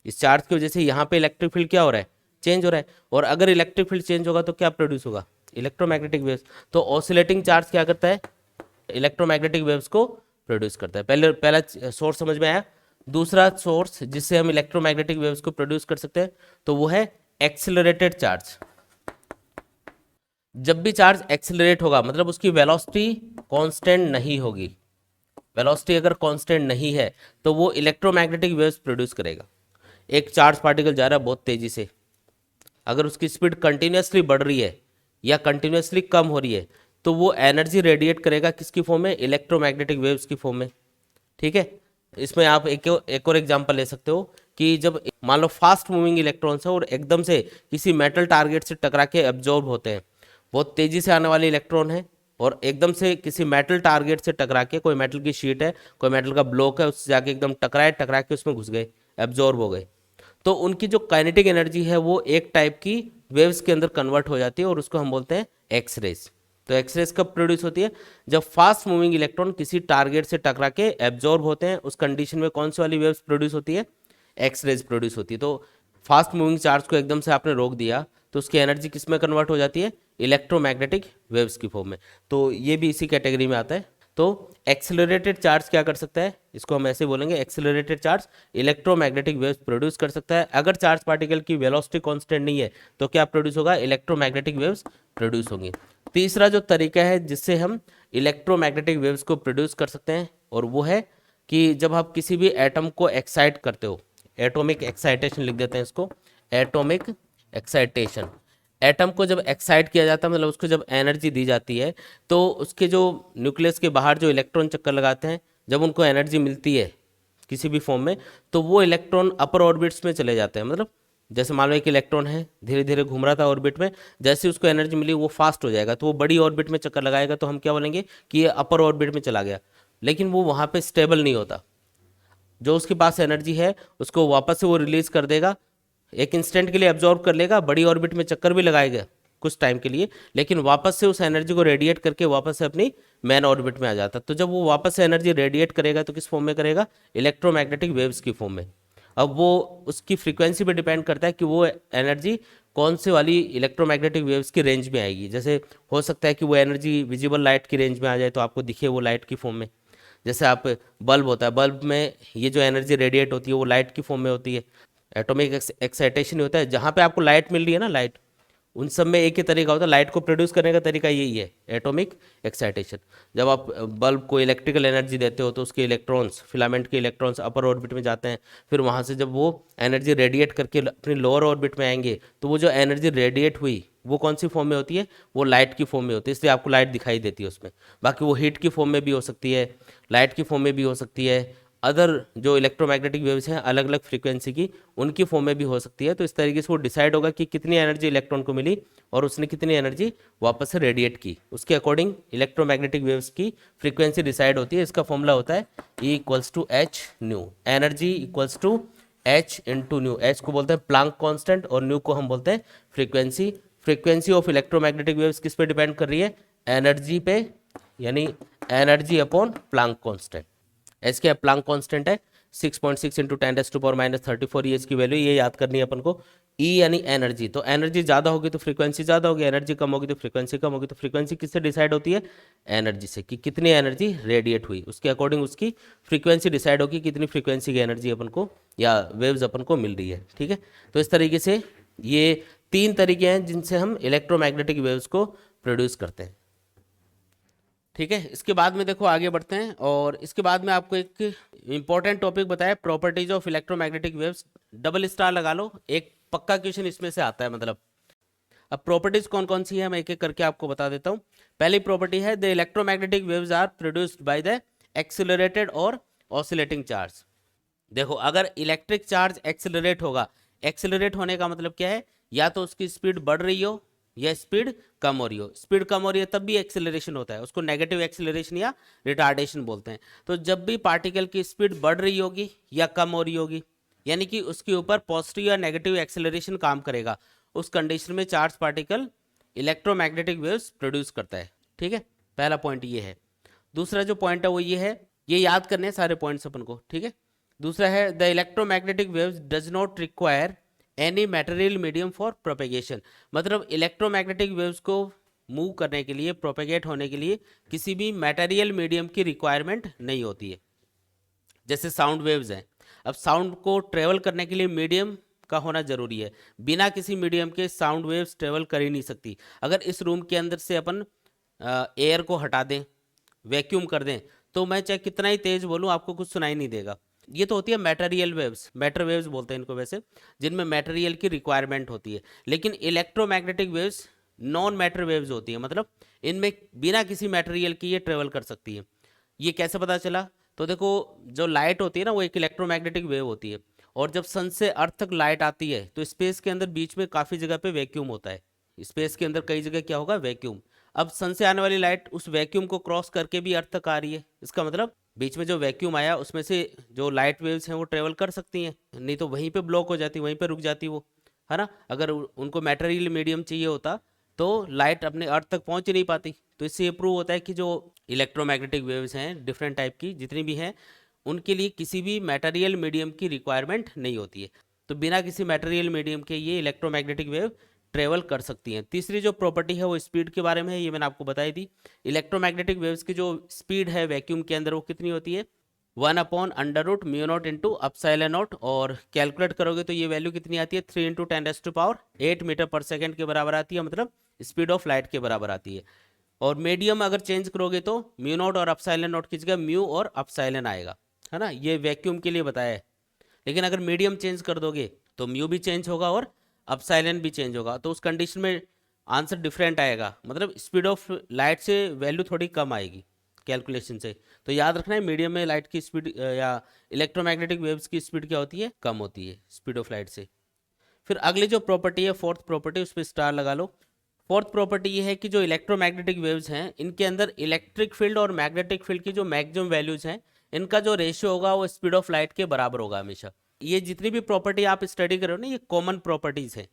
इस चार्ज की वजह से यहाँ पे इलेक्ट्रिक फील्ड क्या हो रहा है, चेंज हो रहा है। और अगर इलेक्ट्रिक फील्ड चेंज होगा तो क्या प्रोड्यूस होगा, इलेक्ट्रोमैग्नेटिक वेव्स। तो ऑसिलेटिंग चार्ज क्या करता है, इलेक्ट्रोमैग्नेटिक वेव्स को प्रोड्यूस करता है। पहला सोर्स समझ में आया। दूसरा सोर्स जिससे हम इलेक्ट्रोमैग्नेटिक वेव्स को प्रोड्यूस कर सकते हैं तो वो है एक्सिलरेटेड चार्ज। जब भी चार्ज एक्सिलरेट होगा मतलब उसकी वेलोसिटी कांस्टेंट नहीं होगी, वेलोसिटी अगर कांस्टेंट नहीं है तो वो इलेक्ट्रोमैग्नेटिक वेव्स प्रोड्यूस करेगा। एक चार्ज पार्टिकल जा रहा है बहुत तेजी से, अगर उसकी स्पीड कंटिन्यूसली बढ़ रही है या कंटिन्यूसली कम हो रही है तो वो एनर्जी रेडिएट करेगा किसकी फॉर्म में, इलेक्ट्रोमैग्नेटिक वेव्स की फॉर्म में। ठीक है, इसमें आप एक और एग्जांपल ले सकते हो कि जब मान लो फास्ट मूविंग इलेक्ट्रॉन्स है और एकदम से किसी मेटल टारगेट से टकरा के एब्जॉर्ब होते हैं, बहुत तेजी से आने वाले इलेक्ट्रॉन है और एकदम से किसी मेटल टारगेट से टकरा के, कोई मेटल की शीट है कोई मेटल का ब्लॉक है उससे जाके एकदम टकरा के उसमें घुस गए, एब्जॉर्ब हो गए, तो उनकी जो काइनेटिक एनर्जी है वो एक टाइप की वेव्स के अंदर कन्वर्ट हो जाती है और उसको हम बोलते हैं एक्सरेज। तो एक्सरेज कब प्रोड्यूस होती है, जब फास्ट मूविंग इलेक्ट्रॉन किसी टारगेट से टकरा के एब्जॉर्ब होते हैं, उस कंडीशन में कौन सी वाली वेव्स प्रोड्यूस होती है, एक्सरेज प्रोड्यूस होती है। तो फास्ट मूविंग चार्ज को एकदम से आपने रोक दिया तो उसकी एनर्जी किस में कन्वर्ट हो जाती है, इलेक्ट्रोमैग्नेटिक वेव्स की फॉर्म में। तो ये भी इसी कैटेगरी में आता है। तो एक्सेलरेटेड चार्ज क्या कर सकता है, इसको हम ऐसे बोलेंगे, accelerated charge electromagnetic waves produce कर सकता है। अगर चार्ज पार्टिकल की वेलोसिटी कांस्टेंट नहीं है तो क्या प्रोड्यूस होगा, इलेक्ट्रोमैग्नेटिक वेव्स प्रोड्यूस होंगी। तीसरा जो तरीका है जिससे हम इलेक्ट्रोमैग्नेटिक वेव्स को प्रोड्यूस कर सकते हैं और वो है कि जब आप किसी भी एटम को एक्साइट करते हो, एटॉमिक एक्साइटेशन लिख देते हैं इसको, एटॉमिक एक्साइटेशन। एटम को जब एक्साइट किया जाता है मतलब उसको जब एनर्जी दी जाती है तो उसके जो न्यूक्लियस के बाहर जो इलेक्ट्रॉन चक्कर लगाते हैं, जब उनको एनर्जी मिलती है किसी भी फॉर्म में तो वो इलेक्ट्रॉन अपर ऑर्बिट्स में चले जाते हैं। मतलब जैसे मान लो एक इलेक्ट्रॉन है धीरे धीरे घूम रहा था ऑर्बिट में, जैसे उसको एनर्जी मिली वो फास्ट हो जाएगा तो वो बड़ी ऑर्बिट में चक्कर लगाएगा, तो हम क्या बोलेंगे कि ये अपर ऑर्बिट में चला गया। लेकिन वो वहाँ पे स्टेबल नहीं होता, जो उसके पास एनर्जी है उसको वापस से वो रिलीज कर देगा, एक इंस्टेंट के लिए एब्जॉर्ब कर लेगा, बड़ी ऑर्बिट में चक्कर भी लगाएगा कुछ टाइम के लिए, लेकिन वापस से उस एनर्जी को रेडिएट करके वापस से अपनी मेन ऑर्बिट में आ जाता। तो जब वो वापस से एनर्जी रेडिएट करेगा तो किस फॉर्म में करेगा, इलेक्ट्रोमैग्नेटिक वेव्स की फॉर्म में। अब वो उसकी फ्रीक्वेंसी पे डिपेंड करता है कि वो एनर्जी कौन से वाली इलेक्ट्रोमैग्नेटिक वेव्स की रेंज में आएगी। जैसे हो सकता है कि वो एनर्जी विजिबल लाइट की रेंज में आ जाए तो आपको दिखे वो लाइट की फॉर्म में, जैसे आप बल्ब होता है, बल्ब में ये जो एनर्जी रेडिएट होती है वो लाइट की फॉर्म में होती है। एटॉमिक एक्साइटेशन होता है, जहाँ पे आपको लाइट मिल रही है ना, लाइट, उन सब में एक ही तरीका होता है, लाइट को प्रोड्यूस करने का तरीका यही है, एटॉमिक एक्साइटेशन। जब आप बल्ब को इलेक्ट्रिकल एनर्जी देते हो तो उसके इलेक्ट्रॉन्स, फिलामेंट के इलेक्ट्रॉन्स अपर ऑर्बिट में जाते हैं, फिर वहाँ से जब वो एनर्जी रेडिएट करके अपनी लोअर ऑर्बिट में आएंगे तो वो जो एनर्जी रेडिएट हुई वो कौन सी फॉर्म में होती है, वो लाइट की फॉर्म में होती है, इसलिए आपको लाइट दिखाई देती है उसमें। बाकी वो हीट की फॉर्म में भी हो सकती है, लाइट की फॉर्म में भी हो सकती है, अदर जो इलेक्ट्रोमैग्नेटिक वेव्स हैं अलग अलग फ्रीक्वेंसी की, उनकी फॉर्म में भी हो सकती है। तो इस तरीके से वो डिसाइड होगा कि कितनी एनर्जी इलेक्ट्रॉन को मिली और उसने कितनी एनर्जी वापस से रेडिएट की, उसके अकॉर्डिंग इलेक्ट्रोमैग्नेटिक वेव्स की फ्रीक्वेंसी डिसाइड होती है। इसका फॉर्मूला होता है E equals to h nu, energy equals to h into nu. H को बोलते हैं प्लांक कांस्टेंट और न्यू को हम बोलते हैं frequency. Frequency of electromagnetic waves किस पे डिपेंड कर रही है? एनर्जी पे, यानी energy upon Planck constant. H क्या प्लांक कांस्टेंट है 6.6 इंटू 10⁻34, ये इसकी वैल्यू, ये याद करनी है अपन को। E यानी एनर्जी, तो एनर्जी ज़्यादा होगी तो फ्रीक्वेंसी ज़्यादा होगी, एनर्जी कम होगी तो फ्रीक्वेंसी कम होगी। तो फ्रीक्वेंसी किससे डिसाइड होती है? एनर्जी से, कि कितनी एनर्जी रेडिएट हुई, उसके अकॉर्डिंग उसकी फ्रीक्वेंसी डिसाइड होगी, कितनी फ्रीक्वेंसी की एनर्जी अपन को या वेव्स अपन को मिल रही है। ठीक है, तो इस तरीके से ये 3 तरीके हैं जिनसे हम इलेक्ट्रोमैग्नेटिक वेव्स को प्रोड्यूस करते हैं। ठीक है, इसके बाद में देखो आगे बढ़ते हैं, और इसके बाद में आपको एक इंपॉर्टेंट टॉपिक बताया, properties of electromagnetic waves. Double star लगा लो, एक पक्का क्वेश्चन इसमें से आता है मतलब। अब प्रॉपर्टीज कौन कौन सी है मैं एक एक करके आपको बता देता हूँ। पहली प्रॉपर्टी है the electromagnetic waves are produced by the accelerated और ऑसिलेटिंग चार्ज। देखो अगर इलेक्ट्रिक चार्ज एक्सिलरेट होगा, एक्सिलरेट होने का मतलब क्या है? या तो उसकी स्पीड बढ़ रही हो या स्पीड कम हो रही हो। स्पीड कम हो रही है तब भी एक्सिलरेशन होता है, उसको नेगेटिव एक्सिलरेशन या रिटार्डेशन बोलते हैं। तो जब भी पार्टिकल की स्पीड बढ़ रही होगी या कम हो रही होगी, यानी कि उसके ऊपर पॉजिटिव या नेगेटिव एक्सिलरेशन काम करेगा, उस कंडीशन में charge particle electromagnetic waves produce करता है। ठीक है, पहला पॉइंट ये है। दूसरा जो पॉइंट है वो ये है, ये याद करने हैं सारे पॉइंट्स अपन को। ठीक है, दूसरा है the electromagnetic waves does not require any material medium for propagation. मतलब इलेक्ट्रोमैग्नेटिक वेव्स को मूव करने के लिए, प्रोपेगेट होने के लिए किसी भी मटेरियल मीडियम की रिक्वायरमेंट नहीं होती है। जैसे साउंड वेव्स हैं, अब साउंड को ट्रेवल करने के लिए मीडियम का होना जरूरी है, बिना किसी मीडियम के साउंड वेव्स ट्रेवल कर ही नहीं सकती। अगर इस रूम के अंदर से अपन एयर को हटा दें, वैक्यूम कर दें, तो मैं चाहे कितना ही तेज बोलूं आपको कुछ सुनाई नहीं देगा। ये तो होती है मटेरियल वेव्स, मैटर वेव्स बोलते हैं इनको वैसे, जिनमें मटेरियल की रिक्वायरमेंट होती है। लेकिन electromagnetic waves non matter waves होती है, मतलब इनमें बिना किसी मटेरियल की ये ट्रेवल कर सकती है। ये कैसे पता चला? तो देखो जो लाइट होती है ना, वो एक इलेक्ट्रोमैग्नेटिक वेव होती है, और जब सन से अर्थ तक लाइट आती है तो स्पेस के अंदर बीच में काफ़ी जगह पे वैक्यूम होता है। स्पेस के अंदर कई जगह क्या होगा? वैक्यूम। अब सन से आने वाली लाइट उस वैक्यूम को क्रॉस करके भी अर्थ तक आ रही है, इसका मतलब बीच में जो वैक्यूम आया उसमें से जो लाइट वेव्स हैं वो ट्रेवल कर सकती हैं, नहीं तो वहीं पे ब्लॉक हो जाती, वहीं पे रुक जाती वो, है ना। अगर उनको मटेरियल मीडियम चाहिए होता तो लाइट अपने अर्थ तक पहुंच ही नहीं पाती। तो इससे ये प्रूव होता है कि जो इलेक्ट्रोमैग्नेटिक वेव्स हैं डिफरेंट टाइप की जितनी भी हैं, उनके लिए किसी भी मटेरियल मीडियम की रिक्वायरमेंट नहीं होती है। तो बिना किसी मटेरियल मीडियम के ये इलेक्ट्रोमैग्नेटिक वेव ट्रेवल कर सकती हैं। तीसरी जो प्रॉपर्टी है वो स्पीड के बारे में है, ये मैंने आपको बताई थी। इलेक्ट्रोमैग्नेटिक वेव्स की जो स्पीड है वैक्यूम के अंदर वो कितनी होती है? 1/√μ0 इंटू अपसाइलन नॉट, और कैलकुलेट करोगे तो ये वैल्यू कितनी आती है? 3 इंटू 10⁸ मीटर पर सेकेंड के बराबर आती है, मतलब स्पीड ऑफ लाइट के बराबर आती है। और मीडियम अगर चेंज करोगे तो μ0 और अपसाइलन नॉट की जगह म्यू और अपसाइलन आएगा, है ना। ये वैक्यूम के लिए बताया है। लेकिन अगर मीडियम चेंज कर दोगे तो म्यू भी चेंज होगा और अपसाइलन भी चेंज होगा, तो उस कंडीशन में आंसर डिफरेंट आएगा, मतलब स्पीड ऑफ लाइट से वैल्यू थोड़ी कम आएगी कैलकुलेशन से। तो याद रखना है मीडियम में लाइट की स्पीड या इलेक्ट्रोमैग्नेटिक वेव्स की स्पीड क्या होती है? कम होती है स्पीड ऑफ लाइट से। फिर अगली जो प्रॉपर्टी है फोर्थ प्रॉपर्टी, उस पर स्टार लगा लो। फोर्थ प्रॉपर्टी ये है कि जो इलेक्ट्रोमैग्नेटिक वेव्स हैं इनके अंदर इलेक्ट्रिक फील्ड और मैग्नेटिक फील्ड की जो मैक्सिमम वैल्यूज हैं, इनका जो रेशियो होगा वो स्पीड ऑफ लाइट के बराबर होगा हमेशा। ये जितनी भी प्रॉपर्टी आप स्टडी कर रहे हो ना, ये कॉमन प्रॉपर्टीज हैं।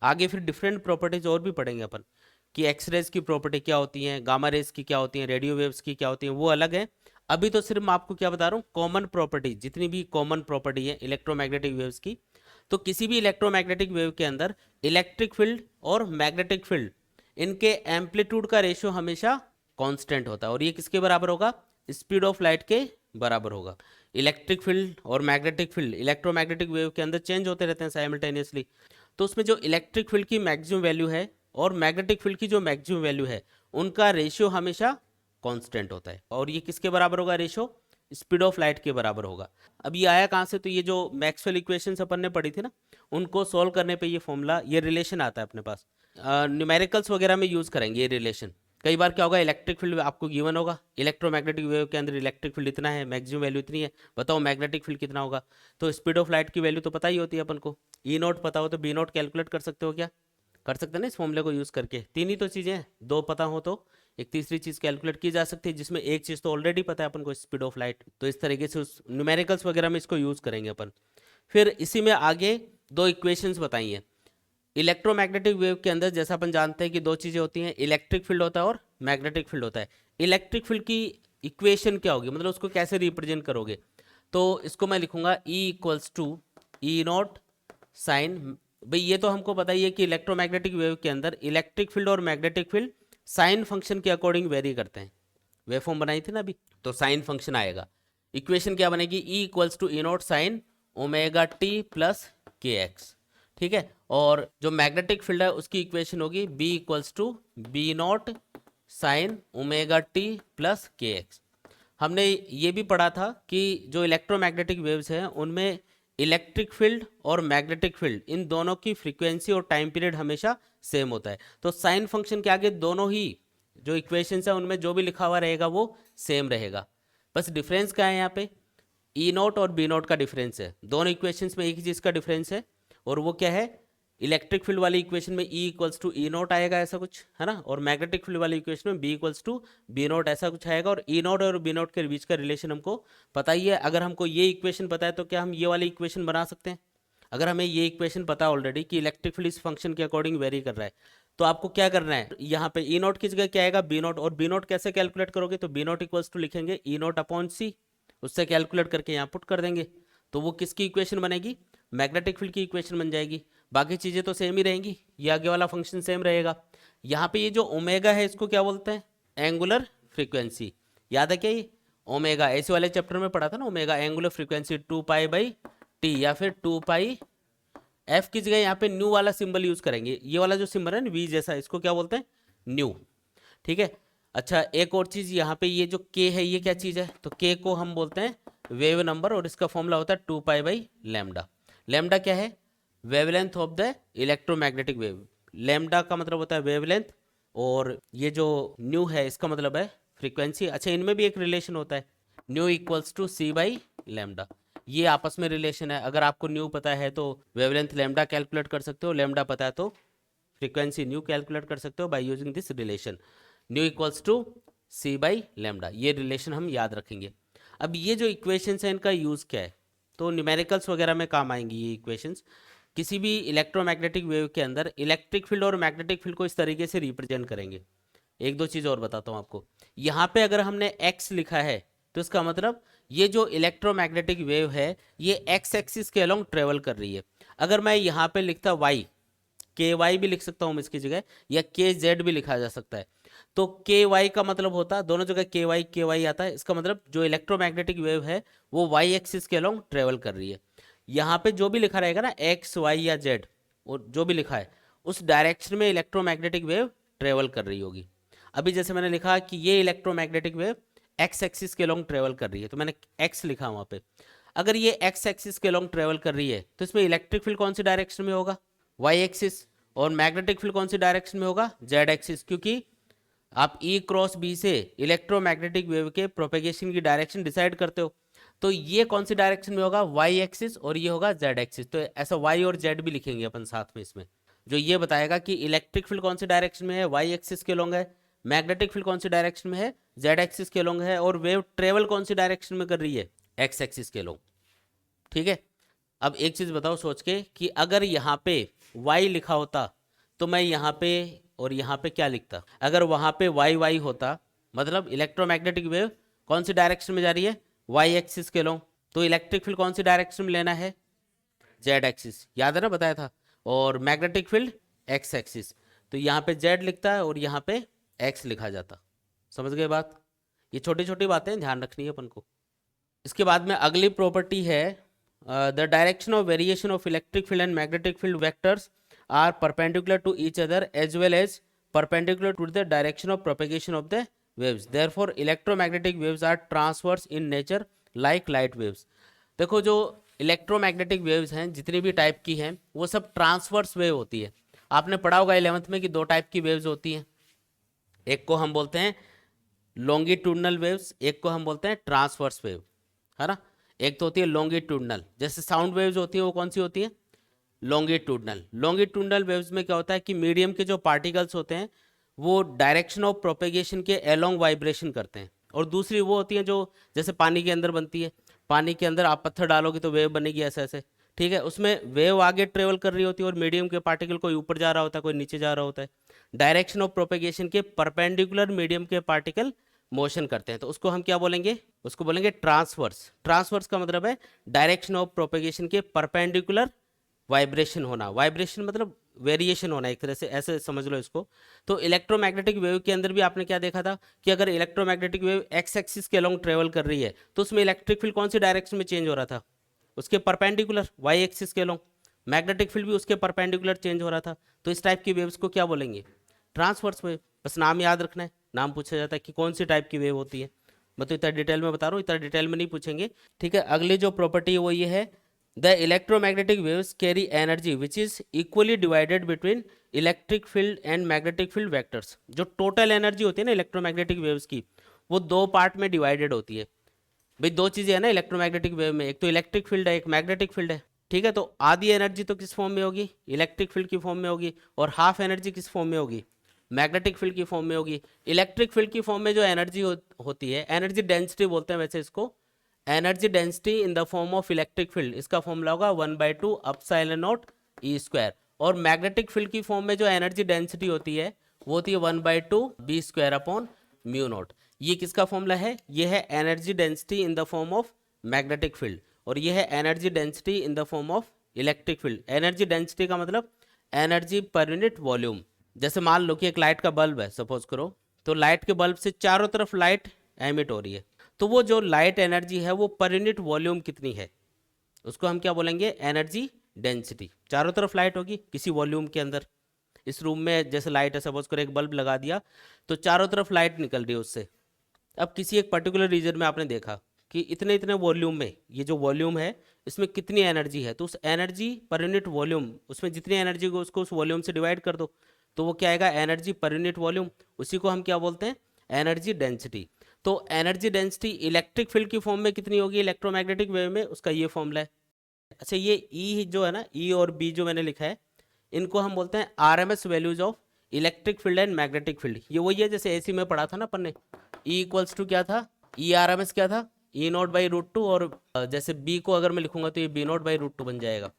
आगे फिर डिफरेंट प्रॉपर्टीज और भी पढ़ेंगे अपन, कि एक्स रेज की प्रॉपर्टी क्या होती हैं, गामा रेज की क्या होती हैं, रेडियो वेव्स की क्या होती हैं, वो अलग है। अभी तो सिर्फ मैं आपको क्या बता रहा हूँ, कॉमन प्रॉपर्टी, जितनी भी कॉमन प्रॉपर्टी है इलेक्ट्रोमैग्नेटिक वेव्स की। तो किसी भी इलेक्ट्रोमैग्नेटिक वेव के अंदर इलेक्ट्रिक फील्ड और मैग्नेटिक फील्ड, इनके एम्पलीट्यूड का रेशियो हमेशा कांस्टेंट होता है, और ये किसके बराबर होगा? स्पीड ऑफ लाइट के बराबर होगा। इलेक्ट्रिक फील्ड और मैग्नेटिक फील्ड इलेक्ट्रोमैग्नेटिक वेव के अंदर चेंज होते रहते हैं साइमल्टेनियसली, तो उसमें जो इलेक्ट्रिक फील्ड की मैक्सिमम वैल्यू है और मैग्नेटिक फील्ड की जो मैक्सिमम वैल्यू है, उनका रेशियो हमेशा कांस्टेंट होता है। और ये किसके बराबर होगा रेशियो? स्पीड ऑफ लाइट के बराबर होगा। अब ये आया कहाँ से? तो ये जो मैक्सवेल इक्वेशंस अपन ने पढ़ी थी ना, उनको सॉल्व करने पे ये फॉर्मूला, ये रिलेशन आता है अपने पास। न्यूमेरिकल्स वगैरह में यूज़ करेंगे ये रिलेशन, कई बार क्या होगा, इलेक्ट्रिक फील्ड आपको गिवन होगा, इलेक्ट्रोमैग्नेटिक वेव के अंदर इलेक्ट्रिक फील्ड इतना है, मैक्सिमम वैल्यू इतनी है, बताओ मैग्नेटिक फील्ड कितना होगा। तो स्पीड ऑफ लाइट की वैल्यू तो पता ही होती है अपन को, ई नॉट पता हो तो बी नॉट कैलकुलेट कर सकते हो क्या, कर सकते हैं ना इस फॉर्मूले को यूज़ करके। तीन ही तो चीज़ें हैं, दो पता हो तो एक तीसरी चीज़ कैलकुलेट की जा सकती है, जिसमें एक चीज़ तो ऑलरेडी पता है अपन को, स्पीड ऑफ लाइट। तो इस तरीके से उस न्यूमेरिकल्स वगैरह में इसको यूज़ करेंगे अपन। फिर इसी में आगे दो इक्वेशंस बताई हैं। इलेक्ट्रोमैग्नेटिक वेव के अंदर जैसा अपन जानते हैं कि दो चीज़ें होती हैं, इलेक्ट्रिक फील्ड होता है और मैग्नेटिक फील्ड होता है। इलेक्ट्रिक फील्ड की इक्वेशन क्या होगी, मतलब उसको कैसे रिप्रेजेंट करोगे, तो इसको मैं लिखूंगा e equals to E not sine, भाई ये तो हमको पता ही है कि इलेक्ट्रोमैग्नेटिक वेव के अंदर इलेक्ट्रिक फील्ड और मैग्नेटिक फील्ड साइन फंक्शन के अकॉर्डिंग वेरी करते हैं। वेव फॉर्म बनाई थी ना अभी, तो साइन फंक्शन आएगा। इक्वेशन क्या बनेगी, e equals to E not sine omega t plus k x, ठीक है। और जो मैग्नेटिक फील्ड है उसकी इक्वेशन होगी b equals to B not sine omega t plus k x. हमने ये भी पढ़ा था कि जो इलेक्ट्रोमैग्नेटिक वेव्स हैं उनमें इलेक्ट्रिक फील्ड और मैग्नेटिक फील्ड इन दोनों की फ्रीक्वेंसी और टाइम पीरियड हमेशा सेम होता है। तो साइन फंक्शन के आगे दोनों ही जो इक्वेशंस है उनमें जो भी लिखा हुआ रहेगा वो सेम रहेगा। बस डिफरेंस क्या है यहाँ पे, ई नॉट और बी नॉट का डिफरेंस है, दोनों इक्वेशंस में एक ही चीज़ का डिफरेंस है, और वो क्या है, इलेक्ट्रिक फील्ड वाली इक्वेशन में e equals to E not आएगा ऐसा कुछ है ना, और मैग्नेटिक फील्ड वाली इक्वेशन में b equals to B not ऐसा कुछ आएगा। और ई नॉट और बी नॉट के बीच का रिलेशन हमको पता ही है। अगर हमको ये इक्वेशन पता है तो क्या हम ये वाली इक्वेशन बना सकते हैं। अगर हमें ये इक्वेशन पता है ऑलरेडी कि इलेक्ट्रिक फील्ड इस फंक्शन के अकॉर्डिंग वेरी कर रहा है, तो आपको क्या करना है, यहाँ पे ई नॉट की जगह क्या आएगा, बी नॉट। और बी नॉट कैसे कैलकुलेट करोगे, तो बी नॉट इक्वल्स टू लिखेंगे ई नॉट अपॉन सी, उससे कैलकुलेट करके यहाँ पुट कर देंगे, तो वो किसकी इक्वेशन बनेगी, मैग्नेटिक फील्ड की इक्वेशन बन जाएगी। बाकी चीज़ें तो सेम ही रहेंगी, ये आगे वाला फंक्शन सेम रहेगा। यहाँ पे ये जो ओमेगा है इसको क्या बोलते हैं, एंगुलर फ्रीक्वेंसी, याद है क्या ये ओमेगा, ऐसे वाले चैप्टर में पढ़ा था ना ओमेगा, एंगुलर फ्रीक्वेंसी 2π/t, या फिर 2π। एफ की जगह यहाँ पे न्यू वाला सिंबल यूज करेंगे, ये वाला जो सिंबल है ना वी जैसा, इसको क्या बोलते हैं, न्यू, ठीक है। अच्छा एक और चीज़, यहाँ पे ये जो के है ये क्या चीज़ है, तो के को हम बोलते हैं वेव नंबर, और इसका फॉर्मूला होता है 2π/λ। लैम्डा क्या है, wavelength of the electromagnetic wave, lambda का मतलब होता है वेवलेंथ, और ये जो न्यू है इसका मतलब है फ्रीक्वेंसी। अच्छा इनमें भी एक रिलेशन होता है, न्यू इक्वल्स टू c/λ, ये आपस में रिलेशन है। अगर आपको न्यू पता है तो वेवलेंथ लैम्डा कैलकुलेट कर सकते हो, लैम्डा पता है तो फ्रीक्वेंसी न्यू कैलकुलेट कर सकते हो by using this relation, nu equals to c/λ, ये रिलेशन हम याद रखेंगे। अब ये जो इक्वेशंस हैं इनका यूज़ क्या है, तो न्यूमेरिकल्स वगैरह में काम आएंगी ये इक्वेशंस। किसी भी इलेक्ट्रोमैग्नेटिक वेव के अंदर इलेक्ट्रिक फील्ड और मैग्नेटिक फील्ड को इस तरीके से रिप्रेजेंट करेंगे। एक दो चीज़ और बताता हूँ आपको, यहाँ पे अगर हमने एक्स लिखा है तो इसका मतलब ये जो इलेक्ट्रोमैग्नेटिक वेव है ये एक्स एक्सिस के अलोंग ट्रेवल कर रही है। अगर मैं यहाँ पे लिखता वाई, के वाई भी लिख सकता हूँ मैं इसकी जगह, या के जेड भी लिखा जा सकता है, तो के वाई का मतलब होता है, दोनों जगह के वाई आता है, इसका मतलब जो इलेक्ट्रोमैग्नेटिक वेव है वो वाई एक्सिस के अलोंग ट्रेवल कर रही है। यहाँ पे जो भी लिखा रहेगा ना एक्स वाई या जेड, और जो भी लिखा है उस डायरेक्शन में इलेक्ट्रोमैग्नेटिक वेव ट्रेवल कर रही होगी। अभी जैसे मैंने लिखा कि ये इलेक्ट्रोमैग्नेटिक वेव एक्स एक्सिस के लॉन्ग ट्रेवल कर रही है, तो मैंने एक्स लिखा वहाँ पे। अगर ये एक्स एक्सिस के लॉन्ग ट्रेवल कर रही है तो इसमें इलेक्ट्रिक फील्ड कौन सी डायरेक्शन में होगा, वाई एक्सिस, और मैग्नेटिक फील्ड कौन सी डायरेक्शन में होगा, जेड एक्सिस, क्योंकि आप ई क्रॉस बी से इलेक्ट्रोमैग्नेटिक वेव के प्रोपेगेशन की डायरेक्शन डिसाइड करते हो। तो ये कौन सी डायरेक्शन में होगा, वाई एक्सिस, और ये होगा जेड एक्सिस। तो ऐसा वाई और जेड भी लिखेंगे अपन साथ में इसमें, जो ये बताएगा कि इलेक्ट्रिक फील्ड कौन सी डायरेक्शन में है, वाई एक्सिस के लॉन्ग है, मैग्नेटिक फील्ड कौन सी डायरेक्शन में है, जेड एक्सिस के लॉन्ग है, और वेव ट्रेवल कौन सी डायरेक्शन में कर रही है, एक्स एक्सिस के लॉन्ग, ठीक है। अब एक चीज़ बताओ सोच के कि अगर यहाँ पे y लिखा होता तो मैं यहाँ पे और यहाँ पे क्या लिखता, अगर वहाँ पे y होता मतलब इलेक्ट्रोमैग्नेटिक वेव कौन सी डायरेक्शन में जा रही है, y एक्सिस के लॉन्ग, तो इलेक्ट्रिक फील्ड कौन सी डायरेक्शन में लेना है, z एक्सिस, याद है ना बताया था, और मैग्नेटिक फील्ड x एक्सिस, तो यहाँ पे z लिखता है और यहाँ पे x लिखा जाता। समझ गए बात, ये छोटी छोटी बातें ध्यान रखनी है अपन को। इसके बाद में अगली प्रॉपर्टी है the direction of variation of electric field and magnetic field vectors are perpendicular to each other as well as perpendicular to the direction of propagation of the waves. Therefore, electromagnetic waves are transverse in nature like light waves. देखो जो electromagnetic waves हैं जितनी भी type की हैं वो सब transverse wave होती है। आपने पढ़ा होगा 11th में कि दो टाइप की वेव्स होती हैं, एक को हम बोलते हैं लॉन्गिट्यूडनल वेव्स, एक को हम बोलते हैं ट्रांसवर्स वेव, है ना। एक तो होती है लॉन्गिट्यूडनल, जैसे साउंड वेव्स होती है वो कौन सी होती है, लॉन्गिट्यूडनल। लॉन्गिट्यूडनल वेव्स में क्या होता है कि मीडियम के जो पार्टिकल्स होते हैं वो डायरेक्शन ऑफ प्रोपेगेशन के अलोंग वाइब्रेशन करते हैं। और दूसरी वो होती है जो जैसे पानी के अंदर बनती है, पानी के अंदर आप पत्थर डालोगे तो वेव बनेगी ऐसे ऐसे, ठीक है, उसमें वेव आगे ट्रेवल कर रही होती है और मीडियम के पार्टिकल कोई ऊपर जा रहा होता है कोई नीचे जा रहा होता है। डायरेक्शन ऑफ प्रोपेगेशन के परपेंडिकुलर मीडियम के पार्टिकल मोशन करते हैं, तो उसको हम क्या बोलेंगे, उसको बोलेंगे ट्रांसवर्स। ट्रांसवर्स का मतलब है डायरेक्शन ऑफ प्रोपेगेशन के परपेंडिकुलर वाइब्रेशन होना, वाइब्रेशन मतलब वेरिएशन होना, एक तरह से ऐसे समझ लो इसको। तो इलेक्ट्रोमैग्नेटिक वेव के अंदर भी आपने क्या देखा था कि अगर इलेक्ट्रोमैग्नेटिक वेव एक्स एक्सिस के अलोंग ट्रेवल कर रही है तो उसमें इलेक्ट्रिक फील्ड कौन सी डायरेक्शन में चेंज हो रहा था, उसके परपेंडिकुलर वाई एक्सिस के अलोंग। मैग्नेटिक फील्ड भी उसके परपेंडिकुलर चेंज हो रहा था। तो इस टाइप की वेव्स को क्या बोलेंगे, ट्रांसवर्स वेव। बस नाम याद रखना है, नाम पूछा जाता है कि कौन सी टाइप की वेव होती है। मैं तो इतना डिटेल में बता रहा हूँ, इतना डिटेल में नहीं पूछेंगे, ठीक है। अगली जो प्रॉपर्टी है वो ये है, the electromagnetic waves carry energy which is equally divided between electric field and magnetic field vectors. जो टोटल एनर्जी होती है ना इलेक्ट्रोमैग्नेटिक वेव्स की, वो दो पार्ट में डिवाइडेड होती है। भाई दो चीज़ें हैं ना इलेक्ट्रोमैग्नेटिक वेव में, एक तो इलेक्ट्रिक फील्ड है, एक मैग्नेटिक फील्ड है, ठीक है। तो आधी एनर्जी तो किस फॉर्म में होगी, इलेक्ट्रिक फील्ड की फॉर्म में होगी, और हाफ एनर्जी किस फॉर्म में होगी, मैग्नेटिक फील्ड की फॉर्म में होगी। इलेक्ट्रिक फील्ड की फॉर्म में जो एनर्जी होती है, एनर्जी डेंसिटी बोलते हैं वैसे इसको, energy density in the form of electric field, इसका फॉर्मूला होगा 1/2 एप्सिलॉन नॉट ई स्क्वायर। और मैग्नेटिक फील्ड की फॉर्म में जो एनर्जी डेंसिटी होती है वो होती है 1/2 b square upon mu not. ये किसका फॉर्मूला है, ये है energy density in the form of magnetic field, और ये है energy density in the form of electric field. Energy density का मतलब एनर्जी पर यूनिट वॉल्यूम। जैसे मान लो कि एक लाइट का बल्ब है सपोज करो, तो लाइट के बल्ब से चारों तरफ लाइट एमिट हो रही है, तो वो जो लाइट एनर्जी है वो पर यूनिट वॉल्यूम कितनी है, उसको हम क्या बोलेंगे, एनर्जी डेंसिटी। चारों तरफ लाइट होगी किसी वॉल्यूम के अंदर, इस रूम में जैसे लाइट है सपोज करो एक बल्ब लगा दिया तो चारों तरफ लाइट निकल रही है उससे। अब किसी एक पर्टिकुलर रीजन में आपने देखा कि इतने इतने वॉल्यूम में, ये जो वॉल्यूम है इसमें कितनी एनर्जी है, तो उस एनर्जी पर यूनिट वॉल्यूम, उसमें जितनी एनर्जी को उसको उस वॉल्यूम से डिवाइड कर दो, तो वो क्या आएगा, एनर्जी पर यूनिट वॉल्यूम। उसी को हम क्या बोलते हैं, एनर्जी डेंसिटी। तो एनर्जी डेंसिटी इलेक्ट्रिक फील्ड की फॉर्म में कितनी होगी इलेक्ट्रोमैग्नेटिक वेव में, उसका ये फॉर्मूला है। अच्छा ये ई जो है ना, ई और बी जो मैंने लिखा है, इनको हम बोलते हैं RMS values of electric field and magnetic field. ये वही है जैसे एसी में पढ़ा था ना अपन ने, ई इक्वल्स टू क्या था, ई आर एम एस क्या था, e not by root two, और जैसे बी को अगर मैं लिखूंगा तो ये b not by root two बन जाएगा।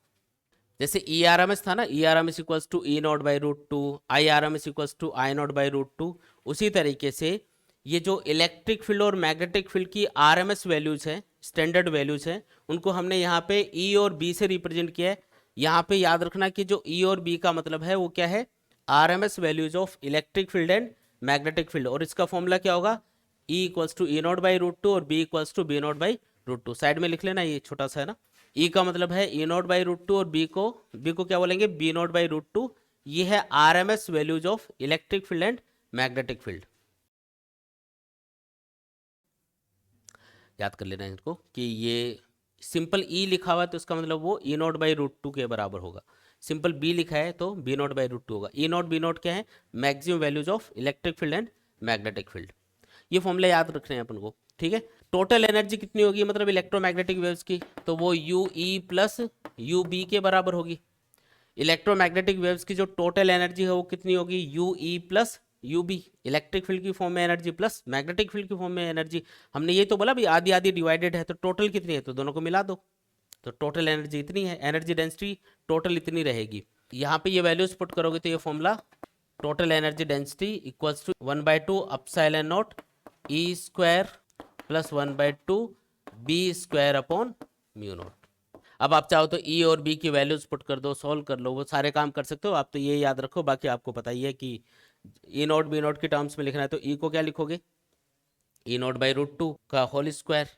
जैसे ई आर एम एस था ना, e r M s equals to E not by root two, i r M s equals to i not by root two. उसी तरीके से ये जो इलेक्ट्रिक फील्ड और मैग्नेटिक फील्ड की आर एम एस वैल्यूज हैं, स्टैंडर्ड वैल्यूज हैं, उनको हमने यहाँ पे ई और बी से रिप्रेजेंट किया है। यहाँ पे याद रखना कि जो ई और बी का मतलब है वो क्या है, R M S values of electric field and magnetic field. और इसका फॉर्मूला क्या होगा, ई equals to E not by root two और B equals to B not by root two. Side में लिख लेना, ये छोटा सा है ना। ई का मतलब है e not by root two और बी को क्या बोलेंगे, b not by root two. ये है R M S values of electric field and magnetic field. याद कर लेना इनको कि ये सिंपल ई लिखा हुआ है तो इसका मतलब वो e not by root two के बराबर होगा। सिंपल बी लिखा है तो b not by root two होगा। ई नॉट बी नॉट क्या है, maximum values of electric field and magnetic field. ये फॉर्मूला याद रखने हैं अपन को, ठीक है। टोटल एनर्जी कितनी होगी मतलब इलेक्ट्रोमैग्नेटिक वेव्स की, तो वो u e plus u b के बराबर होगी। इलेक्ट्रोमैग्नेटिक वेव्स की जो टोटल एनर्जी है वो कितनी होगी, u e plus u b, electric field की फॉर्म में एनर्जी प्लस मैग्नेटिक फील्ड की फॉर्म में एनर्जी। हमने ये तो बोला भाई आधी आधी डिवाइडेड है, तो टोटल कितनी है, तो दोनों को मिला दो, तो टोटल एनर्जी इतनी है, एनर्जी डेंसिटी टोटल इतनी रहेगी। यहाँ पे ये वैल्यूज पुट करोगे तो ये formula total energy density equals to 1/2 epsilon not e square plus 1/2 b square upon mu not. अब आप चाहो तो ई और बी की वैल्यूज पुट कर दो, सॉल्व कर लो, वो सारे काम कर सकते हो आप। तो ये याद रखो, बाकी आपको पता ही है कि ई नॉट बी नॉट के टर्म्स में लिखना है तो ई को क्या लिखोगे, e not by root two का होल स्क्वायर,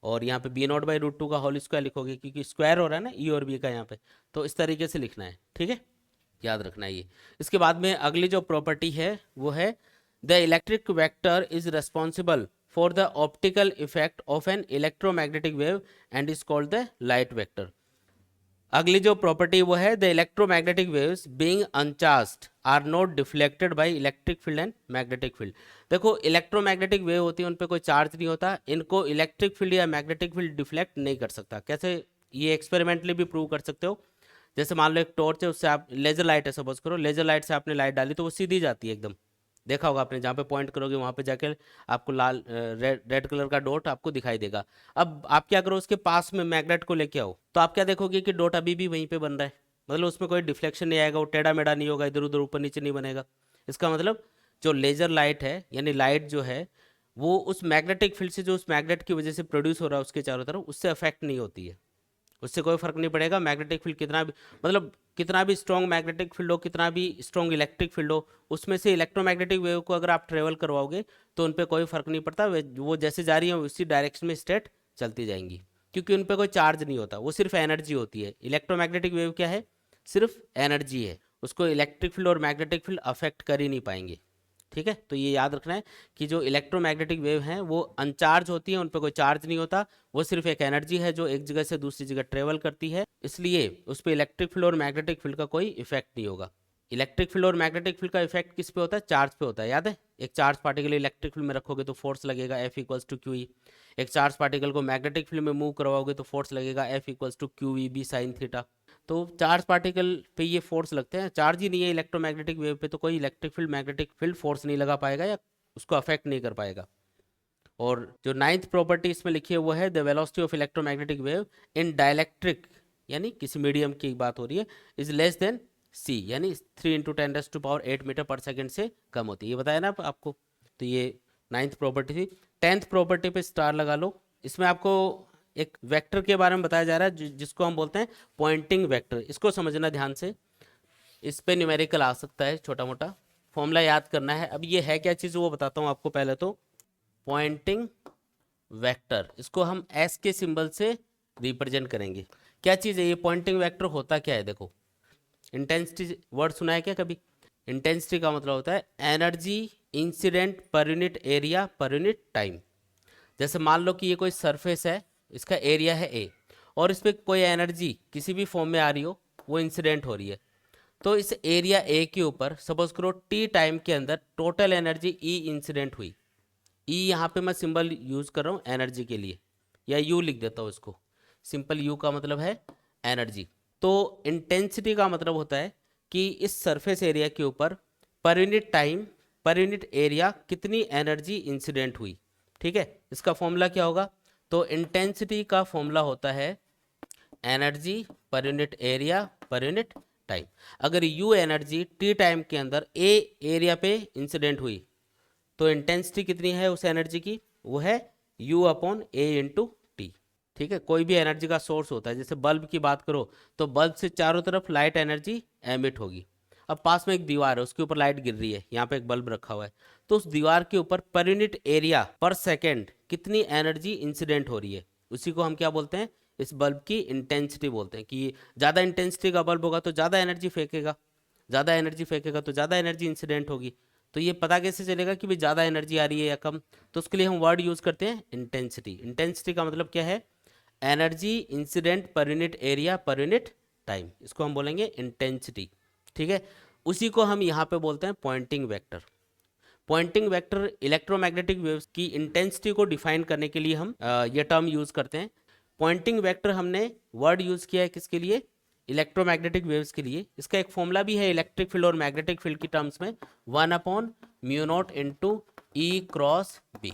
और यहाँ पे b not by root two का होल स्क्वायर लिखोगे क्योंकि स्क्वायर हो रहा है ना ई और बी का यहाँ पे। तो इस तरीके से लिखना है, ठीक है, याद रखना है ये। इसके बाद में अगली जो प्रॉपर्टी है वो है the electric vector is responsible for the optical effect of an electromagnetic wave and is called the light vector. अगली जो प्रॉपर्टी वो है the electromagnetic waves being uncharged are not deflected by electric field and magnetic field. देखो electromagnetic wave होती है उन पे कोई चार्ज नहीं होता, इनको इलेक्ट्रिक फील्ड या मैग्नेटिक फील्ड डिफ्लेक्ट नहीं कर सकता। कैसे, ये एक्सपेरिमेंटली भी प्रूव कर सकते हो। जैसे मान लो एक टॉर्च है, उससे आप लेजर लाइट है सपोज करो, लेजर लाइट से आपने लाइट डाली तो वो सीधी जाती है एकदम, देखा होगा आपने, जहाँ पे पॉइंट करोगे वहाँ पे जाके आपको लाल रेड कलर का डॉट आपको दिखाई देगा। अब आप क्या करो, उसके पास में मैग्नेट को लेके आओ तो आप क्या देखोगे कि डॉट अभी भी वहीं पे बन रहा है, मतलब उसमें कोई डिफ्लेक्शन नहीं आएगा, वो टेढ़ा मेढ़ा नहीं होगा, इधर उधर ऊपर नीचे नहीं बनेगा। इसका मतलब जो लेजर लाइट है यानी लाइट जो है वो उस मैग्नेटिक फील्ड से, जो उस मैग्नेट की वजह से प्रोड्यूस हो रहा है उसके चारों तरफ, उससे अफेक्ट नहीं होती है, उससे कोई फर्क नहीं पड़ेगा। मैग्नेटिक फील्ड कितना भी, मतलब कितना भी स्ट्रॉन्ग मैग्नेटिक फील्ड हो, कितना भी स्ट्रॉन्ग इलेक्ट्रिक फील्ड हो, उसमें से इलेक्ट्रोमैग्नेटिक वेव को अगर आप ट्रेवल करवाओगे तो उन पर कोई फर्क नहीं पड़ता, वो जैसे जा रही है उसी डायरेक्शन में स्ट्रेट चलती जाएंगी, क्योंकि उन पर कोई चार्ज नहीं होता, वो सिर्फ एनर्जी होती है। इलेक्ट्रोमैग्नेटिक वेव क्या है, सिर्फ एनर्जी है, उसको इलेक्ट्रिक फील्ड और मैग्नेटिक फील्ड अफेक्ट कर ही नहीं पाएंगे। ठीक है, तो ये याद रखना है कि जो इलेक्ट्रोमैग्नेटिक वेव हैं वो अनचार्ज होती हैं, उन पर कोई चार्ज नहीं होता, वो सिर्फ एक एनर्जी है जो एक जगह से दूसरी जगह ट्रेवल करती है, इसलिए उस पर इलेक्ट्रिक फील्ड और मैग्नेटिक फील्ड का कोई इफेक्ट नहीं होगा। इलेक्ट्रिक फील्ड और मैग्नेटिक फील्ड का इफेक्ट किस पे होता है, चार्ज पे होता है, याद है। एक चार्ज पार्टिकल इलेक्ट्रिक फील्ड में रखोगे तो फोर्स लगेगा F=QE, एक चार्ज पार्टिकल को मैग्नेटिक फील्ड में मूव करवाओगे तो फोर्स लगेगा F=QEB sin थीटा। तो चार्ज पार्टिकल पे ये फोर्स लगते हैं, चार्ज ही नहीं है इलेक्ट्रोमैग्नेटिक वेव पे, तो कोई electric field magnetic field force नहीं लगा पाएगा या उसको अफेक्ट नहीं कर पाएगा। और जो नाइन्थ प्रॉपर्टी इसमें लिखी है वो है the velocity of electromagnetic wave in dielectric, यानी किसी मीडियम की बात हो रही है, इज लेस देन c, यानी 3 × 10⁸ मीटर पर सेकेंड से कम होती है, ये बताया ना आपको। तो ये नाइन्थ प्रॉपर्टी थी। 10th प्रॉपर्टी पे स्टार लगा लो। इसमें आपको एक वेक्टर के बारे में बताया जा रहा है जिसको हम बोलते हैं पॉइंटिंग वेक्टर, इसको समझना ध्यान से। इस पे न्यूमेरिकल आ सकता है, छोटा मोटा फॉर्मूला याद करना है। अब ये है क्या चीज़ वो बताता हूँ आपको। पहले तो पॉइंटिंग वेक्टर, इसको हम एस के सिंबल से रिप्रेजेंट करेंगे। क्या चीज़ है ये पॉइंटिंग वेक्टर, होता क्या है देखो। इंटेंसिटी वर्ड सुना है क्या कभी। इंटेंसिटी का मतलब होता है energy incident per unit area per unit time. जैसे मान लो कि ये कोई सरफेस है, इसका एरिया है ए, और इस पर कोई एनर्जी किसी भी फॉर्म में आ रही हो, वो इंसिडेंट हो रही है, तो इस एरिया ए के ऊपर सपोज करो टी टाइम के अंदर टोटल एनर्जी ई इंसिडेंट हुई। ई यहाँ पे मैं सिंबल यूज़ कर रहा हूँ एनर्जी के लिए, या यू लिख देता हूँ इसको, सिंपल यू का मतलब है एनर्जी। तो इंटेंसिटी का मतलब होता है कि इस सरफेस एरिया के ऊपर per unit time per unit area कितनी एनर्जी इंसिडेंट हुई। ठीक है, इसका फॉर्मूला क्या होगा, तो इंटेंसिटी का फॉर्मूला होता है energy per unit area per unit time. अगर यू एनर्जी टी टाइम के अंदर ए एरिया पे इंसिडेंट हुई तो इंटेंसिटी कितनी है उस एनर्जी की, वो है U/A/T। ठीक है, कोई भी एनर्जी का सोर्स होता है, जैसे बल्ब की बात करो तो बल्ब से चारों तरफ लाइट एनर्जी एमिट होगी। अब पास में एक दीवार है, उसके ऊपर लाइट गिर रही है, यहाँ पे एक बल्ब रखा हुआ है, तो उस दीवार के ऊपर पर यूनिट एरिया पर सेकेंड कितनी एनर्जी इंसिडेंट हो रही है, उसी को हम क्या बोलते हैं, इस बल्ब की इंटेंसिटी बोलते हैं। कि ज़्यादा इंटेंसिटी का बल्ब होगा तो ज़्यादा एनर्जी फेंकेगा, ज़्यादा एनर्जी फेंकेगा तो ज़्यादा एनर्जी इंसिडेंट होगी। तो ये पता कैसे चलेगा कि भाई ज़्यादा एनर्जी आ रही है या कम, तो उसके लिए हम वर्ड यूज़ करते हैं इंटेंसिटी। इंटेंसिटी का मतलब क्या है, energy incident per unit area per unit time, इसको हम बोलेंगे इंटेंसिटी। ठीक है, उसी को हम यहाँ पे बोलते हैं Poynting vector. Poynting vector electromagnetic waves की इंटेंसिटी को डिफाइन करने के लिए हम ये टर्म यूज़ करते हैं। पॉइंटिंग वेक्टर हमने वर्ड यूज़ किया है किसके लिए, इलेक्ट्रोमैग्नेटिक वेव्स के लिए। इसका एक फॉर्मूला भी है इलेक्ट्रिक फील्ड और मैग्नेटिक फील्ड की टर्म्स में, 1/μ0 × E×B।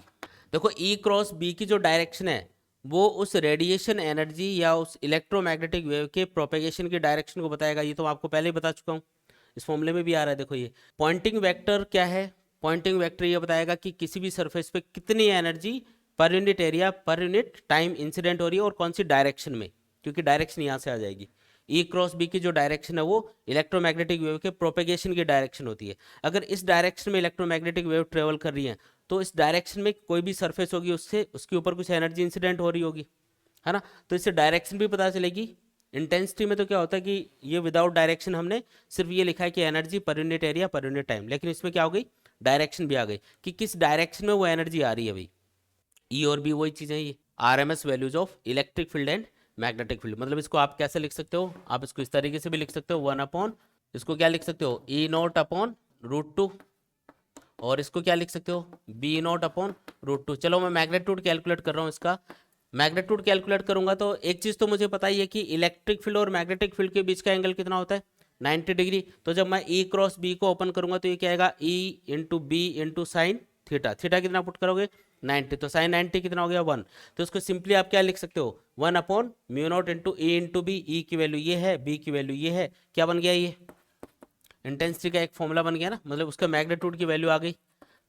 देखो E×B की जो डायरेक्शन है वो उस रेडिएशन एनर्जी या उस इलेक्ट्रोमैग्नेटिक वेव के प्रोपेगेशन की डायरेक्शन को बताएगा। ये तो आपको पहले ही बता चुका हूँ, इस फॉर्मूले में भी आ रहा है। देखो ये पॉइंटिंग वेक्टर क्या है, पॉइंटिंग वेक्टर ये बताएगा कि किसी भी सरफेस पे कितनी energy per unit area per unit time incident हो रही है और कौन सी डायरेक्शन में, क्योंकि डायरेक्शन यहाँ से आ जाएगी। E×B की जो डायरेक्शन है वो इलेक्ट्रोमैग्नेटिक वेव के प्रोपेगेशन की डायरेक्शन होती है। अगर इस डायरेक्शन में इलेक्ट्रोमैग्नेटिक वेव ट्रेवल कर रही है तो इस डायरेक्शन में कोई भी सरफेस होगी उससे उसके ऊपर कुछ एनर्जी इंसिडेंट हो रही होगी, है ना। तो इससे डायरेक्शन भी पता चलेगी। इंटेंसिटी में तो क्या होता है कि ये विदाउट डायरेक्शन हमने सिर्फ ये लिखा है कि energy per unit area per unit time, लेकिन इसमें क्या हो गई, डायरेक्शन भी आ गई कि किस डायरेक्शन में वो एनर्जी आ रही है। भाई ई और बी वही चीज़ें, ये RMS values of electric field and magnetic field. मतलब इसको आप कैसे लिख सकते हो, आप इसको इस तरीके से भी लिख सकते हो, 1 इसको क्या लिख सकते हो, E0/√2, और इसको क्या लिख सकते हो, B0/√2। चलो मैं मैग्नीट्यूड कैलकुलेट कर रहा हूँ इसका। मैग्नीट्यूड कैलकुलेट करूंगा तो एक चीज़ तो मुझे पता ही है कि इलेक्ट्रिक फील्ड और मैग्नेटिक फील्ड के बीच का एंगल कितना होता है, 90 डिग्री। तो जब मैं E क्रॉस B को ओपन करूंगा तो ये क्या आएगा, E/B/sin थीटा। थीटा कितना पुट करोगे, 90, तो sin 90 कितना हो गया, 1। तो इसको सिंपली आप क्या लिख सकते हो, 1/μ0 × E × B। E की वैल्यू ये है, B की वैल्यू ये है, क्या बन गया, ये इंटेंसिटी का एक फॉर्मूला बन गया ना, मतलब उसका मैग्नीट्यूड की वैल्यू आ गई।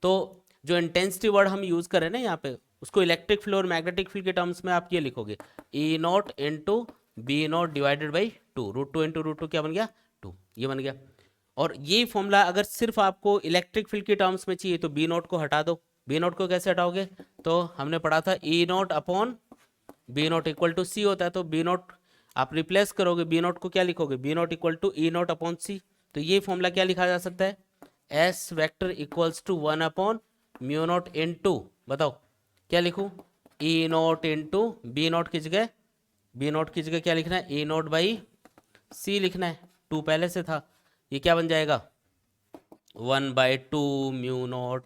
तो जो इंटेंसिटी वर्ड हम यूज़ कर रहे हैं ना यहाँ पे, उसको इलेक्ट्रिक फील्ड और मैग्नेटिक फील्ड के टर्म्स में आप ये लिखोगे, E0 × B0 / 2, √2 क्या बन गया, 2, ये बन गया। और ये फॉर्मूला अगर सिर्फ आपको इलेक्ट्रिक फील्ड के टर्म्स में चाहिए तो B0 को हटा दो। B0 को कैसे हटाओगे, तो हमने पढ़ा था E0/B0 = C होता है, तो B0 आप रिप्लेस करोगे, B0 को क्या लिखोगे, B0 = E0/C। तो ये फॉर्मूला क्या लिखा जा सकता है, S वेक्टर = 1/μ0 × बताओ क्या लिखूं, E0 × B0 की जगह, B0 की जगह क्या लिखना है, E0/C लिखना है, 2 पहले से था, ये क्या बन जाएगा, 1/2μ0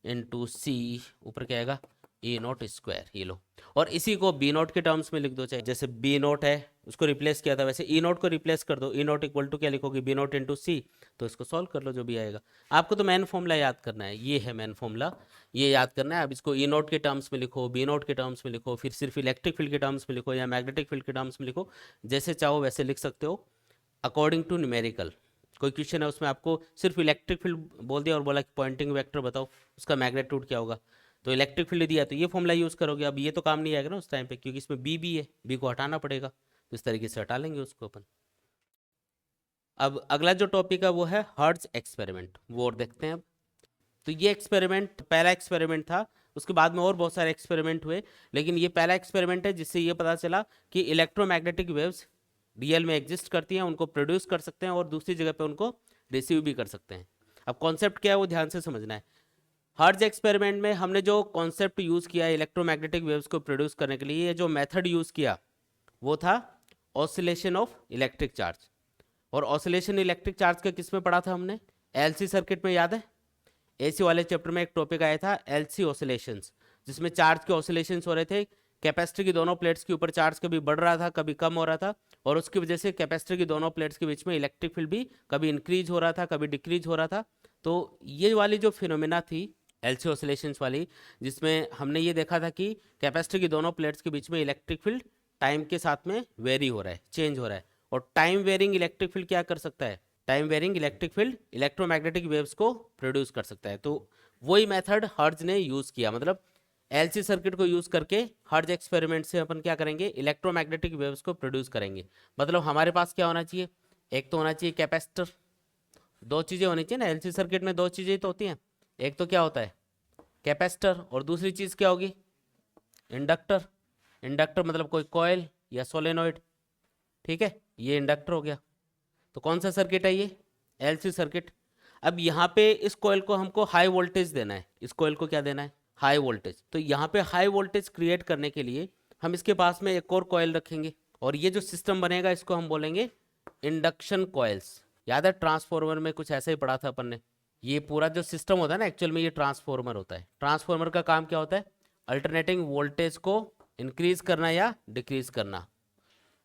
× C, ऊपर क्या आएगा, E0², ये लो। और इसी को B0 के टर्म्स में लिख दो, चाहे जैसे B0 है उसको रिप्लेस किया था वैसे E0 को रिप्लेस कर दो, E0 = क्या लिखोगे, B0 × C। तो इसको सॉल्व कर लो, जो भी आएगा। आपको तो मैन फॉर्मूला याद करना है, ये है मैन फॉर्मूला, ये याद करना है। अब इसको E0 के टर्म्स में लिखो, B0 के टर्म्स में लिखो, फिर सिर्फ इलेक्ट्रिक फील्ड के टर्म्स में लिखो या मैग्नेटिक फील्ड के टर्म्स में लिखो, जैसे चाहो वैसे लिख सकते हो, अकॉर्डिंग टू न्यूमेरिकल। कोई क्वेश्चन है उसमें आपको सिर्फ इलेक्ट्रिक फील्ड बोल दिया और बोला कि पॉइंटिंग वेक्टर बताओ उसका मैग्नीट्यूड क्या होगा, तो इलेक्ट्रिक फील्ड दिया तो ये फॉर्मूला यूज़ करोगे। अब ये तो काम नहीं आएगा ना उस टाइम पे, क्योंकि इसमें बी भी है, बी को हटाना पड़ेगा, तो इस तरीके से हटा लेंगे उसको अपन। अब अगला जो टॉपिक है वो है हर्ट्ज एक्सपेरिमेंट, वो और देखते हैं अब। तो ये एक्सपेरिमेंट पहला एक्सपेरिमेंट था, उसके बाद में और बहुत सारे एक्सपेरिमेंट हुए, लेकिन ये पहला एक्सपेरिमेंट है जिससे ये पता चला कि इलेक्ट्रोमैग्नेटिक वेव्स रियल में एग्जिस्ट करती हैं, उनको प्रोड्यूस कर सकते हैं और दूसरी जगह पे उनको रिसीव भी कर सकते हैं। अब कॉन्सेप्ट क्या है वो ध्यान से समझना है। हर्ट्ज एक्सपेरिमेंट में हमने जो कॉन्सेप्ट यूज़ किया इलेक्ट्रोमैग्नेटिक वेव्स को प्रोड्यूस करने के लिए, ये जो मेथड यूज़ किया वो था ऑसिलेशन ऑफ इलेक्ट्रिक चार्ज। और ऑसिलेशन इलेक्ट्रिक चार्ज का किस में पढ़ा था हमने, एलसी सर्किट में, याद है, एसी वाले चैप्टर में एक टॉपिक आया था एलसी ऑसिलेशंस, जिसमें चार्ज के ऑसिलेशंस हो रहे थे, कैपेसिटर की दोनों प्लेट्स के ऊपर चार्ज कभी बढ़ रहा था कभी कम हो रहा था, और उसकी वजह से कैपेसिटर की दोनों प्लेट्स के बीच में इलेक्ट्रिक फील्ड भी कभी इंक्रीज हो रहा था कभी डिक्रीज हो रहा था। तो ये वाली जो फिनोमेना थी एलसी ऑसिलेशंस वाली, जिसमें हमने ये देखा था कि कैपेसिटर की दोनों प्लेट्स के बीच में इलेक्ट्रिक फील्ड टाइम के साथ में वेरी हो रहा है, चेंज हो रहा है, और टाइम वेरिंग इलेक्ट्रिक फील्ड क्या कर सकता है, time varying electric field electromagnetic waves को प्रोड्यूस कर सकता है। तो वही मेथड हर्ट्ज ने यूज़ किया, मतलब एलसी सर्किट को यूज़ करके हर्ट्ज एक्सपेरिमेंट से अपन क्या करेंगे, इलेक्ट्रोमैग्नेटिक वेव्स को प्रोड्यूस करेंगे। मतलब हमारे पास क्या होना चाहिए, एक तो होना चाहिए कैपेसिटर, दो चीज़ें होनी चाहिए ना, एलसी सर्किट में दो चीज़ें तो होती हैं, एक तो क्या होता है कैपेसिटर, और दूसरी चीज़ क्या होगी, इंडक्टर। इंडक्टर मतलब कोई कॉइल या सोलेनॉइड, ठीक है, ये इंडक्टर हो गया। तो कौन सा सर्किट है ये, एलसी सर्किट। अब यहाँ पे इस कॉइल को हमको हाई वोल्टेज देना है, इस कॉइल को क्या देना है, हाई वोल्टेज। तो यहाँ पे हाई वोल्टेज क्रिएट करने के लिए हम इसके पास में एक और कॉइल रखेंगे, और ये जो सिस्टम बनेगा इसको हम बोलेंगे इंडक्शन कॉइल्स। याद है ट्रांसफॉर्मर में कुछ ऐसा ही पढ़ा था अपन ने, ये पूरा जो सिस्टम होता है ना एक्चुअल में ये ट्रांसफॉर्मर होता है। ट्रांसफॉर्मर का काम क्या होता है, अल्टरनेटिंग वोल्टेज को इंक्रीज करना या डिक्रीज करना।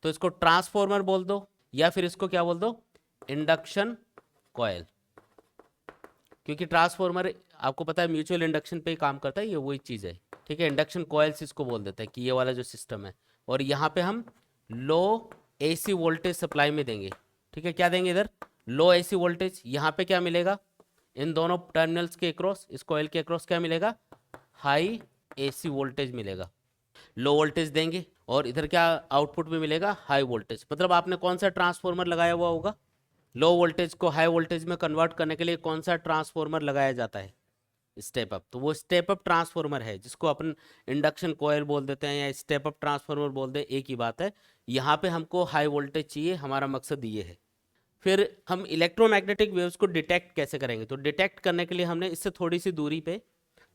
तो इसको ट्रांसफॉर्मर बोल दो या फिर इसको क्या बोल दो, इंडक्शन कॉइल, क्योंकि ट्रांसफॉर्मर आपको पता है म्यूचुअल इंडक्शन पे ही काम करता है, ये वही चीज़ है, ठीक है। इंडक्शन कॉइल्स इसको बोल देते हैं कि ये वाला जो सिस्टम है, और यहाँ पे हम लो एसी वोल्टेज सप्लाई में देंगे, ठीक है। क्या देंगे इधर, लो एसी वोल्टेज। यहाँ पे क्या मिलेगा, इन दोनों टर्मिनल्स के अक्रॉस, इस कॉइल के अक्रॉस क्या मिलेगा, हाई एसी वोल्टेज मिलेगा। लो वोल्टेज देंगे और इधर क्या आउटपुट में मिलेगा, हाई वोल्टेज। मतलब आपने कौन सा ट्रांसफॉर्मर लगाया हुआ होगा, लो वोल्टेज को हाई वोल्टेज में कन्वर्ट करने के लिए कौन सा ट्रांसफॉर्मर लगाया जाता है, स्टेप अप। तो वो स्टेप अप ट्रांसफॉर्मर है जिसको अपन इंडक्शन कॉइल बोल देते हैं या स्टेप अप ट्रांसफॉर्मर बोल दे, एक ही बात है। यहाँ पे हमको हाई वोल्टेज चाहिए, हमारा मकसद ये है। फिर हम इलेक्ट्रोमैग्नेटिक वेव्स को डिटेक्ट कैसे करेंगे, तो डिटेक्ट करने के लिए हमने इससे थोड़ी सी दूरी पे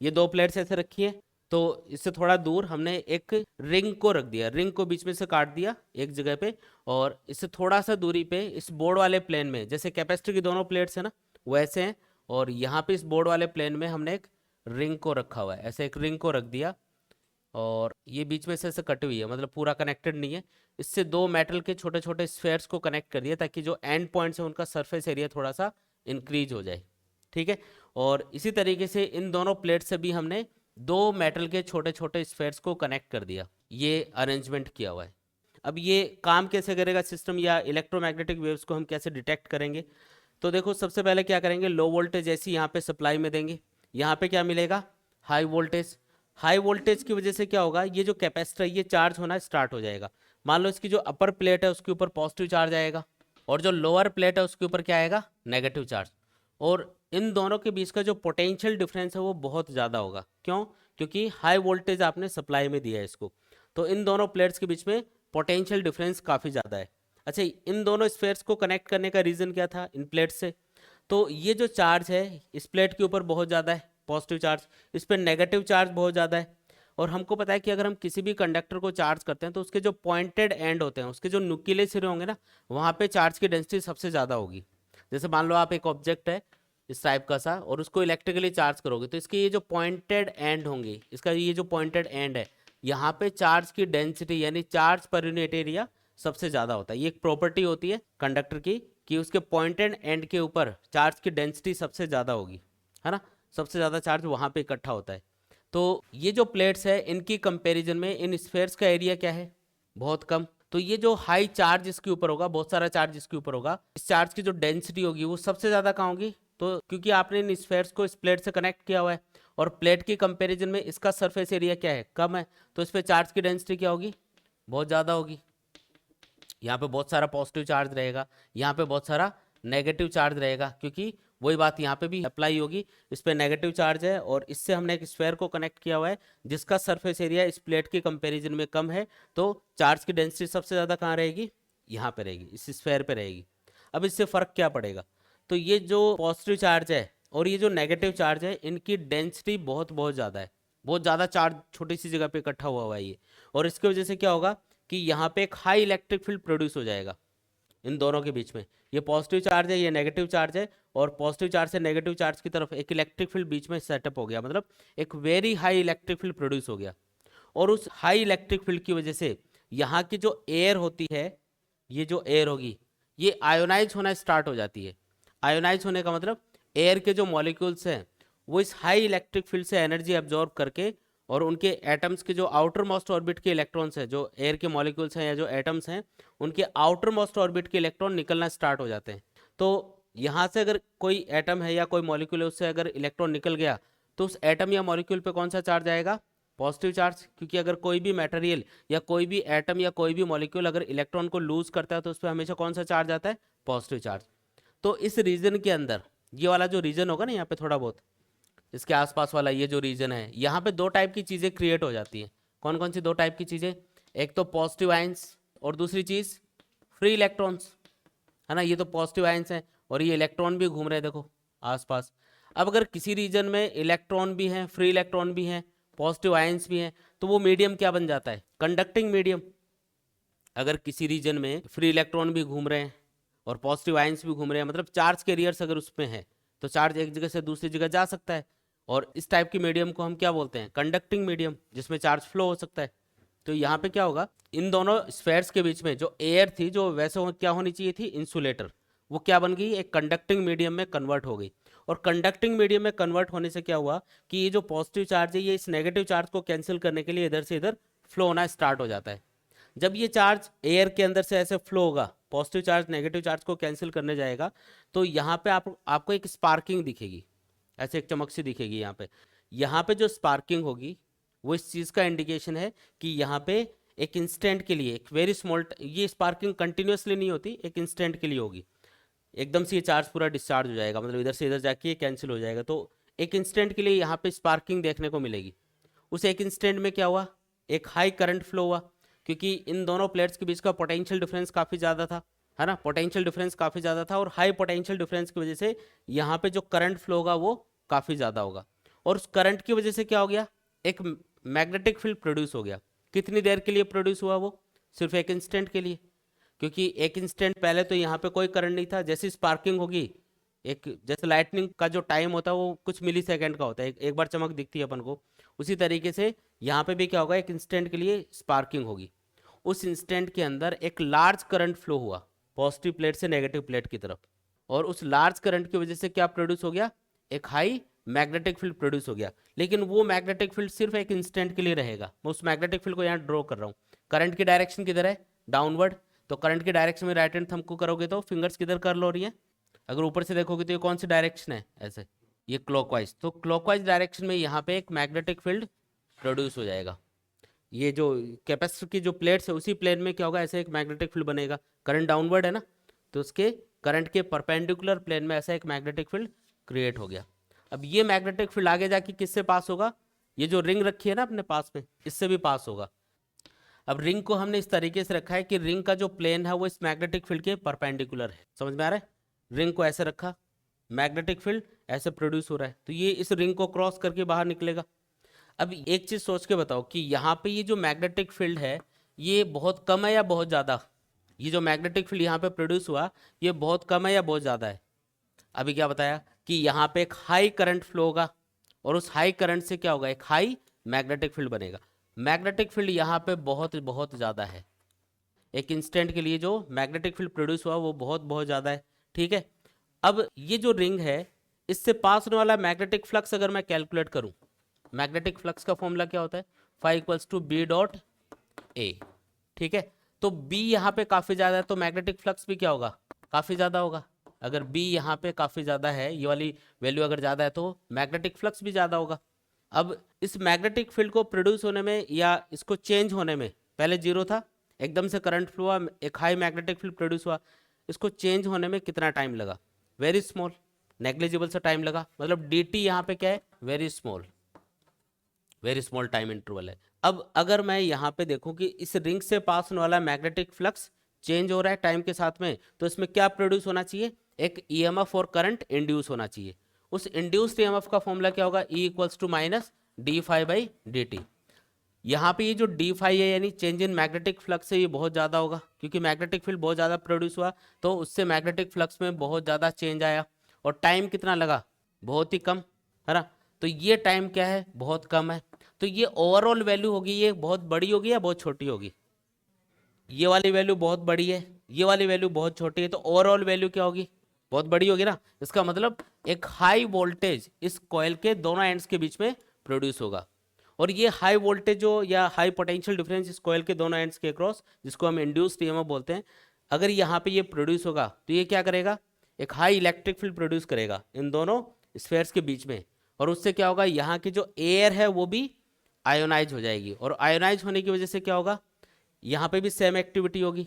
ये दो प्लेट्स ऐसे रखी है, तो इससे थोड़ा दूर हमने एक रिंग को रख दिया, रिंग को बीच में से काट दिया एक जगह पे, और इससे थोड़ा सा दूरी पे इस बोर्ड वाले प्लेन में, जैसे कैपेसिटर की दोनों प्लेट्स है ना वैसे हैं, और यहाँ पे इस बोर्ड वाले प्लेन में हमने एक रिंग को रखा हुआ है, ऐसे एक रिंग को रख दिया, और ये बीच में से ऐसे कटी हुई है, मतलब पूरा कनेक्टेड नहीं है। इससे दो मेटल के छोटे छोटे स्फेयर्स को कनेक्ट कर दिया ताकि जो एंड पॉइंट्स है उनका सरफेस एरिया थोड़ा सा इंक्रीज हो जाए, ठीक है। और इसी तरीके से इन दोनों प्लेट से भी हमने दो मेटल के छोटे छोटे स्फेयर्स को कनेक्ट कर दिया, ये अरेंजमेंट किया हुआ है। अब ये काम कैसे करेगा सिस्टम, या इलेक्ट्रोमैग्नेटिक वेव्स को हम कैसे डिटेक्ट करेंगे, तो देखो सबसे पहले क्या करेंगे, लो वोल्टेज ऐसी यहाँ पे सप्लाई में देंगे, यहाँ पे क्या मिलेगा, हाई वोल्टेज। हाई वोल्टेज की वजह से क्या होगा, ये जो कैपेसिटर ये चार्ज होना स्टार्ट हो जाएगा। मान लो इसकी जो अपर प्लेट है उसके ऊपर पॉजिटिव चार्ज आएगा, और जो लोअर प्लेट है उसके ऊपर क्या आएगा, नेगेटिव चार्ज। और इन दोनों के बीच का जो पोटेंशियल डिफरेंस है वो बहुत ज़्यादा होगा। क्यों? क्योंकि हाई वोल्टेज आपने सप्लाई में दिया है इसको, तो इन दोनों प्लेट्स के बीच में पोटेंशियल डिफरेंस काफ़ी ज़्यादा है। अच्छा, इन दोनों स्फेयर्स को कनेक्ट करने का रीज़न क्या था इन प्लेट्स से, तो ये जो चार्ज है इस प्लेट के ऊपर बहुत ज़्यादा है पॉजिटिव चार्ज, इस पर नेगेटिव चार्ज बहुत ज़्यादा है। और हमको पता है कि अगर हम किसी भी कंडक्टर को चार्ज करते हैं तो उसके जो पॉइंटेड एंड होते हैं, उसके जो नुकीले सिरे होंगे ना, वहाँ पे चार्ज की डेंसिटी सबसे ज़्यादा होगी। जैसे मान लो आप एक ऑब्जेक्ट है इस टाइप का सा, और उसको इलेक्ट्रिकली चार्ज करोगे तो इसके ये जो पॉइंटेड एंड होंगे, इसका ये जो पॉइंटेड एंड है, यहाँ पे चार्ज की डेंसिटी यानी चार्ज पर यूनिट एरिया सबसे ज़्यादा होता है। ये एक प्रॉपर्टी होती है कंडक्टर की कि उसके पॉइंटेड एंड के ऊपर चार्ज की डेंसिटी सबसे ज़्यादा होगी, है ना, सबसे ज़्यादा चार्ज वहाँ पे इकट्ठा होता है। तो ये जो प्लेट्स है इनकी कंपैरिजन में इन स्फेयर्स का एरिया क्या है, बहुत कम। तो ये जो हाई चार्ज इसके ऊपर होगा, बहुत सारा चार्ज इसके ऊपर होगा, इस चार्ज की जो डेंसिटी होगी वो सबसे ज़्यादा कहाँ होगी, तो क्योंकि आपने इन स्फेयर्स को इस प्लेट से कनेक्ट किया हुआ है, और प्लेट की कंपैरिजन में इसका सरफेस एरिया क्या है, कम है, तो इस पर चार्ज की डेंसिटी क्या होगी, बहुत ज़्यादा होगी। यहाँ पे बहुत सारा पॉजिटिव चार्ज रहेगा, यहाँ पे बहुत सारा नेगेटिव चार्ज रहेगा, क्योंकि वही बात यहाँ पे भी अप्लाई होगी। इस पे नेगेटिव चार्ज है और इससे हमने एक स्फेयर को कनेक्ट किया हुआ है जिसका सरफेस एरिया इस प्लेट के कंपैरिजन में कम है, तो चार्ज की डेंसिटी सबसे ज़्यादा कहाँ रहेगी, यहाँ पे रहेगी, इस स्फेयर पे रहेगी। अब इससे फ़र्क क्या पड़ेगा, तो ये जो पॉजिटिव चार्ज है और ये जो नेगेटिव चार्ज है इनकी डेंसिटी बहुत बहुत ज़्यादा है, बहुत ज़्यादा चार्ज छोटी सी जगह पे इकट्ठा हुआ है ये, और इसकी वजह से क्या होगा कि यहाँ पे एक हाई इलेक्ट्रिक फील्ड प्रोड्यूस हो जाएगा इन दोनों के बीच में। ये पॉजिटिव चार्ज है, ये नेगेटिव चार्ज है, और पॉजिटिव चार्ज से नेगेटिव चार्ज की तरफ एक इलेक्ट्रिक फील्ड बीच में सेटअप हो गया, मतलब एक very high electric field produce हो गया। और उस हाई इलेक्ट्रिक फील्ड की वजह से यहाँ की जो एयर होती है, ये जो एयर होगी ये आयोनाइज होना स्टार्ट हो जाती है। आयोनाइज होने का मतलब एयर के जो मॉलिक्यूल्स हैं वो इस हाई इलेक्ट्रिक फील्ड से एनर्जी एब्जॉर्ब करके, और उनके एटम्स के जो आउटर मोस्ट ऑर्बिट के इलेक्ट्रॉन्स हैं, जो एयर के मॉलिक्यूल्स हैं या जो एटम्स हैं, उनके आउटर मोस्ट ऑर्बिट के इलेक्ट्रॉन निकलना स्टार्ट हो जाते हैं। तो यहाँ से अगर कोई एटम है या कोई मॉलिक्यूल है उससे अगर इलेक्ट्रॉन निकल गया तो उस एटम या मॉलिक्यूल पे कौन सा चार्ज आएगा, पॉजिटिव चार्ज, क्योंकि अगर कोई भी मटेरियल या कोई भी एटम या कोई भी मॉलिक्यूल अगर इलेक्ट्रॉन को लूज करता है तो उस पर हमेशा कौन सा चार्ज आता है, पॉजिटिव चार्ज। तो इस रीजन के अंदर ये वाला जो रीजन होगा ना यहाँ पे थोड़ा बहुत इसके आसपास वाला ये जो रीजन है, यहाँ पे दो टाइप की चीज़ें क्रिएट हो जाती हैं। कौन कौन सी दो टाइप की चीज़ें, एक तो पॉजिटिव आयंस और दूसरी चीज़ फ्री इलेक्ट्रॉन्स, है ना। ये तो पॉजिटिव आयंस हैं और ये इलेक्ट्रॉन भी घूम रहे हैं देखो आसपास। अब अगर किसी रीजन में इलेक्ट्रॉन भी हैं, फ्री इलेक्ट्रॉन भी हैं, पॉजिटिव आयंस भी हैं, तो वो मीडियम क्या बन जाता है, कंडक्टिंग मीडियम। अगर किसी रीजन में फ्री इलेक्ट्रॉन भी घूम रहे हैं और पॉजिटिव आयंस भी घूम रहे हैं, मतलब चार्ज कैरियर्स अगर उसमें है तो चार्ज एक जगह से दूसरी जगह जा सकता है, और इस टाइप की मीडियम को हम क्या बोलते हैं, कंडक्टिंग मीडियम, जिसमें चार्ज फ्लो हो सकता है। तो यहाँ पे क्या होगा, इन दोनों स्फेयर्स के बीच में जो एयर थी, जो वैसे क्या होनी चाहिए थी, इंसुलेटर, वो क्या बन गई, एक कंडक्टिंग मीडियम में कन्वर्ट हो गई। और कंडक्टिंग मीडियम में कन्वर्ट होने से क्या हुआ कि ये जो पॉजिटिव चार्ज है ये इस नेगेटिव चार्ज को कैंसिल करने के लिए इधर से इधर फ्लो होना स्टार्ट हो जाता है। जब ये चार्ज एयर के अंदर से ऐसे फ्लो होगा, पॉजिटिव चार्ज नेगेटिव चार्ज को कैंसिल करने जाएगा, तो यहाँ पे आपको एक स्पार्किंग दिखेगी, ऐसे एक चमक सी दिखेगी यहाँ पे। यहाँ पे जो स्पार्किंग होगी वो इस चीज़ का इंडिकेशन है कि यहाँ पे एक इंस्टेंट के लिए, एक वेरी स्मॉल, ये स्पार्किंग कंटिन्यूसली नहीं होती, एक इंस्टेंट के लिए होगी, एकदम से ये चार्ज पूरा डिस्चार्ज हो जाएगा, मतलब इधर से इधर जाके ये कैंसिल हो जाएगा। तो एक इंस्टेंट के लिए यहाँ पे स्पार्किंग देखने को मिलेगी। उस एक इंस्टेंट में क्या हुआ, एक हाई करंट फ्लो हुआ, क्योंकि इन दोनों प्लेट्स के बीच का पोटेंशियल डिफरेंस काफ़ी ज़्यादा था, है ना, पोटेंशियल डिफरेंस काफ़ी ज़्यादा था, और हाई पोटेंशियल डिफरेंस की वजह से यहाँ पे जो करंट फ्लो होगा वो काफ़ी ज़्यादा होगा। और उस करंट की वजह से क्या हो गया, एक मैग्नेटिक फील्ड प्रोड्यूस हो गया। कितनी देर के लिए प्रोड्यूस हुआ वो? सिर्फ एक इंस्टेंट के लिए, क्योंकि एक इंस्टेंट पहले तो यहाँ पे कोई करंट नहीं था। जैसी स्पार्किंग होगी, एक जैसे लाइटनिंग का जो टाइम होता है वो कुछ मिली सेकेंड का होता है, एक बार चमक दिखती है अपन को, उसी तरीके से यहाँ पे भी क्या होगा, एक इंस्टेंट के लिए स्पार्किंग होगी। उस इंस्टेंट के अंदर एक लार्ज करंट फ्लो हुआ पॉजिटिव प्लेट से नेगेटिव प्लेट की तरफ, और उस लार्ज करंट की वजह से क्या प्रोड्यूस हो गया, एक हाई मैग्नेटिक फील्ड प्रोड्यूस हो गया। लेकिन वो मैग्नेटिक फील्ड सिर्फ एक इंस्टेंट के लिए रहेगा। मैं उस मैग्नेटिक फील्ड को यहाँ ड्रॉ कर रहा हूँ। करंट की डायरेक्शन किधर है, डाउनवर्ड, तो करंट की डायरेक्शन में राइट हैंड थंब को करोगे तो फिंगर्स किधर कर लो रही है, अगर ऊपर से देखोगे तो ये कौन सी डायरेक्शन है, ऐसे ये क्लॉकवाइज, तो क्लॉकवाइज डायरेक्शन में यहाँ पे एक मैग्नेटिक फील्ड प्रोड्यूस हो जाएगा। ये जो कैपेसिटर की जो प्लेट्स है उसी प्लेन में क्या होगा, ऐसे एक मैग्नेटिक फील्ड बनेगा। करंट डाउनवर्ड है ना, तो उसके करंट के परपेंडिकुलर प्लेन में ऐसा एक मैग्नेटिक फील्ड क्रिएट हो गया। अब ये मैग्नेटिक फील्ड आगे जाके किससे पास होगा, ये जो रिंग रखी है ना अपने पास में, इससे भी पास होगा। अब रिंग को हमने इस तरीके से रखा है कि रिंग का जो प्लेन है वो इस मैग्नेटिक फील्ड के परपेंडिकुलर है। समझ में आ रहा है? रिंग को ऐसे रखा, मैग्नेटिक फील्ड ऐसे प्रोड्यूस हो रहा है, तो ये इस रिंग को क्रॉस करके बाहर निकलेगा। अब एक चीज सोच के बताओ कि यहाँ पे ये जो मैग्नेटिक फील्ड है ये बहुत कम है या बहुत ज़्यादा? ये जो मैग्नेटिक फील्ड यहाँ पे प्रोड्यूस हुआ ये बहुत कम है या बहुत ज़्यादा है? अभी क्या बताया कि यहाँ पे एक हाई करंट फ्लो होगा, और उस हाई करंट से क्या होगा, एक हाई मैग्नेटिक फील्ड बनेगा। मैग्नेटिक फील्ड यहाँ पे बहुत बहुत ज़्यादा है। एक इंस्टेंट के लिए जो मैग्नेटिक फील्ड प्रोड्यूस हुआ वो बहुत बहुत ज़्यादा है। ठीक है, अब ये जो रिंग है इससे पास होने वाला मैग्नेटिक फ्लक्स अगर मैं कैलकुलेट करूं, मैग्नेटिक फ्लक्स का फॉर्मूला क्या होता है, phi equals to b dot a. ठीक है, तो बी यहाँ पे काफ़ी ज़्यादा है तो मैग्नेटिक फ्लक्स भी क्या होगा, काफ़ी ज़्यादा होगा। अगर बी यहाँ पे काफ़ी ज़्यादा है, ये वाली वैल्यू अगर ज़्यादा है तो मैग्नेटिक फ्लक्स भी ज़्यादा होगा। अब इस मैग्नेटिक फील्ड को प्रोड्यूस होने में या इसको चेंज होने में, पहले जीरो था, एकदम से करंट फ्लो हुआ, एक हाई मैग्नेटिक फील्ड प्रोड्यूस हुआ, इसको चेंज होने में कितना टाइम लगा, वेरी स्मॉल, नेग्लिजिबल सा टाइम लगा। मतलब डी टी यहाँ पे क्या है, very small, very small time interval है। अब अगर मैं यहाँ पे देखूँ कि इस रिंग से पास होने वाला मैग्नेटिक फ्लक्स चेंज हो रहा है टाइम के साथ में, तो इसमें क्या प्रोड्यूस होना चाहिए, एक ईएमएफ और करंट इंड्यूस होना चाहिए। उस इंड्यूस्ड ईएमएफ का फॉर्मूला क्या होगा, ई equals to minus d phi by d t. यहाँ पे ये जो डी फाई है यानी चेंज इन मैग्नेटिक फ्लक्स है, ये बहुत ज़्यादा होगा क्योंकि मैग्नेटिक फील्ड बहुत ज़्यादा प्रोड्यूस हुआ, तो उससे मैग्नेटिक फ्लक्स में बहुत ज़्यादा चेंज आया। और टाइम कितना लगा, बहुत ही कम, है ना, तो ये टाइम क्या है, बहुत कम है। तो ये ओवरऑल वैल्यू होगी, ये बहुत बड़ी होगी या बहुत छोटी होगी, ये वाली वैल्यू बहुत बड़ी है, ये वाली वैल्यू बहुत छोटी है, तो ओवरऑल वैल्यू क्या होगी, बहुत बड़ी होगी ना। इसका मतलब एक हाई वोल्टेज इस कॉइल के दोनों एंड्स के बीच में प्रोड्यूस होगा, और ये हाई वोल्टेज जो या हाई पोटेंशियल डिफरेंस इस कॉइल के दोनों एंड्स के अक्रॉस, जिसको हम इंड्यूस्ड ईएमएफ बोलते हैं, अगर यहाँ पे ये प्रोड्यूस होगा तो ये क्या करेगा, एक हाई इलेक्ट्रिक फील्ड प्रोड्यूस करेगा इन दोनों स्फेयर्स के बीच में, और उससे क्या होगा, यहाँ की जो एयर है वो भी आयोनाइज हो जाएगी, और आयोनाइज होने की वजह से क्या होगा, यहाँ पे भी सेम एक्टिविटी होगी।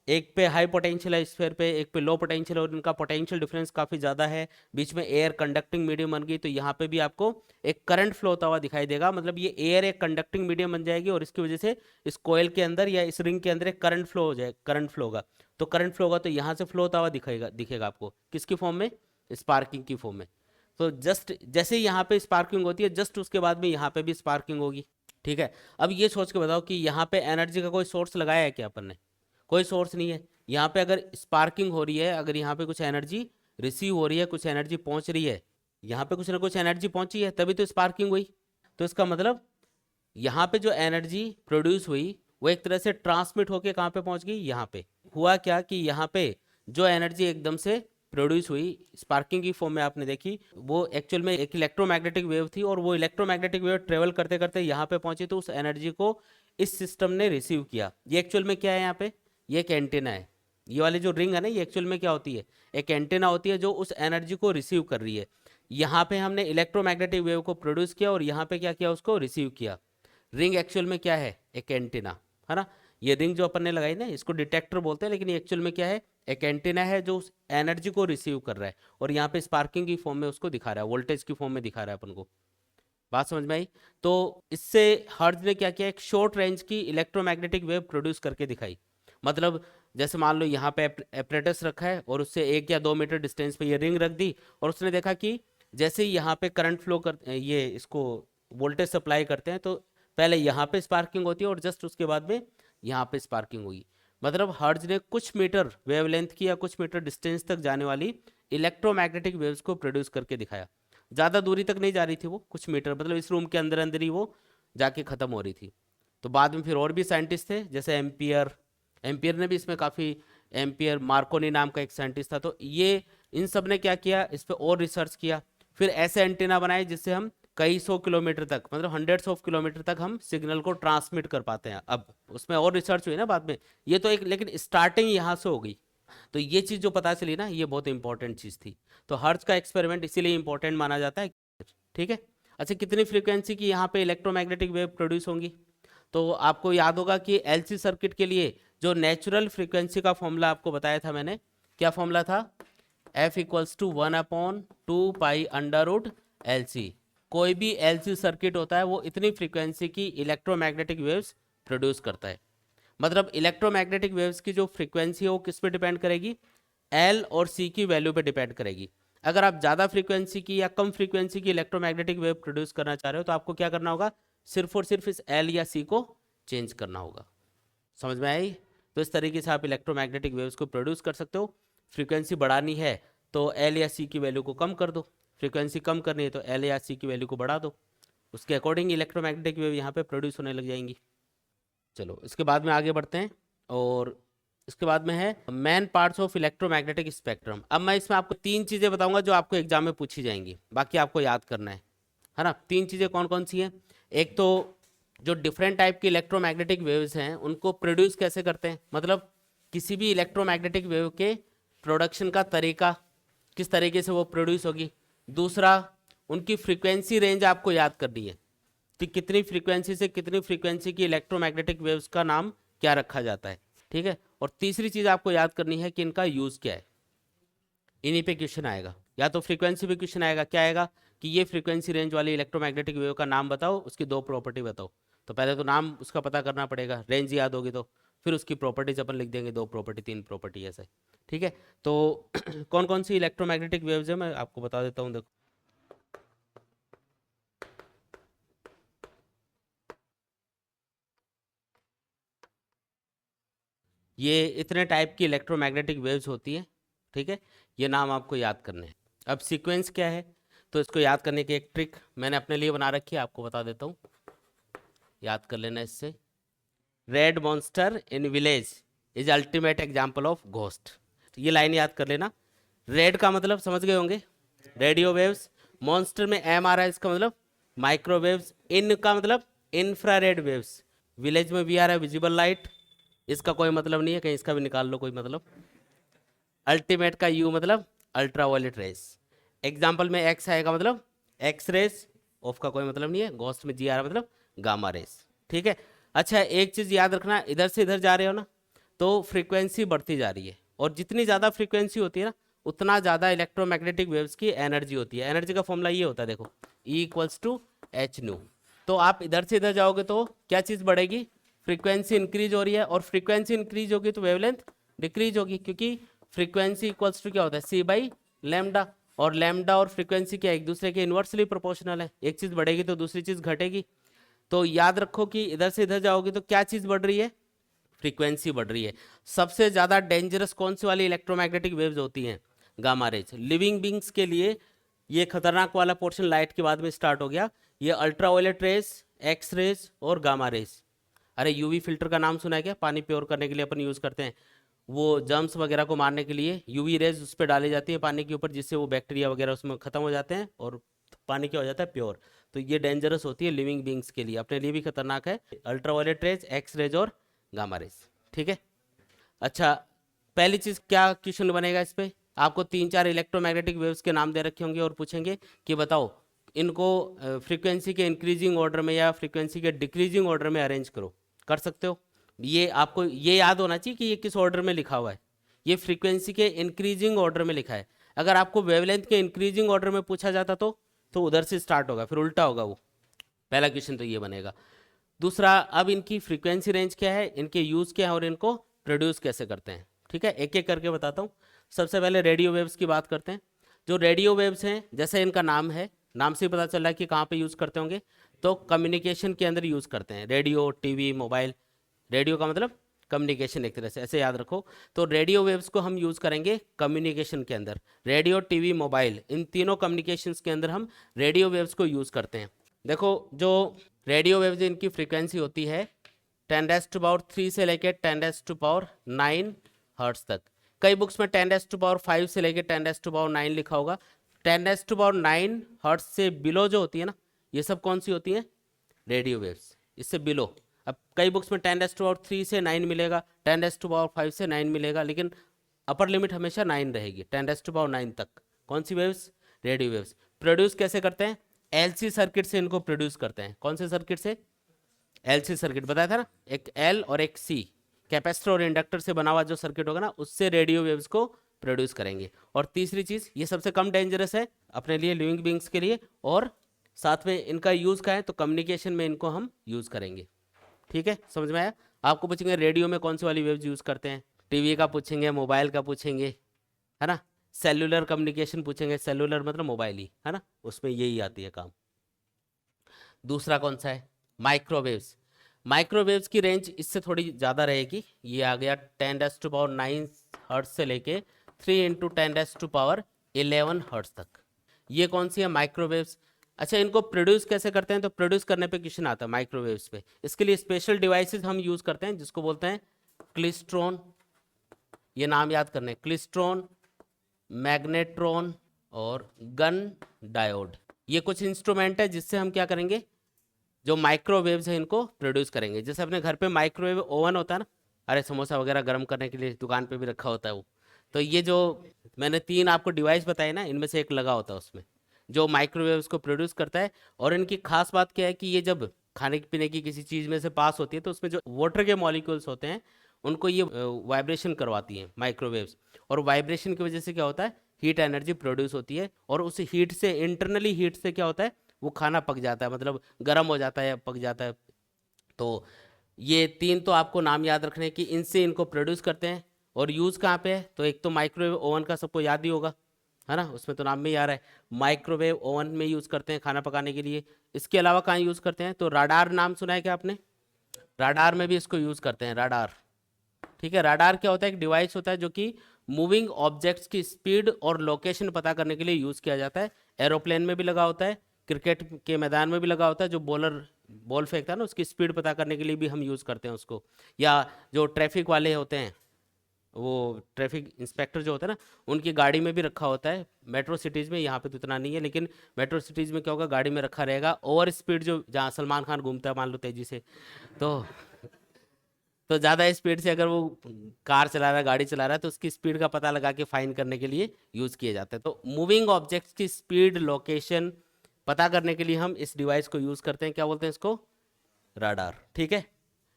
एक पे हाई पोटेंशियल है स्फीयर पे, एक पे लो पोटेंशियल है, और इनका पोटेंशियल डिफरेंस काफ़ी ज़्यादा है, बीच में एयर कंडक्टिंग मीडियम बन गई, तो यहाँ पे भी आपको एक करंट फ्लो होता हुआ दिखाई देगा। मतलब ये एयर एक कंडक्टिंग मीडियम बन जाएगी, और इसकी वजह से इस कोयल के अंदर या इस रिंग के अंदर एक करंट फ्लो हो जाए, करंट फ्लो होगा। तो करंट फ्लो होगा तो यहाँ से फ्लो होता हुआ दिखेगा आपको, किसकी फॉर्म में, स्पार्किंग की फॉर्म में। तो जस्ट जैसे यहाँ पे स्पार्किंग होती है, जस्ट उसके बाद में यहाँ पे भी स्पार्किंग होगी। ठीक है, अब ये सोच के बताओ कि यहाँ पे एनर्जी का कोई सोर्स लगाया है क्या अपन ने, कोई सोर्स नहीं है। यहाँ पे अगर स्पार्किंग हो रही है, अगर यहाँ पे कुछ एनर्जी रिसीव हो रही है, कुछ एनर्जी पहुँच रही है, यहाँ पे कुछ ना कुछ एनर्जी पहुँची है तभी तो स्पार्किंग हुई। तो इसका मतलब यहाँ पे जो एनर्जी प्रोड्यूस हुई वो एक तरह से ट्रांसमिट होके कहाँ पे पहुँच गई, यहाँ पे। हुआ क्या कि यहाँ पे जो एनर्जी एकदम से प्रोड्यूस हुई स्पार्किंग की फॉर्म में आपने देखी, वो एक्चुअल में एक इलेक्ट्रोमैग्नेटिक वेव थी, और वो इलेक्ट्रोमैग्नेटिक वेव ट्रेवल करते करते यहाँ पे पहुंची, तो उस एनर्जी को इस सिस्टम ने रिसीव किया। ये एक्चुअल में क्या है, यहाँ पे ये एक एंटेना है, ये वाली जो रिंग है ना, ये एक्चुअल में क्या होती है, एक एंटेना होती है जो उस एनर्जी को रिसीव कर रही है। यहाँ पे हमने इलेक्ट्रोमैग्नेटिक वेव को प्रोड्यूस किया, और यहाँ पे क्या किया, उसको रिसीव किया। रिंग एक्चुअल में क्या है, एक एंटेना है ना। ये रिंग जो अपन ने लगाई ना, इसको डिटेक्टर बोलते हैं, लेकिन ये एक्चुअल में क्या है, एक एंटेना है जो उस एनर्जी को रिसीव कर रहा है, और यहाँ पे स्पार्किंग की फॉर्म में उसको दिखा रहा है, वोल्टेज की फॉर्म में दिखा रहा है अपन को। बात समझ में आई? तो इससे हर्ट्ज ने क्या किया, एक शॉर्ट रेंज की इलेक्ट्रोमैग्नेटिक वेव प्रोड्यूस करके दिखाई। मतलब जैसे मान लो यहाँ पे एपरेटस रखा है, और उससे 1 या 2 मीटर डिस्टेंस पे ये रिंग रख दी, और उसने देखा कि जैसे ही यहाँ पे करंट फ्लो कर, ये इसको वोल्टेज सप्लाई करते हैं, तो पहले यहाँ पे स्पार्किंग होती है और जस्ट उसके बाद में यहाँ पे स्पार्किंग होगी। मतलब हर्ट्ज ने कुछ मीटर वेवलेंथ की या कुछ मीटर डिस्टेंस तक जाने वाली इलेक्ट्रोमैग्नेटिक वेव्स को प्रोड्यूस करके दिखाया। ज़्यादा दूरी तक नहीं जा रही थी वो, कुछ मीटर, मतलब इस रूम के अंदर अंदर ही वो जाके ख़त्म हो रही थी। तो बाद में फिर और भी साइंटिस्ट थे, जैसे एम्पियर, एम्पियर ने भी इसमें काफ़ी, एम्पियर मार्कोनी नाम का एक साइंटिस्ट था, तो ये इन सब ने क्या किया, इस पर और रिसर्च किया। फिर ऐसे एंटीना बनाए जिससे हम कई सौ किलोमीटर तक, मतलब हंड्रेड्स ऑफ किलोमीटर तक हम सिग्नल को ट्रांसमिट कर पाते हैं। अब उसमें और रिसर्च हुई ना बाद में, ये तो एक, लेकिन स्टार्टिंग यहाँ से हो गई। तो ये चीज़ जो पता चली ना, ये बहुत इंपॉर्टेंट चीज़ थी। तो हर्ट्ज का एक्सपेरिमेंट इसीलिए इंपॉर्टेंट माना जाता है। ठीक है, अच्छा कितनी फ्रीक्वेंसी की यहाँ पे इलेक्ट्रोमैग्नेटिक वेव प्रोड्यूस होंगी? तो आपको याद होगा कि एलसी सर्किट के लिए जो नेचुरल फ्रीक्वेंसी का फॉर्मूला आपको बताया था मैंने, क्या फॉर्मूला था? F equals to 1/2 pi under root l c. कोई भी एलसी सर्किट होता है वो इतनी फ्रीक्वेंसी की इलेक्ट्रोमैग्नेटिक वेव्स प्रोड्यूस करता है। मतलब इलेक्ट्रोमैग्नेटिक वेव्स की जो फ्रीक्वेंसी है वो किस पे डिपेंड करेगी? एल और सी की वैल्यू पे डिपेंड करेगी। अगर आप ज़्यादा फ्रीक्वेंसी की या कम फ्रीक्वेंसी की इलेक्ट्रोमैग्नेटिक वेव प्रोड्यूस करना चाह रहे हो तो आपको क्या करना होगा? सिर्फ और सिर्फ इस एल या सी को चेंज करना होगा। समझ में आई? तो इस तरीके से आप इलेक्ट्रोमैग्नेटिक वेव्स को प्रोड्यूस कर सकते हो। फ्रीक्वेंसी बढ़ानी है तो एल या सी की वैल्यू को कम कर दो, फ्रीक्वेंसी कम करनी है तो एल या सी की वैल्यू को बढ़ा दो, उसके अकॉर्डिंग इलेक्ट्रोमैग्नेटिक वेव यहाँ पे प्रोड्यूस होने लग जाएंगी। चलो इसके बाद में आगे बढ़ते हैं, और इसके बाद में है main parts of electromagnetic spectrum. अब मैं इसमें आपको तीन चीज़ें बताऊंगा जो आपको एग्जाम में पूछी जाएंगी, बाकी आपको याद करना है ना। तीन चीज़ें कौन कौन सी हैं? एक तो जो डिफरेंट टाइप की इलेक्ट्रोमैग्नेटिक वेव्स हैं उनको प्रोड्यूस कैसे करते हैं, मतलब किसी भी इलेक्ट्रोमैग्नेटिक वेव के प्रोडक्शन का तरीका, किस तरीके से वो प्रोड्यूस होगी। दूसरा, उनकी फ्रीक्वेंसी रेंज आपको याद करनी है कि कितनी फ्रीक्वेंसी से कितनी फ्रीक्वेंसी की इलेक्ट्रोमैग्नेटिक वेव्स का नाम क्या रखा जाता है। ठीक है, और तीसरी चीज़ आपको याद करनी है कि इनका यूज़ क्या है। इन्हीं पे क्वेश्चन आएगा, या तो फ्रीक्वेंसी पे क्वेश्चन आएगा, क्या आएगा कि ये फ्रीक्वेंसी रेंज वाली इलेक्ट्रोमैग्नेटिक वेव का नाम बताओ, उसकी दो प्रॉपर्टी बताओ। तो पहले तो नाम उसका पता करना पड़ेगा, रेंज याद होगी तो फिर उसकी प्रॉपर्टीज अपन लिख देंगे, दो प्रॉपर्टी तीन प्रॉपर्टी ऐसे। ठीक है, तो कौन कौन सी इलेक्ट्रोमैग्नेटिक वेव्स है मैं आपको बता देता हूँ। देखो, ये इतने टाइप की इलेक्ट्रोमैग्नेटिक वेव्स होती है। ठीक है, ये नाम आपको याद करने हैं। अब सीक्वेंस क्या है, तो इसको याद करने की एक ट्रिक मैंने अपने लिए बना रखी है, आपको बता देता हूँ, याद कर लेना इससे। Red monster in village is ultimate example of ghost. ये लाइन याद कर लेना। रेड का मतलब समझ गए होंगे, रेडियो वेव्स। मॉन्स्टर में एम आ रहा है, इसका मतलब माइक्रोवेव्स। इन का मतलब इंफ्रारेड वेव्स। विलेज में वी आ रहा है, विजिबल लाइट। इसका कोई मतलब नहीं है, कहीं इसका भी निकाल लो कोई मतलब। अल्टीमेट का यू मतलब अल्ट्रावायलेट रेस। एग्जाम्पल में एक्स आएगा मतलब एक्स रेस। ऑफ का कोई मतलब नहीं है, घोस्ट में जी आ रहा है मतलब गामा रेस। ठीक है, अच्छा एक चीज़ याद रखना, इधर से इधर जा रहे हो ना तो फ्रीक्वेंसी बढ़ती जा रही है, और जितनी ज़्यादा फ्रीक्वेंसी होती है ना उतना ज़्यादा इलेक्ट्रोमैग्नेटिक वेव्स की एनर्जी होती है। एनर्जी का फॉर्मूला ये होता है, देखो E equals to h nu. तो आप इधर से इधर जाओगे तो क्या चीज़ बढ़ेगी? फ्रीक्वेंसी इंक्रीज हो रही है, और फ्रीक्वेंसी इंक्रीज होगी तो वेवलेंथ डिक्रीज होगी, क्योंकि फ्रीक्वेंसी इक्वल्स टू क्या होता है? सी बाई लैम्डा। और लैम्डा और फ्रीक्वेंसी क्या एक दूसरे के इन्वर्सली प्रोपोर्शनल है, एक चीज़ बढ़ेगी तो दूसरी चीज़ घटेगी। तो याद रखो कि इधर से इधर जाओगे तो क्या चीज़ बढ़ रही है? फ्रीक्वेंसी बढ़ रही है। सबसे ज़्यादा डेंजरस कौन सी वाली इलेक्ट्रोमैग्नेटिक वेव्स होती हैं? Gamma rays. लिविंग बींग्स के लिए ये खतरनाक वाला पोर्शन लाइट के बाद में स्टार्ट हो गया। ये अल्ट्रावायलेट रेस, एक्स रेस और गामा रेस। अरे यूवी फिल्टर का नाम सुना है क्या? पानी प्योर करने के लिए अपन यूज़ करते हैं, वो जर्म्स वगैरह को मारने के लिए यूवी रेज उस पर डाली जाती है पानी के ऊपर, जिससे वो बैक्टीरिया वगैरह उसमें ख़त्म हो जाते हैं और पानी क्या हो जाता है? प्योर। तो ये डेंजरस होती है लिविंग बींग्स के लिए, अपने लिए भी खतरनाक है। अल्ट्रावायलेट रेज, एक्स रेज और गामा रेज। ठीक है, अच्छा पहली चीज़ क्या क्वेश्चन बनेगा इस पे? आपको तीन चार इलेक्ट्रोमैग्नेटिक वेव्स के नाम दे रखे होंगे और पूछेंगे कि बताओ इनको फ्रीक्वेंसी के इंक्रीजिंग ऑर्डर में या फ्रीक्वेंसी के डिक्रीजिंग ऑर्डर में अरेंज करो। कर सकते हो? ये आपको ये याद होना चाहिए कि ये किस ऑर्डर में लिखा हुआ है। ये फ्रीक्वेंसी के इंक्रीजिंग ऑर्डर में लिखा है। अगर आपको वेवलेंथ के इंक्रीजिंग ऑर्डर में पूछा जाता तो उधर से स्टार्ट होगा, फिर उल्टा होगा वो। पहला क्वेश्चन तो ये बनेगा। दूसरा, अब इनकी फ्रीक्वेंसी रेंज क्या है, इनके यूज़ क्या है और इनको प्रोड्यूस कैसे करते हैं। ठीक है, एक एक करके बताता हूँ। सबसे पहले रेडियो वेव्स की बात करते हैं। जो रेडियो वेव्स हैं, जैसे इनका नाम है, नाम से ही पता चल रहा है कि कहाँ पे यूज़ करते होंगे, तो कम्युनिकेशन के अंदर यूज़ करते हैं, रेडियो, टीवी, मोबाइल। रेडियो का मतलब कम्युनिकेशन एक तरह से, ऐसे याद रखो। तो रेडियो वेव्स को हम यूज़ करेंगे कम्युनिकेशन के अंदर। रेडियो, टीवी, मोबाइल, इन तीनों कम्युनिकेशंस के अंदर हम रेडियो वेव्स को यूज़ करते हैं। देखो जो रेडियो वेव्स इनकी फ्रीक्वेंसी होती है 10⁻³ से लेकर 10⁻৯ हर्ट्स तक। कई बुक्स में 10⁻5 से लेकर 10⁻9 लिखा होगा। 10⁻9 हर्ट्स से बिलो जो होती है ना, ये सब कौन सी होती हैं? Radio waves. इससे बिलो, अब कई बुक्स में 10⁻3 से 9 मिलेगा, 10⁻5 से 9 मिलेगा, लेकिन अपर लिमिट हमेशा 9 रहेगी, 10⁻9 तक। कौन सी वेव्स? Radio waves. प्रोड्यूस कैसे करते हैं? एलसी सर्किट से इनको प्रोड्यूस करते हैं। कौन से सर्किट से? एलसी सर्किट बताया था ना, एक एल और एक सी, कैपेसिटर और इंडक्टर से बना हुआ जो सर्किट होगा ना, उससे रेडियो वेव्स को प्रोड्यूस करेंगे। और तीसरी चीज़, ये सबसे कम डेंजरस है अपने लिए, लिविंग बींग्स के लिए, और साथ में इनका यूज़ का है तो कम्युनिकेशन में इनको हम यूज़ करेंगे। ठीक है, समझ में आया? आपको पूछेंगे रेडियो में कौन सी वाली वेव्स यूज़ करते हैं, टीवी का पूछेंगे, मोबाइल का पूछेंगे, है ना, सेलुलर कम्युनिकेशन पूछेंगे, सेलुलर मतलब मोबाइल ही, है ना, उसमें यही आती है काम। दूसरा कौन सा है? माइक्रोवेव्स। माइक्रोवेव्स की रेंज इससे थोड़ी ज़्यादा रहेगी। ये आ गया 10⁻9 हर्ट्ज से लेके 3 × 10⁻11 हर्ट्ज तक। ये कौन सी है? माइक्रोवेव्स। अच्छा, इनको प्रोड्यूस कैसे करते हैं? तो प्रोड्यूस करने पे क्वेश्चन आता है माइक्रोवेव्स पे। इसके लिए स्पेशल डिवाइसेस हम यूज़ करते हैं जिसको बोलते हैं क्लिस्ट्रॉन। ये नाम याद करने, क्लिस्ट्रॉन, मैग्नेट्रॉन और गन डायोड। ये कुछ इंस्ट्रूमेंट है जिससे हम क्या करेंगे, जो माइक्रोवेव्स है इनको प्रोड्यूस करेंगे। जैसे अपने घर पे माइक्रोवेव ओवन होता है ना, अरे समोसा वगैरह गर्म करने के लिए दुकान पे भी रखा होता है वो, तो ये जो मैंने 3 आपको डिवाइस बताए ना, इनमें से एक लगा होता है उसमें, जो माइक्रोवेव्स को प्रोड्यूस करता है। और इनकी खास बात क्या है कि ये जब खाने पीने की किसी चीज़ में से पास होती है तो उसमें जो वाटर के मॉलिक्यूल्स होते हैं उनको ये वाइब्रेशन करवाती हैं माइक्रोवेव्स। और वाइब्रेशन की वजह से क्या होता है, हीट एनर्जी प्रोड्यूस होती है, और उस हीट से, इंटरनली हीट से क्या होता है, वो खाना पक जाता है, मतलब गर्म हो जाता है या पक जाता है। तो ये 3 तो आपको नाम याद रखने हैं कि इनसे इनको प्रोड्यूस करते हैं। और यूज़ कहाँ पे है? तो एक तो माइक्रोवेव ओवन का सबको याद ही होगा, है ना, उसमें तो नाम में ही आ रहा है, माइक्रोवेव ओवन में यूज़ करते हैं खाना पकाने के लिए। इसके अलावा कहाँ यूज़ करते हैं? तो राडार नाम सुना है क्या आपने? राडार में भी इसको यूज़ करते हैं, राडार। ठीक है, राडार क्या होता है? एक डिवाइस होता है जो कि मूविंग ऑब्जेक्ट्स की स्पीड और लोकेशन पता करने के लिए यूज़ किया जाता है। एरोप्लेन में भी लगा होता है, क्रिकेट के मैदान में भी लगा होता है, जो बॉलर बॉल फेंकता है ना, उसकी स्पीड पता करने के लिए भी हम यूज़ करते हैं उसको। या जो ट्रैफिक वाले होते हैं, वो ट्रैफिक इंस्पेक्टर जो होता है ना, उनकी गाड़ी में भी रखा होता है। मेट्रो सिटीज़ में, यहाँ पे तो इतना नहीं है, लेकिन मेट्रो सिटीज़ में क्या होगा, गाड़ी में रखा रहेगा। ओवर स्पीड जो, जहाँ सलमान खान घूमता है मान लो तेज़ी से, तो ज़्यादा स्पीड से अगर वो कार चला रहा है, गाड़ी चला रहा है, तो उसकी स्पीड का पता लगा के फाइन करने के लिए यूज़ किए जाते हैं। तो मूविंग ऑब्जेक्ट्स की स्पीड, लोकेशन पता करने के लिए हम इस डिवाइस को यूज़ करते हैं। क्या बोलते हैं इसको? राडार। ठीक है,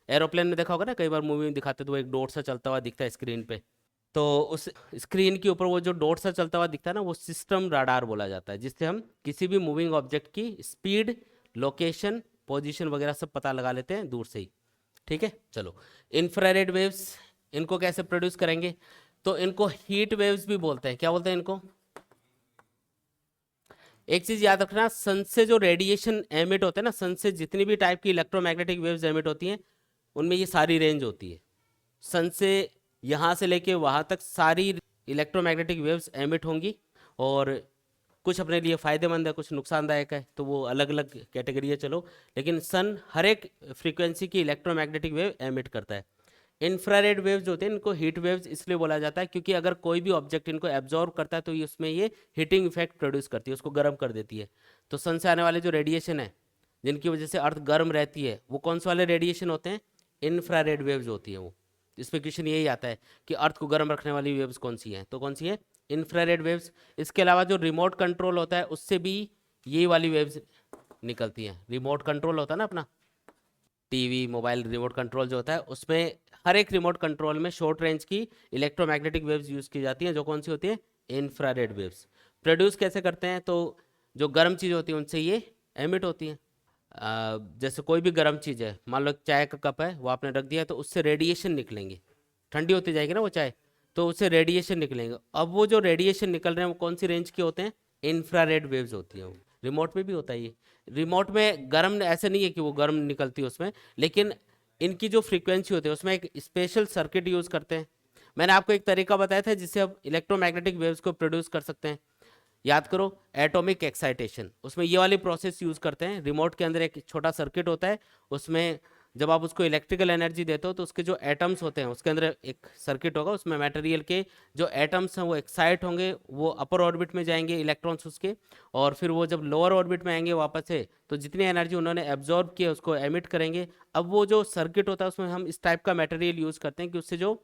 एरोप्लेन में देखा होगा ना, कई बार मूवी में दिखाते तो वो एक डॉट सा चलता हुआ दिखता है स्क्रीन पे, तो उस स्क्रीन के ऊपर वो जो डॉट सा चलता हुआ दिखता है ना, वो सिस्टम राडार बोला जाता है, जिससे हम किसी भी मूविंग ऑब्जेक्ट की स्पीड, लोकेशन, पोजीशन वगैरह सब पता लगा लेते हैं दूर से ही। ठीक है, चलो इंफ्रारेड वेव्स, इनको कैसे प्रोड्यूस करेंगे? तो इनको हीट वेव्स भी बोलते हैं। क्या बोलते हैं इनको? एक चीज याद रखना, सन से जो रेडिएशन एमिट होते हैं ना, सन से जितनी भी टाइप की इलेक्ट्रोमैग्नेटिक वेव्स एमिट होती हैं, उनमें ये सारी रेंज होती है। सन से यहाँ से लेके वहाँ तक सारी इलेक्ट्रोमैग्नेटिक वेव्स एमिट होंगी, और कुछ अपने लिए फ़ायदेमंद है, कुछ नुकसानदायक है, तो वो अलग अलग कैटेगरी है। चलो, लेकिन सन हर एक फ्रीक्वेंसी की इलेक्ट्रोमैग्नेटिक वेव एमिट करता है। इंफ्रारेड वेव्स जो होते हैं इनको हीट वेव्स इसलिए बोला जाता है क्योंकि अगर कोई भी ऑब्जेक्ट इनको एब्जॉर्ब करता है तो ये उसमें ये हीटिंग इफेक्ट प्रोड्यूस करती है, उसको गर्म कर देती है। तो सन से आने वाले जो रेडिएशन है, जिनकी वजह से अर्थ गर्म रहती है, वो कौन से वाले रेडिएशन होते हैं? इंफ्रारेड वेव्स होती है वो। इसमें क्वेश्चन यही आता है कि अर्थ को गर्म रखने वाली वेव्स कौन सी हैं, तो कौन सी है? Infrared waves. इसके अलावा जो रिमोट कंट्रोल होता है उससे भी यही वाली वेव्स निकलती हैं। रिमोट कंट्रोल होता है ना अपना, टीवी, मोबाइल, रिमोट कंट्रोल जो होता है, उसमें हर एक रिमोट कंट्रोल में शॉर्ट रेंज की इलेक्ट्रोमैग्नेटिक वेव्स यूज़ की जाती हैं, जो कौन सी होती है? Infrared waves. प्रोड्यूस कैसे करते हैं? तो जो गर्म चीज़ होती है उनसे ये एमिट होती हैं। जैसे कोई भी गर्म चीज़ है, मान लो चाय का कप है, वो आपने रख दिया, तो उससे रेडिएशन निकलेंगे, ठंडी होती जाएगी ना वो चाय, तो उससे रेडिएशन निकलेंगे। अब वो जो रेडिएशन निकल रहे हैं वो कौन सी रेंज के होते हैं? इंफ्रारेड वेव्स होती हैं वो। रिमोट में भी होता है ये। रिमोट में गर्म ऐसे नहीं है कि वो गर्म निकलती है उसमें, लेकिन इनकी जो फ्रीक्वेंसी होती है उसमें एक स्पेशल सर्किट यूज़ करते हैं। मैंने आपको एक तरीका बताया था जिससे आप इलेक्ट्रोमैग्नेटिक वेव्स को प्रोड्यूस कर सकते हैं। याद करो, एटॉमिक एक्साइटेशन, उसमें ये वाली प्रोसेस यूज़ करते हैं। रिमोट के अंदर एक छोटा सर्किट होता है, उसमें जब आप उसको इलेक्ट्रिकल एनर्जी देते हो तो उसके जो एटम्स होते हैं उसके अंदर एक सर्किट होगा, उसमें मटेरियल के जो एटम्स हैं वो एक्साइट होंगे, वो अपर ऑर्बिट में जाएंगे इलेक्ट्रॉन्स उसके, और फिर वो जब लोअर ऑर्बिट में आएंगे वापस से, तो जितनी एनर्जी उन्होंने एब्जॉर्ब की है उसको एमिट करेंगे। अब वो जो सर्किट होता है उसमें हम इस टाइप का मटेरियल यूज़ करते हैं कि उससे जो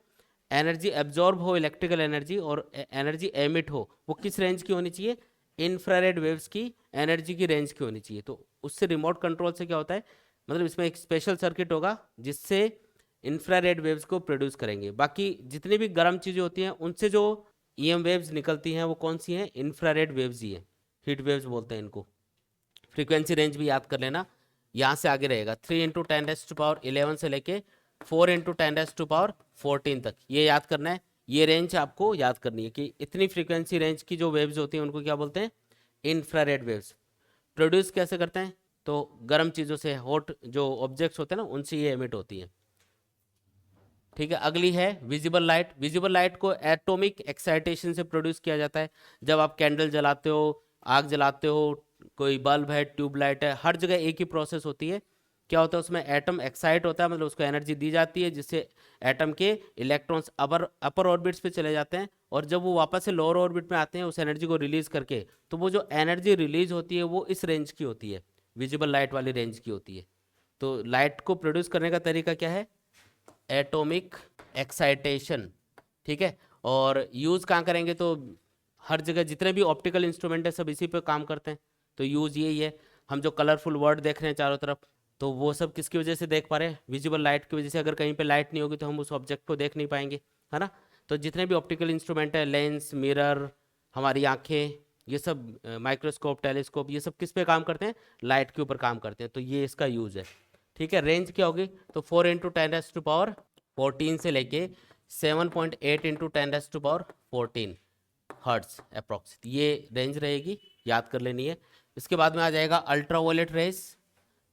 एनर्जी एब्जॉर्ब हो, इलेक्ट्रिकल एनर्जी, और एनर्जी एमिट हो, वो किस रेंज की होनी चाहिए, इंफ्रारेड वेव्स की एनर्जी की रेंज की होनी चाहिए। तो उससे रिमोट कंट्रोल से क्या होता है, मतलब इसमें एक स्पेशल सर्किट होगा जिससे इंफ्रारेड वेव्स को प्रोड्यूस करेंगे। बाकी जितनी भी गर्म चीज़ें होती हैं उनसे जो ईएम वेव्स निकलती हैं वो कौन सी हैं, इंफ्रारेड वेव्स ही हैं, हीट वेव्स बोलते हैं इनको। फ्रीक्वेंसी रेंज भी याद कर लेना, यहाँ से आगे रहेगा 3 × 10⁻11 से लेके 4 × 10⁻14 तक, ये याद करना है। ये रेंज आपको याद करनी है कि इतनी फ्रीक्वेंसी रेंज की जो वेव्स होती हैं उनको क्या बोलते हैं, इंफ्रारेड वेव्स। प्रोड्यूस कैसे करते हैं, तो गर्म चीज़ों से, हॉट जो ऑब्जेक्ट्स होते हैं ना उनसे ये एमिट होती हैं। ठीक है, अगली है विजिबल लाइट। विजिबल लाइट को एटॉमिक एक्साइटेशन से प्रोड्यूस किया जाता है। जब आप कैंडल जलाते हो, आग जलाते हो, कोई बल्ब है, ट्यूबलाइट है, हर जगह एक ही प्रोसेस होती है। क्या होता है उसमें, एटम एक्साइट होता है, मतलब उसको एनर्जी दी जाती है जिससे एटम के इलेक्ट्रॉन्स अपर ऑर्बिट्स पे चले जाते हैं, और जब वो वापस से लोअर ऑर्बिट में आते हैं उस एनर्जी को रिलीज करके, तो वो जो एनर्जी रिलीज होती है वो इस रेंज की होती है, विजिबल लाइट वाली रेंज की होती है। तो लाइट को प्रोड्यूस करने का तरीका क्या है, एटॉमिक एक्साइटेशन। ठीक है, और यूज़ कहाँ करेंगे, तो हर जगह जितने भी ऑप्टिकल इंस्ट्रूमेंट है सब इसी पे काम करते हैं। तो यूज़ यही है। हम जो कलरफुल वर्ड देख रहे हैं चारों तरफ, तो वो सब किसकी वजह से देख पा रहे हैं, विजिबल लाइट की वजह से। अगर कहीं पे लाइट नहीं होगी तो हम उस ऑब्जेक्ट को देख नहीं पाएंगे, है ना। तो जितने भी ऑप्टिकल इंस्ट्रूमेंट है, लेंस, मिरर, हमारी आंखें, ये सब माइक्रोस्कोप, टेलीस्कोप, ये सब किस पे काम करते हैं, लाइट के ऊपर काम करते हैं। तो ये इसका यूज़ है। ठीक है, रेंज क्या होगी, तो 4 × 10⁻14 से लेके 7.8 × 10⁻14 हर्ट्स अप्रॉक्स, ये रेंज रहेगी, याद कर लेनी है। इसके बाद में आ जाएगा अल्ट्रावायलेट रेज।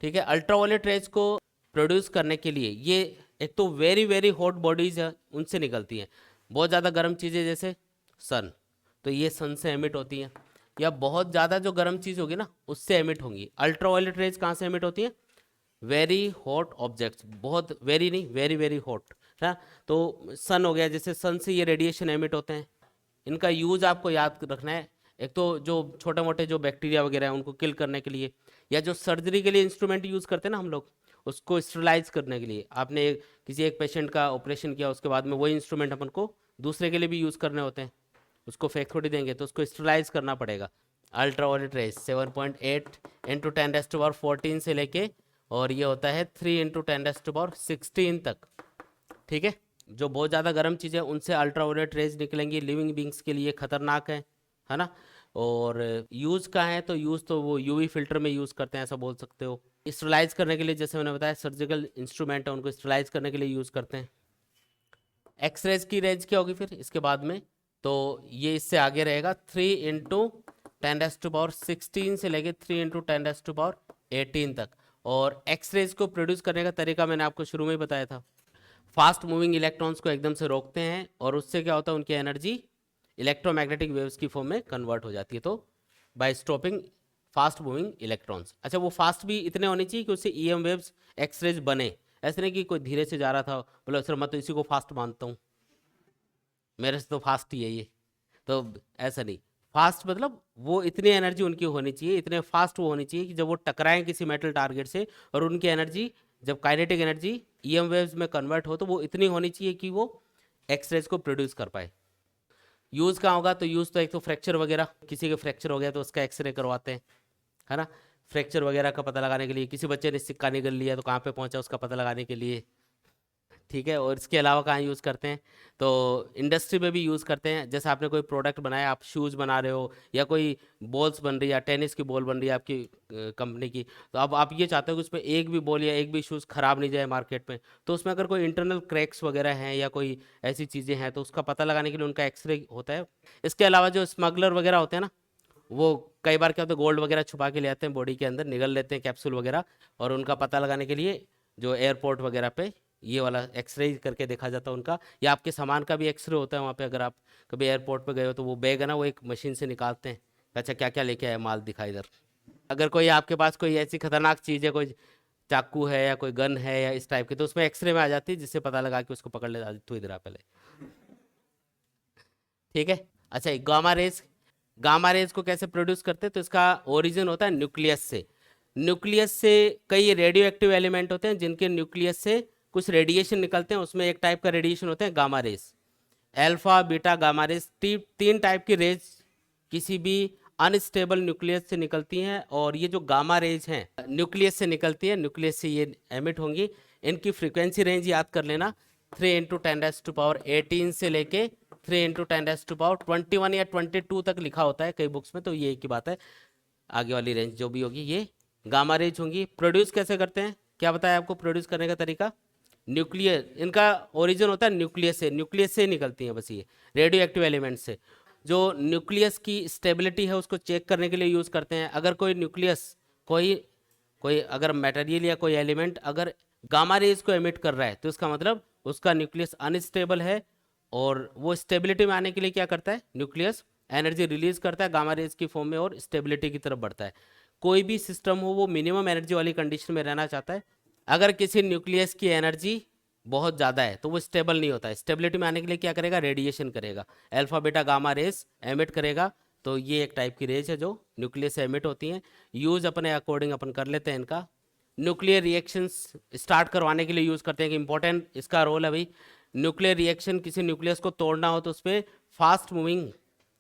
ठीक है, अल्ट्रावायलेट रेज को प्रोड्यूस करने के लिए ये एक तो वेरी वेरी हॉट बॉडीज है उनसे निकलती हैं, बहुत ज़्यादा गर्म चीज़ें जैसे सन, तो ये सन से एमिट होती हैं, या बहुत ज़्यादा जो गर्म चीज़ होगी ना उससे एमिट होंगी। अल्ट्रावायलेट रेज कहाँ से एमिट होती हैं, वेरी हॉट ऑब्जेक्ट्स, बहुत वेरी नहीं, वेरी वेरी हॉट, है। तो सन हो गया, जैसे सन से ये रेडिएशन एमिट होते हैं। इनका यूज़ आपको याद रखना है, एक तो जो छोटे मोटे जो बैक्टीरिया वगैरह हैं उनको किल करने के लिए, या जो सर्जरी के लिए इंस्ट्रूमेंट यूज़ करते हैं ना हम लोग, उसको स्टरलाइज करने के लिए। आपने किसी एक पेशेंट का ऑपरेशन किया, उसके बाद में वही इंस्ट्रूमेंट अपन को दूसरे के लिए भी यूज़ करने होते हैं, उसको फेंक थोड़ी देंगे, तो उसको स्टरलाइज करना पड़ेगा। अल्ट्रावायलेट रेज 7.8 × 10⁻14 से लेके, और ये होता है 3 × 10⁻16 तक। ठीक है, जो बहुत ज़्यादा गर्म चीज़ें उनसे अल्ट्रावायलेट रेज निकलेंगी, लिविंग बींग्स के लिए खतरनाक है ना। और यूज़ का है, तो यूज़ तो वो यूवी फिल्टर में यूज़ करते हैं, ऐसा बोल सकते हो। स्टरलाइज करने के लिए, जैसे मैंने बताया, सर्जिकल इंस्ट्रूमेंट है उनको स्टरलाइज करने के लिए यूज़ करते हैं। एक्सरेज की रेंज क्या होगी फिर इसके बाद में, तो ये इससे आगे रहेगा 3 × 10⁻16 से लेके 3 × 10⁻18 तक। और एक्सरेज को प्रोड्यूस करने का तरीका मैंने आपको शुरू में ही बताया था, फास्ट मूविंग इलेक्ट्रॉन्स को एकदम से रोकते हैं, और उससे क्या होता है, उनकी एनर्जी इलेक्ट्रोमैग्नेटिक वेव्स की फॉर्म में कन्वर्ट हो जाती है। तो by stopping fast moving electrons, अच्छा वो फास्ट भी इतने होने चाहिए कि उससे ईएम वेव्स, एक्सरेज बने। ऐसे नहीं कि कोई धीरे से जा रहा था, बोले सर मैं तो इसी को फास्ट मानता हूँ, मेरे से तो फास्ट ही है ये, तो ऐसा नहीं। फास्ट मतलब वो इतनी एनर्जी उनकी होनी चाहिए, इतने फास्ट वो होनी चाहिए कि जब वो टकराएं किसी मेटल टारगेट से, और उनकी एनर्जी जब काइनेटिक एनर्जी ईएम वेव्स में कन्वर्ट हो, तो वो इतनी होनी चाहिए कि वो एक्सरेज को प्रोड्यूस कर पाए। यूज़ कहाँ होगा, तो यूज़ तो एक तो फ्रैक्चर वगैरह, किसी का फ्रैक्चर हो गया तो उसका एक्सरे करवाते हैं, है ना। फ्रैक्चर वगैरह का पता लगाने के लिए, किसी बच्चे ने सिक्का निगल लिया तो कहाँ पे पहुंचा उसका पता लगाने के लिए। ठीक है, और इसके अलावा कहाँ यूज़ करते हैं, तो इंडस्ट्री में भी यूज़ करते हैं। जैसे आपने कोई प्रोडक्ट बनाया, आप शूज़ बना रहे हो, या कोई बॉल्स बन रही है, या टेनिस की बॉल बन रही है आपकी कंपनी की, तो अब आप ये चाहते हो कि उसमें एक भी बॉल या एक भी शूज़ ख़राब नहीं जाए मार्केट में, तो उसमें अगर कोई इंटरनल क्रैक्स वगैरह हैं या कोई ऐसी चीज़ें हैं, तो उसका पता लगाने के लिए उनका एक्सरे होता है। इसके अलावा जो स्मगलर वगैरह होते हैं ना, वो कई बार क्या होता है गोल्ड वगैरह छुपा के ले आते हैं बॉडी के अंदर, निगल लेते हैं कैप्सूल वगैरह, और उनका पता लगाने के लिए जो एयरपोर्ट वगैरह पे ये वाला एक्सरे करके देखा जाता है उनका, या आपके सामान का भी एक्सरे होता है वहाँ पे। अगर आप कभी एयरपोर्ट पे गए हो तो वो बैग है ना, वो एक मशीन से निकालते हैं, अच्छा क्या क्या लेके आए माल दिखा इधर। अगर कोई आपके पास कोई ऐसी खतरनाक चीज़ है, कोई चाकू है या कोई गन है या इस टाइप की, तो उसमें एक्सरे में आ जाती है, जिससे पता लगा कि उसको पकड़ ले। तो इधर आ पहले, ठीक है। अच्छा गामा रेज को कैसे प्रोड्यूस करते हैं, तो इसका ओरिजिन होता है न्यूक्लियस से। न्यूक्लियस से कई रेडियो एक्टिव एलिमेंट होते हैं जिनके न्यूक्लियस से कुछ रेडिएशन निकलते हैं, उसमें एक टाइप का रेडिएशन होता है gamma rays. Alpha beta gamma rays तीन टाइप की रेज किसी भी अनस्टेबल न्यूक्लियस से निकलती हैं, और ये जो गामा रेज हैं न्यूक्लियस से निकलती है, न्यूक्लियस से ये एमिट होंगी। इनकी फ्रीक्वेंसी रेंज याद कर लेना, 3 × 10⁻18 से लेके 3 × 10⁻21 या 22 तक लिखा होता है कई बुक्स में, तो ये एक ही बात है। आगे वाली रेंज जो भी होगी ये गामा रेज होंगी। प्रोड्यूस कैसे करते हैं, क्या बताया आपको प्रोड्यूस करने का तरीका? न्यूक्लियस, इनका ओरिजिन होता है न्यूक्लियस से निकलती हैं बस, ये रेडियो एक्टिव एलिमेंट से। जो न्यूक्लियस की स्टेबिलिटी है उसको चेक करने के लिए यूज़ करते हैं। अगर कोई न्यूक्लियस कोई अगर मटेरियल या कोई एलिमेंट अगर गामा रेज को एमिट कर रहा है, तो इसका मतलब उसका न्यूक्लियस अनस्टेबल है, और वो स्टेबिलिटी में आने के लिए क्या करता है, न्यूक्लियस एनर्जी रिलीज करता है गामा रेज की फॉर्म में और स्टेबिलिटी की तरफ बढ़ता है। कोई भी सिस्टम हो वो मिनिमम एनर्जी वाली कंडीशन में रहना चाहता है। अगर किसी न्यूक्लियस की एनर्जी बहुत ज़्यादा है तो वो स्टेबल नहीं होता है। स्टेबिलिटी में आने के लिए क्या करेगा, रेडिएशन करेगा, alpha beta gamma rays emit करेगा। तो ये एक टाइप की रेज है जो न्यूक्लियस से एमिट होती हैं। यूज़ अपने अकॉर्डिंग अपन कर लेते हैं इनका। न्यूक्लियर रिएक्शंस स्टार्ट करवाने के लिए यूज़ करते हैं कि इंपॉर्टेंट इसका रोल है भाई। न्यूक्लियर रिएक्शन किसी न्यूक्लियस को तोड़ना हो तो उस पर फास्ट मूविंग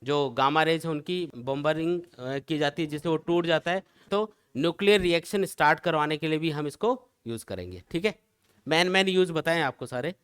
जो गामा रेज है उनकी बम्बरिंग की जाती है, जिससे वो टूट जाता है। तो न्यूक्लियर रिएक्शन स्टार्ट करवाने के लिए भी हम इसको यूज़ करेंगे, ठीक है। मेन यूज़ बताएं आपको सारे।